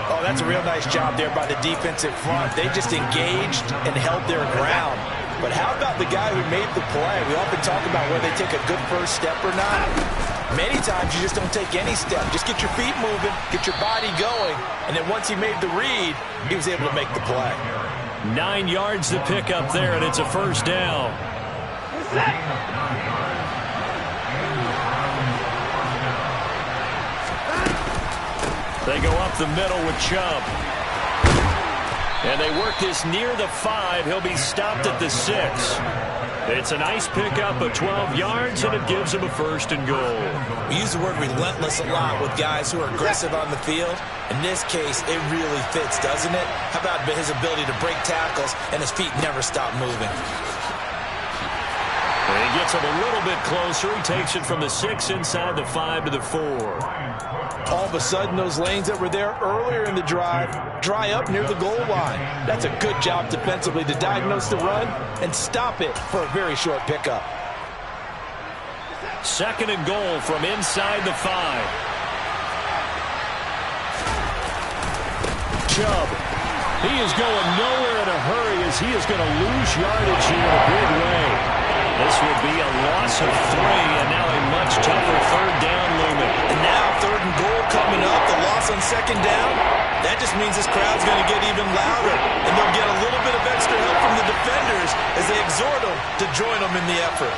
Oh, that's a real nice job there by the defensive front. They just engaged and held their ground. But how about the guy who made the play? We often talk about whether they take a good first step or not. Many times you just don't take any step. Just get your feet moving, get your body going, and then once he made the read, he was able to make the play. 9 yards to pick up there, and it's a first down. They go up the middle with Chubb. And they work this near the 5. He'll be stopped at the 6. It's a nice pickup of 12 yards, and it gives him a 1st and goal. We use the word relentless a lot with guys who are aggressive on the field. In this case, it really fits, doesn't it? How about his ability to break tackles and his feet never stop moving? And he gets him a little bit closer. He takes it from the 6 inside the 5 to the 4. All of a sudden, those lanes that were there earlier in the drive dry up near the goal line. That's a good job defensively to diagnose the run and stop it for a very short pickup. 2nd and goal from inside the 5. Chubb. He is going nowhere in a hurry as he is going to lose yardage here in a big way. This will be a loss of 3, and now a much tougher 3rd down looming. And now 3rd and goal coming up, the loss on 2nd down. That just means this crowd's going to get even louder, and they'll get a little bit of extra help from the defenders as they exhort them to join them in the effort.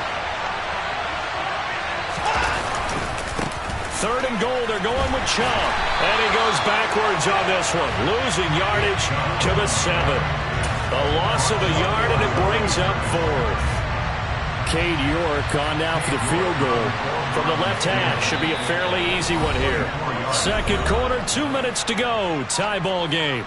3rd and goal, they're going with Chubb. And he goes backwards on this one, losing yardage to the 7. A loss of a yard, and it brings up 4th. Cade York on now for the field goal from the left hash. Should be a fairly easy one here. 2nd quarter, 2 minutes to go. Tie ball game.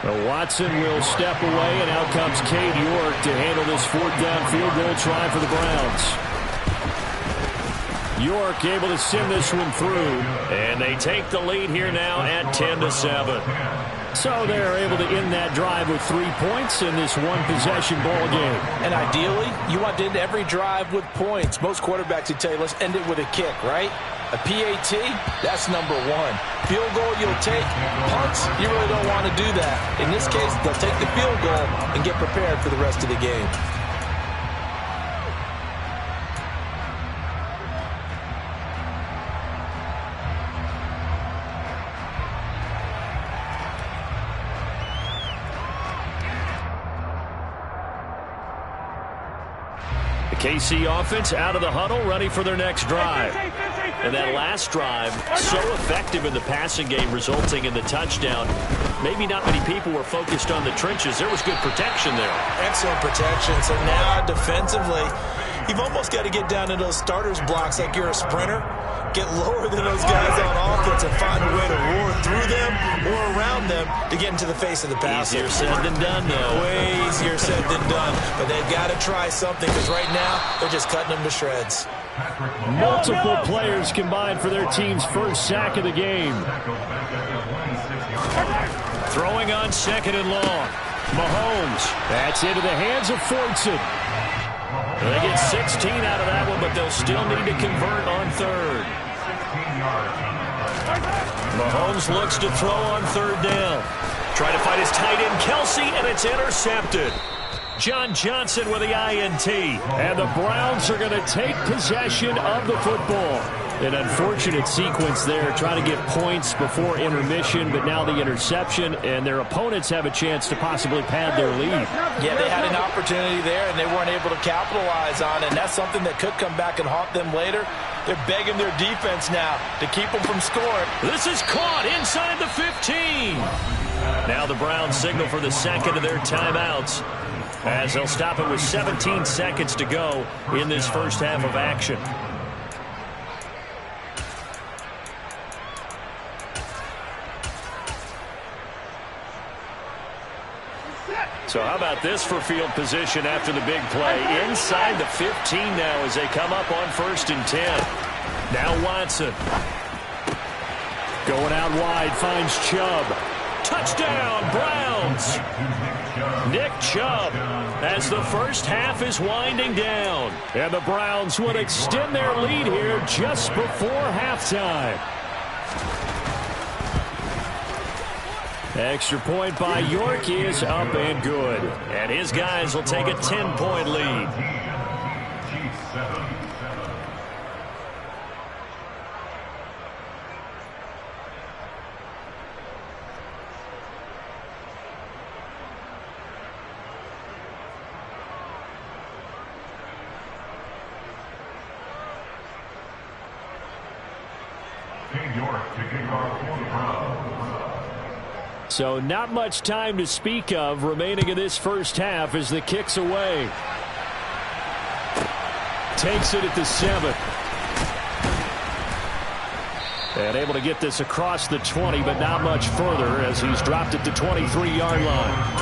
Well, Watson will step away, and out comes Cade York to handle this fourth down field goal try for the Browns. York able to send this one through. And they take the lead here now at 10-7. So they're able to end that drive with 3 points in this one-possession ball game. And ideally, you want to end every drive with points. Most quarterbacks would tell you, let's end it with a kick, right? A PAT, that's number one. Field goal you'll take. Punts, you really don't want to do that. In this case, they'll take the field goal and get prepared for the rest of the game. The KC offense out of the huddle, ready for their next drive. And that last drive, so effective in the passing game, resulting in the touchdown. Maybe not many people were focused on the trenches. There was good protection there. Excellent protection. So now defensively, you've almost got to get down to those starters blocks like you're a sprinter. Get lower than those guys on offense and find a way to roar through them or around them to get into the face of the passer. Easier said than done, though. Way easier said than done. But they've got to try something because right now they're just cutting them to shreds. Multiple players combined for their team's first sack of the game. Throwing on 2nd and long. Mahomes. That's into the hands of Fortson. They get 16 out of that one, but they'll still need to convert on 3rd. Mahomes looks to throw on 3rd down. Trying to find his tight end, Kelsey, and it's intercepted. John Johnson with the INT. And the Browns are going to take possession of the football. An unfortunate sequence there, trying to get points before intermission, but now the interception, and their opponents have a chance to possibly pad their lead. Yeah, they had an opportunity there, and they weren't able to capitalize on it, and that's something that could come back and haunt them later. They're begging their defense now to keep them from scoring. This is caught inside the 15. Now the Browns signal for the second of their timeouts, as they'll stop it with 17 seconds to go in this first half of action. So how about this for field position after the big play? Inside the 15 now as they come up on 1st and 10. Now Watson. Going out wide, finds Chubb. Touchdown, Browns! Nick Chubb as the first half is winding down. And the Browns would extend their lead here just before halftime. Extra point by York is up and good. And his guys will take a 10-point lead. So not much time to speak of remaining in this first half as the kick's away. Takes it at the 7. And able to get this across the 20, but not much further as he's dropped it to 23-yard line.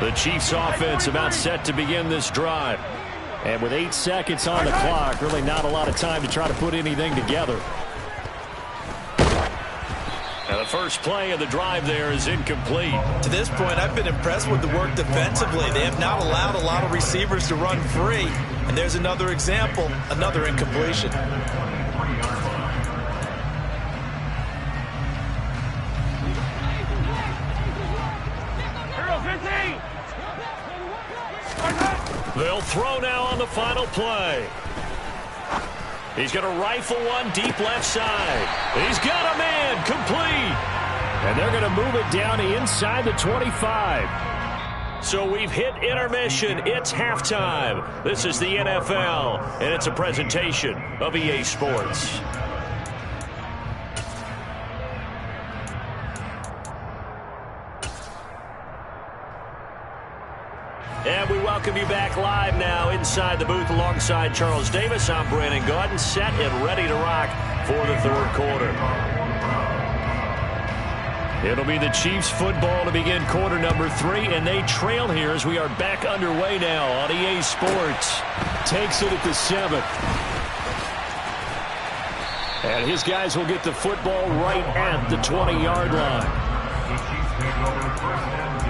The Chiefs offense about set to begin this drive. And with 8 seconds on the clock, really not a lot of time to try to put anything together. Now the first play of the drive there is incomplete. To this point, I've been impressed with the work defensively. They have not allowed a lot of receivers to run free. And there's another example, another incompletion. They'll throw now on the final play. He's going to rifle one deep left side. He's got a man, complete. And they're going to move it down inside the 25. So we've hit intermission. It's halftime. This is the NFL, and it's a presentation of EA Sports. And we welcome you back live now inside the booth alongside Charles Davis. I'm Brandon Gaudin, set and ready to rock for the third quarter. It'll be the Chiefs football to begin quarter number 3, and they trail here as we are back underway now on EA Sports. Takes it at the 7. And his guys will get the football right at the 20-yard line. The Chiefs take over first and 10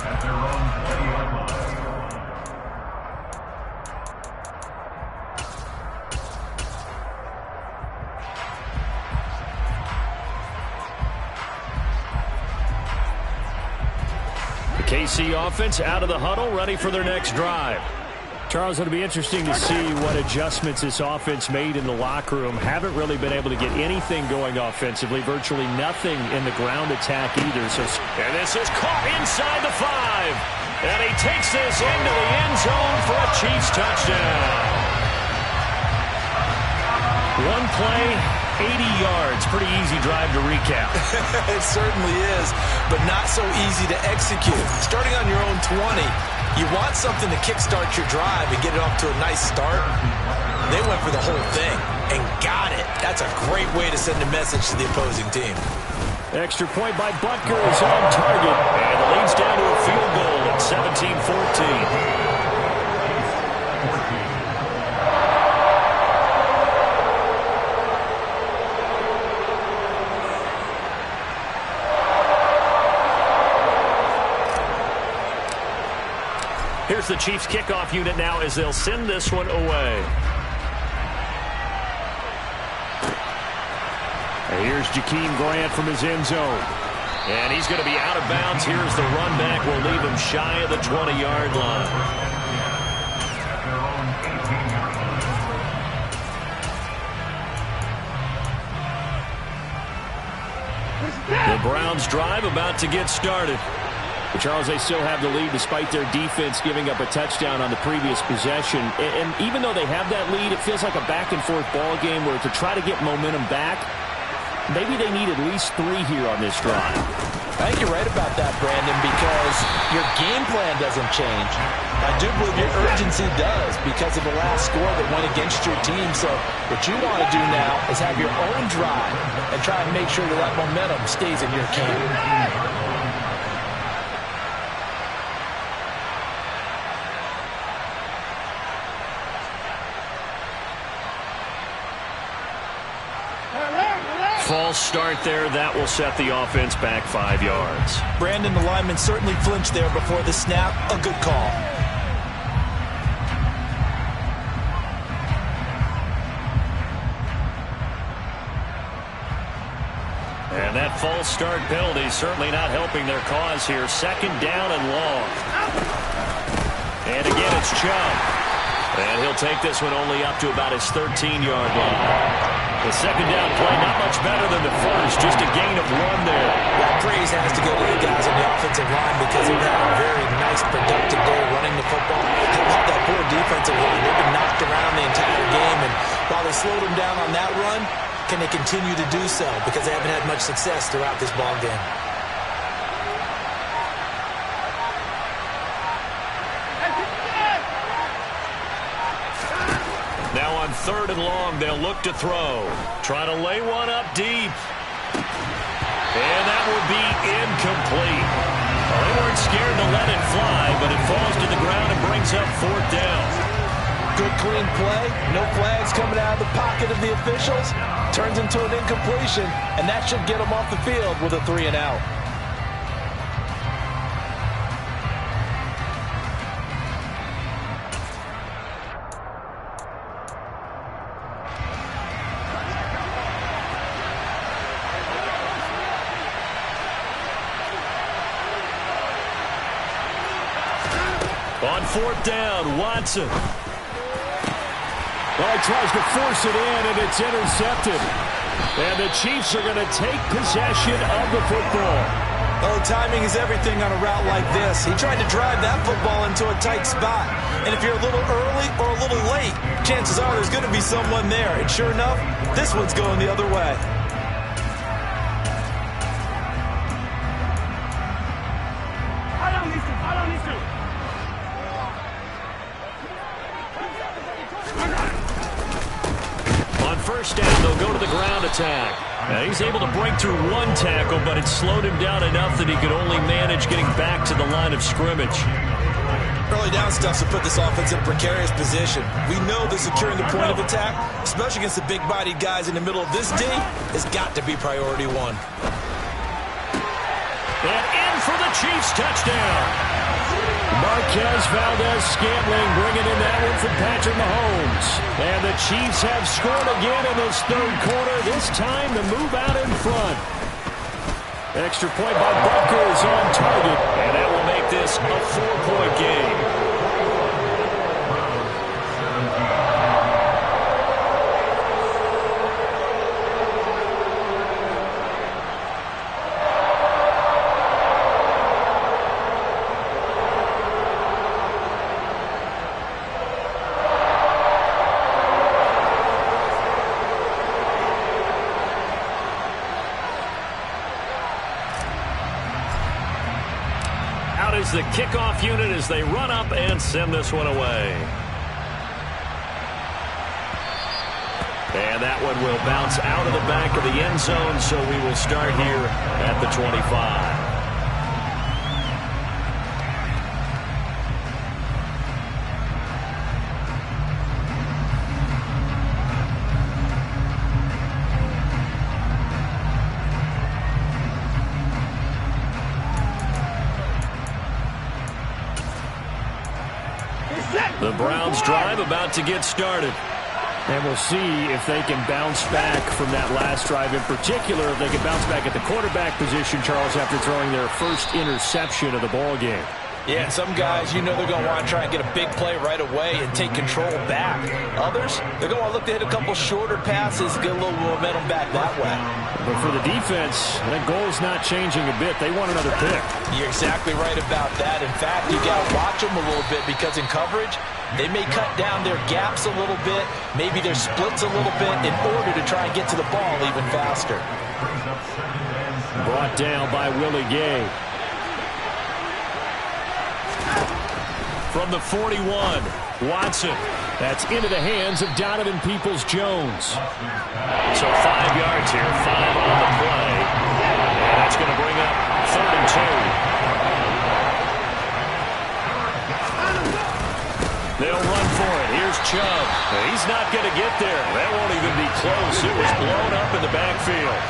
at their own 20-yard line. The KC offense out of the huddle, ready for their next drive. Charles, it'll be interesting to see what adjustments this offense made in the locker room. Haven't really been able to get anything going offensively, virtually nothing in the ground attack either. And this is caught inside the 5. And he takes this into the end zone for a Chiefs touchdown. One play, 80 yards. Pretty easy drive to recap. It certainly is, but not so easy to execute. Starting on your own 20, you want something to kickstart your drive and get it off to a nice start. They went for the whole thing and got it. That's a great way to send a message to the opposing team. Extra point by Butker is on target. And the lead's down to a field goal at 17-14. Here's the Chiefs kickoff unit now as they'll send this one away. And here's Jakeem Grant from his end zone. And he's going to be out of bounds. Here's the run back. We'll leave him shy of the 20-yard line. At their own 18-yard line. The Browns drive about to get started. But Charles, they still have the lead despite their defense giving up a touchdown on the previous possession. And even though they have that lead, it feels like a back-and-forth ball game where to try to get momentum back, maybe they need at least 3 here on this drive. I think you're right about that, Brandon, because your game plan doesn't change. I do believe your urgency does because of the last score that went against your team. So what you want to do now is have your own drive and try and make sure that momentum stays in your camp. False start there. That will set the offense back 5 yards. Brandon, the lineman certainly flinched there before the snap. A good call. And that false start penalty certainly not helping their cause here. Second down and long. And again, it's Chubb. And he'll take this one only up to about his 13-yard line. The second down play, not much better than the first, just a gain of 1 there. Well, praise has to go to the guys on the offensive line because they've had a very nice, productive day running the football. How about that poor defensive line? They've been knocked around the entire game, and while they slowed them down on that run, can they continue to do so? Because they haven't had much success throughout this ball game. Now on 3rd and long, they'll look to throw. Try to lay one up deep. And that will be incomplete. Well, they weren't scared to let it fly, but it falls to the ground and brings up 4th down. Good, clean play. No flags coming out of the pocket of the officials. Turns into an incompletion, and that should get them off the field with a 3 and out. On 4th down, Watson. Well, he tries to force it in, and it's intercepted. And the Chiefs are going to take possession of the football. Well, timing is everything on a route like this. He tried to drive that football into a tight spot. And if you're a little early or a little late, chances are there's going to be someone there. And sure enough, this one's going the other way. first down, they'll go to the ground attack. Now he's able to break through one tackle, but it slowed him down enough that he could only manage getting back to the line of scrimmage. Early down stuff to put this offense in a precarious position. We know that securing the point of attack, especially against the big-bodied guys in the middle of this D, has got to be priority one. And in for the Chiefs touchdown. Marquez Valdez-Scantling bringing in that one from Patrick Mahomes. And the Chiefs have scored again in this third quarter, this time to move out in front. Extra point by Buckers on target. And that will make this a 4-point game. Is the kickoff unit as they run up and send this one away. And that one will bounce out of the back of the end zone, so we will start here at the 25. The Browns drive about to get started. And we'll see if they can bounce back from that last drive. In particular, if they can bounce back at the quarterback position, Charles, after throwing their first interception of the ball game. Yeah, and some guys, you know they're going to want to try and get a big play right away and take control back. Others, they're going to look to hit a couple shorter passes, get a little momentum back that way. But for the defense, that goal's not changing a bit. They want another pick. You're exactly right about that. In fact, you got to watch them a little bit because in coverage, they may cut down their gaps a little bit, maybe their splits a little bit in order to try and get to the ball even faster. Brought down by Willie Gay. From the 41, Watson. That's into the hands of Donovan Peoples-Jones. So 5 yards here, 5 on the play. And that's going to bring up 3rd and 2. They'll run for it. Here's Chubb. He's not going to get there. That won't even be close. It was blown up in the backfield.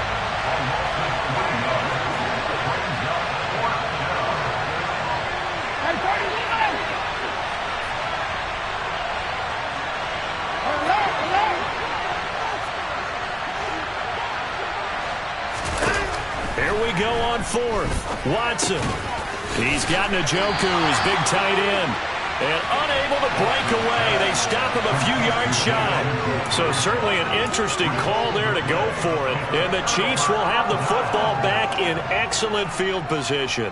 Here we go on 4th. Watson. He's got Njoku, his big tight end. And unable to break away. They stop him a few yards shy. So certainly an interesting call there to go for it. And the Chiefs will have the football back in excellent field position.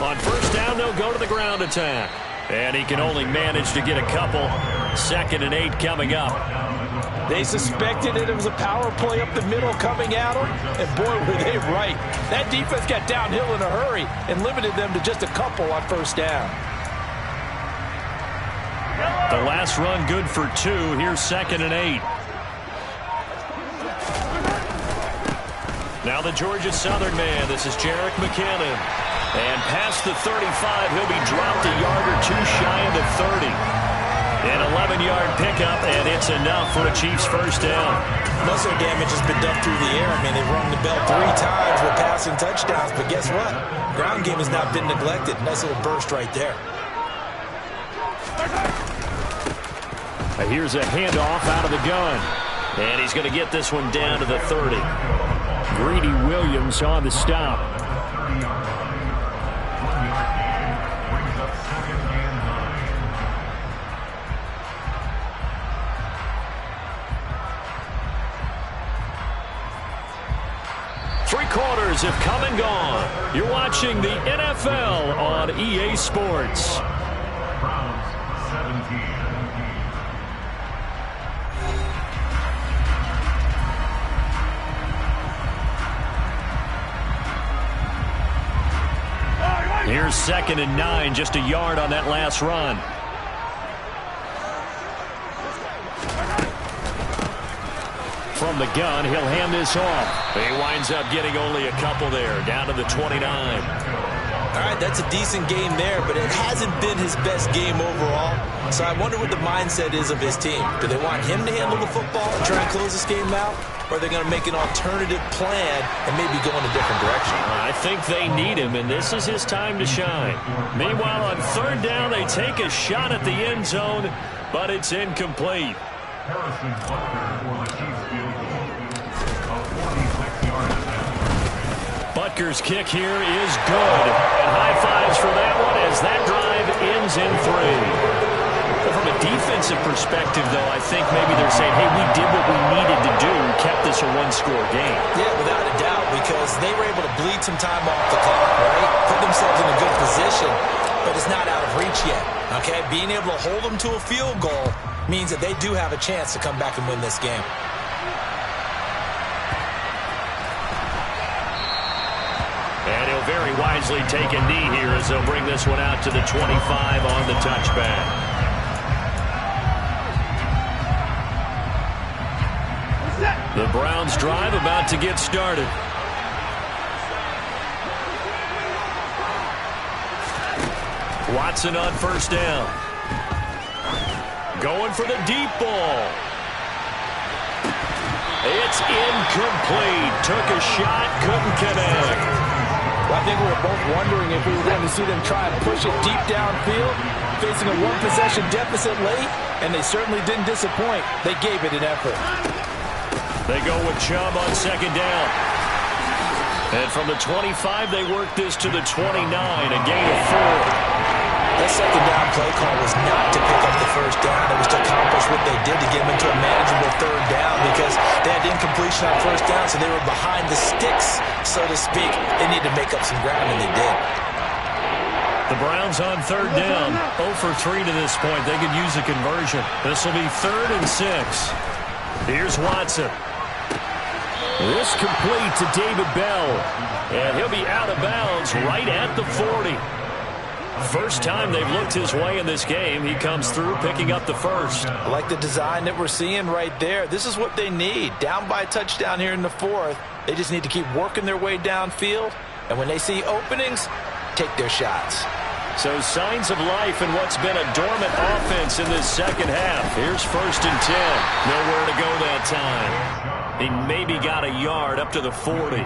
On 1st down, they'll go to the ground attack. And he can only manage to get a couple. 2nd and 8 coming up. They suspected it was a power play up the middle coming at them, and boy, were they right. That defense got downhill in a hurry and limited them to just a couple on 1st down. The last run good for 2. Here's 2nd and 8. Now the Georgia Southern man. This is Jerick McKinnon. And past the 35, he'll be dropped a yard or 2 shy of the 30. An 11-yard pickup, and it's enough for a Chiefs 1st down. Muscle damage has been done through the air. I mean, they've rung the bell 3 times with passing touchdowns, but guess what? Ground game has not been neglected. Nice little burst right there. Here's a handoff out of the gun. And he's going to get this one down to the 30. Greedy Williams on the stop. quarters have come and gone. You're watching the NFL on EA Sports. Browns 17. Here's 2nd and 9, just a yard on that last run. From the gun, he'll hand this off. He winds up getting only a couple there, down to the 29. All right, that's a decent game there, but it hasn't been his best game overall. So I wonder what the mindset is of his team. Do they want him to handle the football and try and close this game out? Or are they going to make an alternative plan and maybe go in a different direction? I think they need him, and this is his time to shine. Meanwhile, on 3rd down, they take a shot at the end zone, but it's incomplete. Harrison Butker for the Chiefs field goal. A 46-yard attempt. Butker's kick here is good. And high fives for that one as that drive ends in 3. From a defensive perspective, though, I think maybe they're saying, hey, we did what we needed to do, kept this a one-score game. Yeah, without a doubt, because they were able to bleed some time off the clock, right? Put themselves in a good position, but it's not out of reach yet, okay? Being able to hold them to a field goal means that they do have a chance to come back and win this game. And he'll very wisely take a knee here as they'll bring this one out to the 25 on the touchback. The Browns drive about to get started. Watson on 1st down. Going for the deep ball. It's incomplete. Took a shot, couldn't connect. Well, I think we were both wondering if we were going to see them try and push it deep downfield, facing a one-possession deficit late, and they certainly didn't disappoint. They gave it an effort. They go with Chubb on 2nd down. And from the 25, they work this to the 29, a gain of 4. That 2nd down play call was not to pick up the 1st down. It was to accomplish what they did to get them into a manageable 3rd down because they had incompletion on 1st down, so they were behind the sticks, so to speak. They needed to make up some ground, and they did. The Browns on 3rd down, 0 for 3 to this point. They could use a conversion. This will be 3rd and 6. Here's Watson. This complete to David Bell. And he'll be out of bounds right at the 40. First time they've looked his way in this game. He comes through picking up the 1st. I like the design that we're seeing right there. This is what they need. Down by a touchdown here in the 4th. They just need to keep working their way downfield. And when they see openings, take their shots. So signs of life in what's been a dormant offense in this 2nd half. Here's 1st and 10. Nowhere to go that time. He maybe got a yard up to the 40.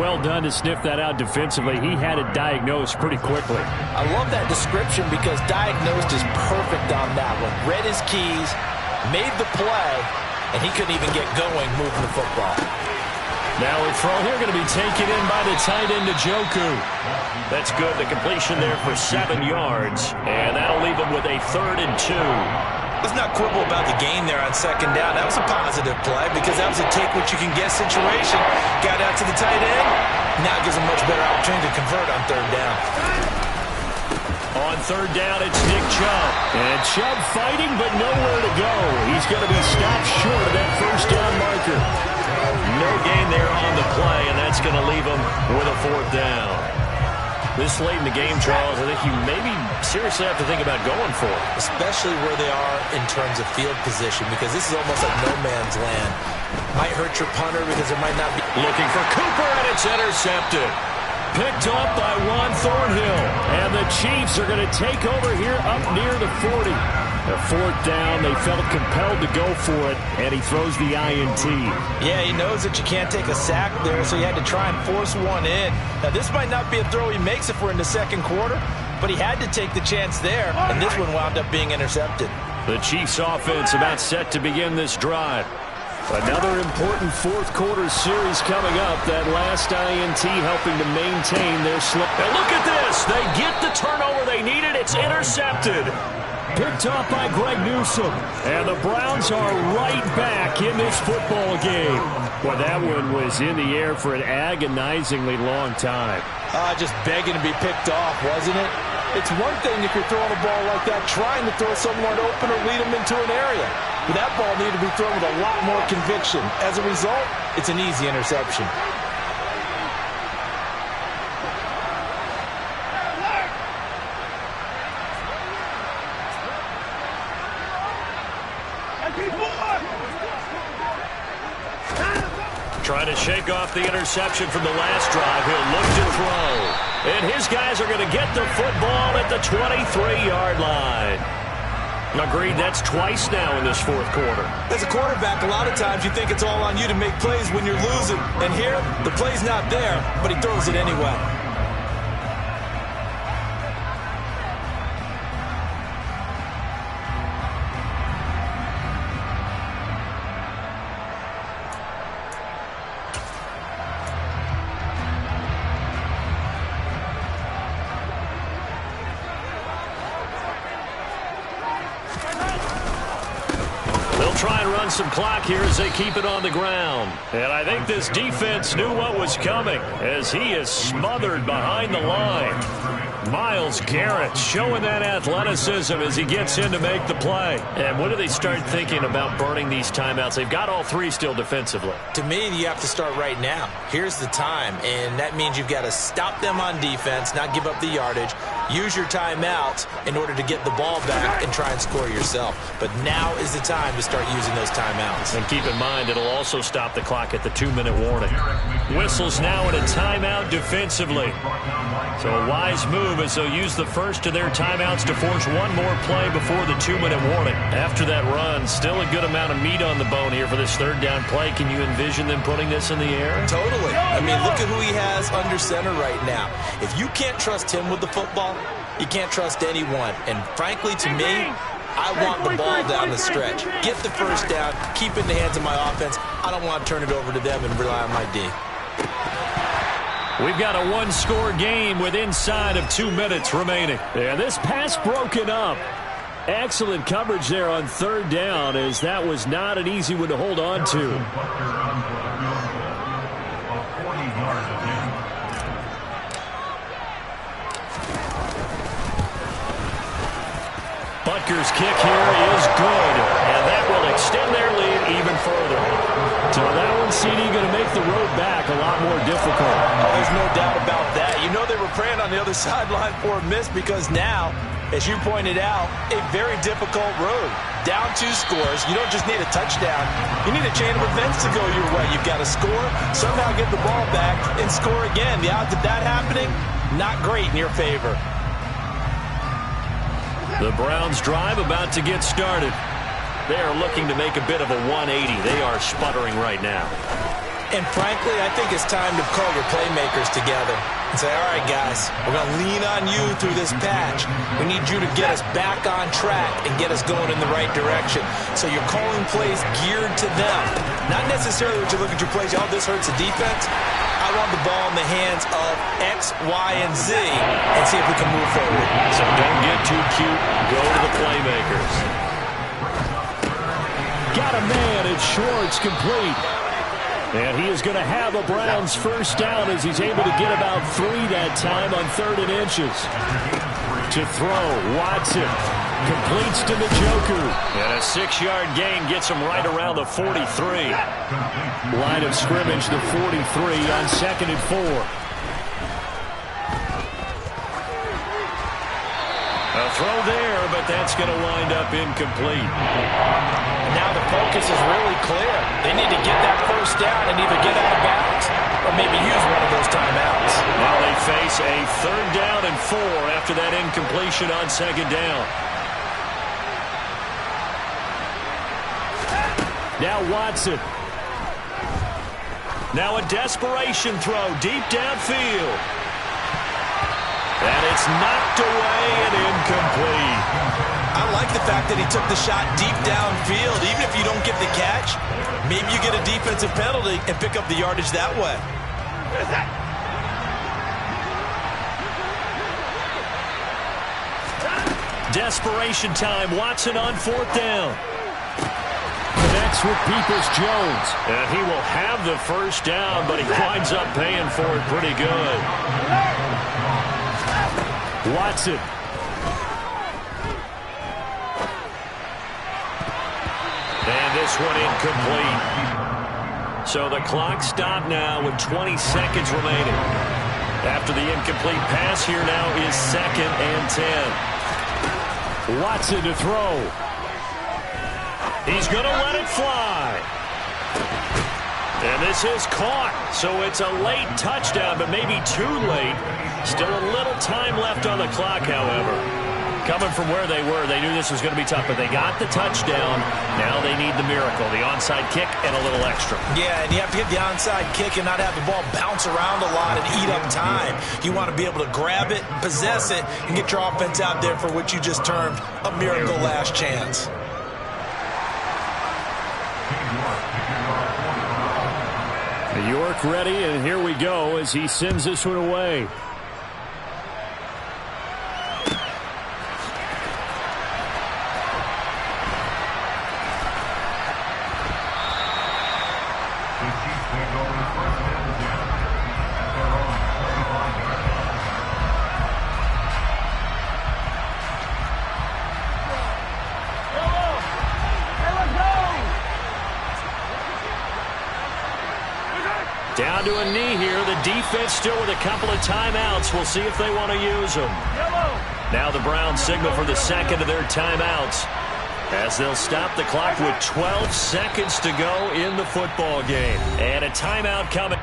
Well done to sniff that out defensively. He had it diagnosed pretty quickly. I love that description because diagnosed is perfect on that one. Read his keys, made the play, and he couldn't even get going moving the football. Now a throw here going to be taken in by the tight end Njoku. That's good. The completion there for 7 yards. And that'll leave him with a 3rd and 2. Let's not quibble about the gain there on 2nd down. That was a positive play because that was a take-what-you-can-get situation. Got out to the tight end. Now it gives him a much better opportunity to convert on 3rd down. On 3rd down, it's Nick Chubb. And Chubb fighting, but nowhere to go. He's going to be stopped short of that 1st down marker. No gain there on the play, and that's going to leave him with a 4th down. This late in the game, Charles, I think you maybe seriously have to think about going for it. Especially where they are in terms of field position, because this is almost like no man's land. Might hurt your punter because it might not be. Looking for Cooper, and it's intercepted. Picked up by Juan Thornhill. And the Chiefs are going to take over here up near the 40. The 4th down, they felt compelled to go for it, and he throws the INT. Yeah, he knows that you can't take a sack there, so he had to try and force one in. Now, this might not be a throw he makes if we're in the 2nd quarter, but he had to take the chance there, and this one wound up being intercepted. The Chiefs offense about set to begin this drive. Another important 4th quarter series coming up. That last INT helping to maintain their slip. And look at this. They get the turnover they needed. It's intercepted. Picked up by Greg Newsome. And the Browns are right back in this football game. Well, that one was in the air for an agonizingly long time. Just begging to be picked off, wasn't it? It's one thing if you're throwing a ball like that, trying to throw someone open or lead them into an area. But that ball needed to be thrown with a lot more conviction. As a result, it's an easy interception. Trying to shake off the interception from the last drive. He'll look to throw. And his guys are going to get the football at the 23-yard line. Agreed, that's twice now in this fourth quarter. As a quarterback, a lot of times you think it's all on you to make plays when you're losing. And here, the play's not there, but he throws it anyway. Try and run some clock here as they keep it on the ground. And I think this defense knew what was coming as he is smothered behind the line. Myles Garrett showing that athleticism as he gets in to make the play. And when do they start thinking about burning these timeouts? They've got all three still defensively. To me, you have to start right now. Here's the time, and that means you've got to stop them on defense, not give up the yardage, use your timeouts in order to get the ball back and try and score yourself. But now is the time to start using those timeouts. And keep in mind, it'll also stop the clock at the 2-minute warning. Whistles now in a timeout defensively. So a wise move as they'll use the first of their timeouts to force one more play before the 2-minute warning. After that run, still a good amount of meat on the bone here for this third down play. Can you envision them putting this in the air? Totally. I mean, look at who he has under center right now. If you can't trust him with the football, you can't trust anyone. And frankly, to me, I want the ball down the stretch. Get the first down, keep it in the hands of my offense. I don't want to turn it over to them and rely on my D. We've got a one-score game with inside of 2 minutes remaining. And this pass broken up. Excellent coverage there on third down, as that was not an easy one to hold on to. Butker's kick here is good, and that will extend their lead even further. So that one, CD, going to make the road back a lot more difficult. Oh, there's no doubt about that. You know they were praying on the other sideline for a miss because now, as you pointed out, a very difficult road. Down 2 scores. You don't just need a touchdown. You need a chain of events to go your way. You've got to score, somehow get the ball back, and score again. The odds of that happening, not great in your favor. The Browns drive about to get started. They are looking to make a bit of a 180. They are sputtering right now. And frankly, I think it's time to call your playmakers together and say, all right, guys, we're going to lean on you through this patch. We need you to get us back on track and get us going in the right direction. So you're calling plays geared to them. Not necessarily when you look at your plays, oh, this hurts the defense. I want the ball in the hands of X, Y, and Z and see if we can move forward. So don't get too cute. Go to the playmakers. Got a man, it's Schwartz, complete. And he is going to have a Browns first down as he's able to get about 3 that time on 3rd and inches. To throw, Watson completes to Njoku. And a 6-yard gain gets him right around the 43. Line of scrimmage, the 43 on 2nd and 4. A throw there, but that's going to wind up incomplete. Now the focus is really clear. They need to get that first down and either get out of bounds or maybe use one of those timeouts. Now they face a 3rd down and 4 after that incompletion on 2nd down. Now Watson. Now a desperation throw deep downfield. And it's knocked away and incomplete. I like the fact that he took the shot deep downfield. Even if you don't get the catch, maybe you get a defensive penalty and pick up the yardage that way. Desperation time. Watson on 4th down. Connects with Peoples-Jones. And he will have the first down, but he winds up paying for it pretty good. Watson. And this one incomplete. So the clock stopped now with 20 seconds remaining. After the incomplete pass, here now is 2nd and 10. Watson to throw. He's going to let it fly. And this is caught. So it's a late touchdown, but maybe too late. Still a little time left on the clock, however. Coming from where they were, they knew this was going to be tough, but they got the touchdown. Now they need the miracle, the onside kick and a little extra. Yeah, and you have to get the onside kick and not have the ball bounce around a lot and eat up time. You want to be able to grab it, possess it, and get your offense out there for what you just termed a miracle last chance. York ready, and here we go as he sends this one away. Down to a knee here. The defense still with a couple of timeouts. We'll see if they want to use them. Now the Browns signal for the second of their timeouts as they'll stop the clock with 12 seconds to go in the football game. And a timeout coming.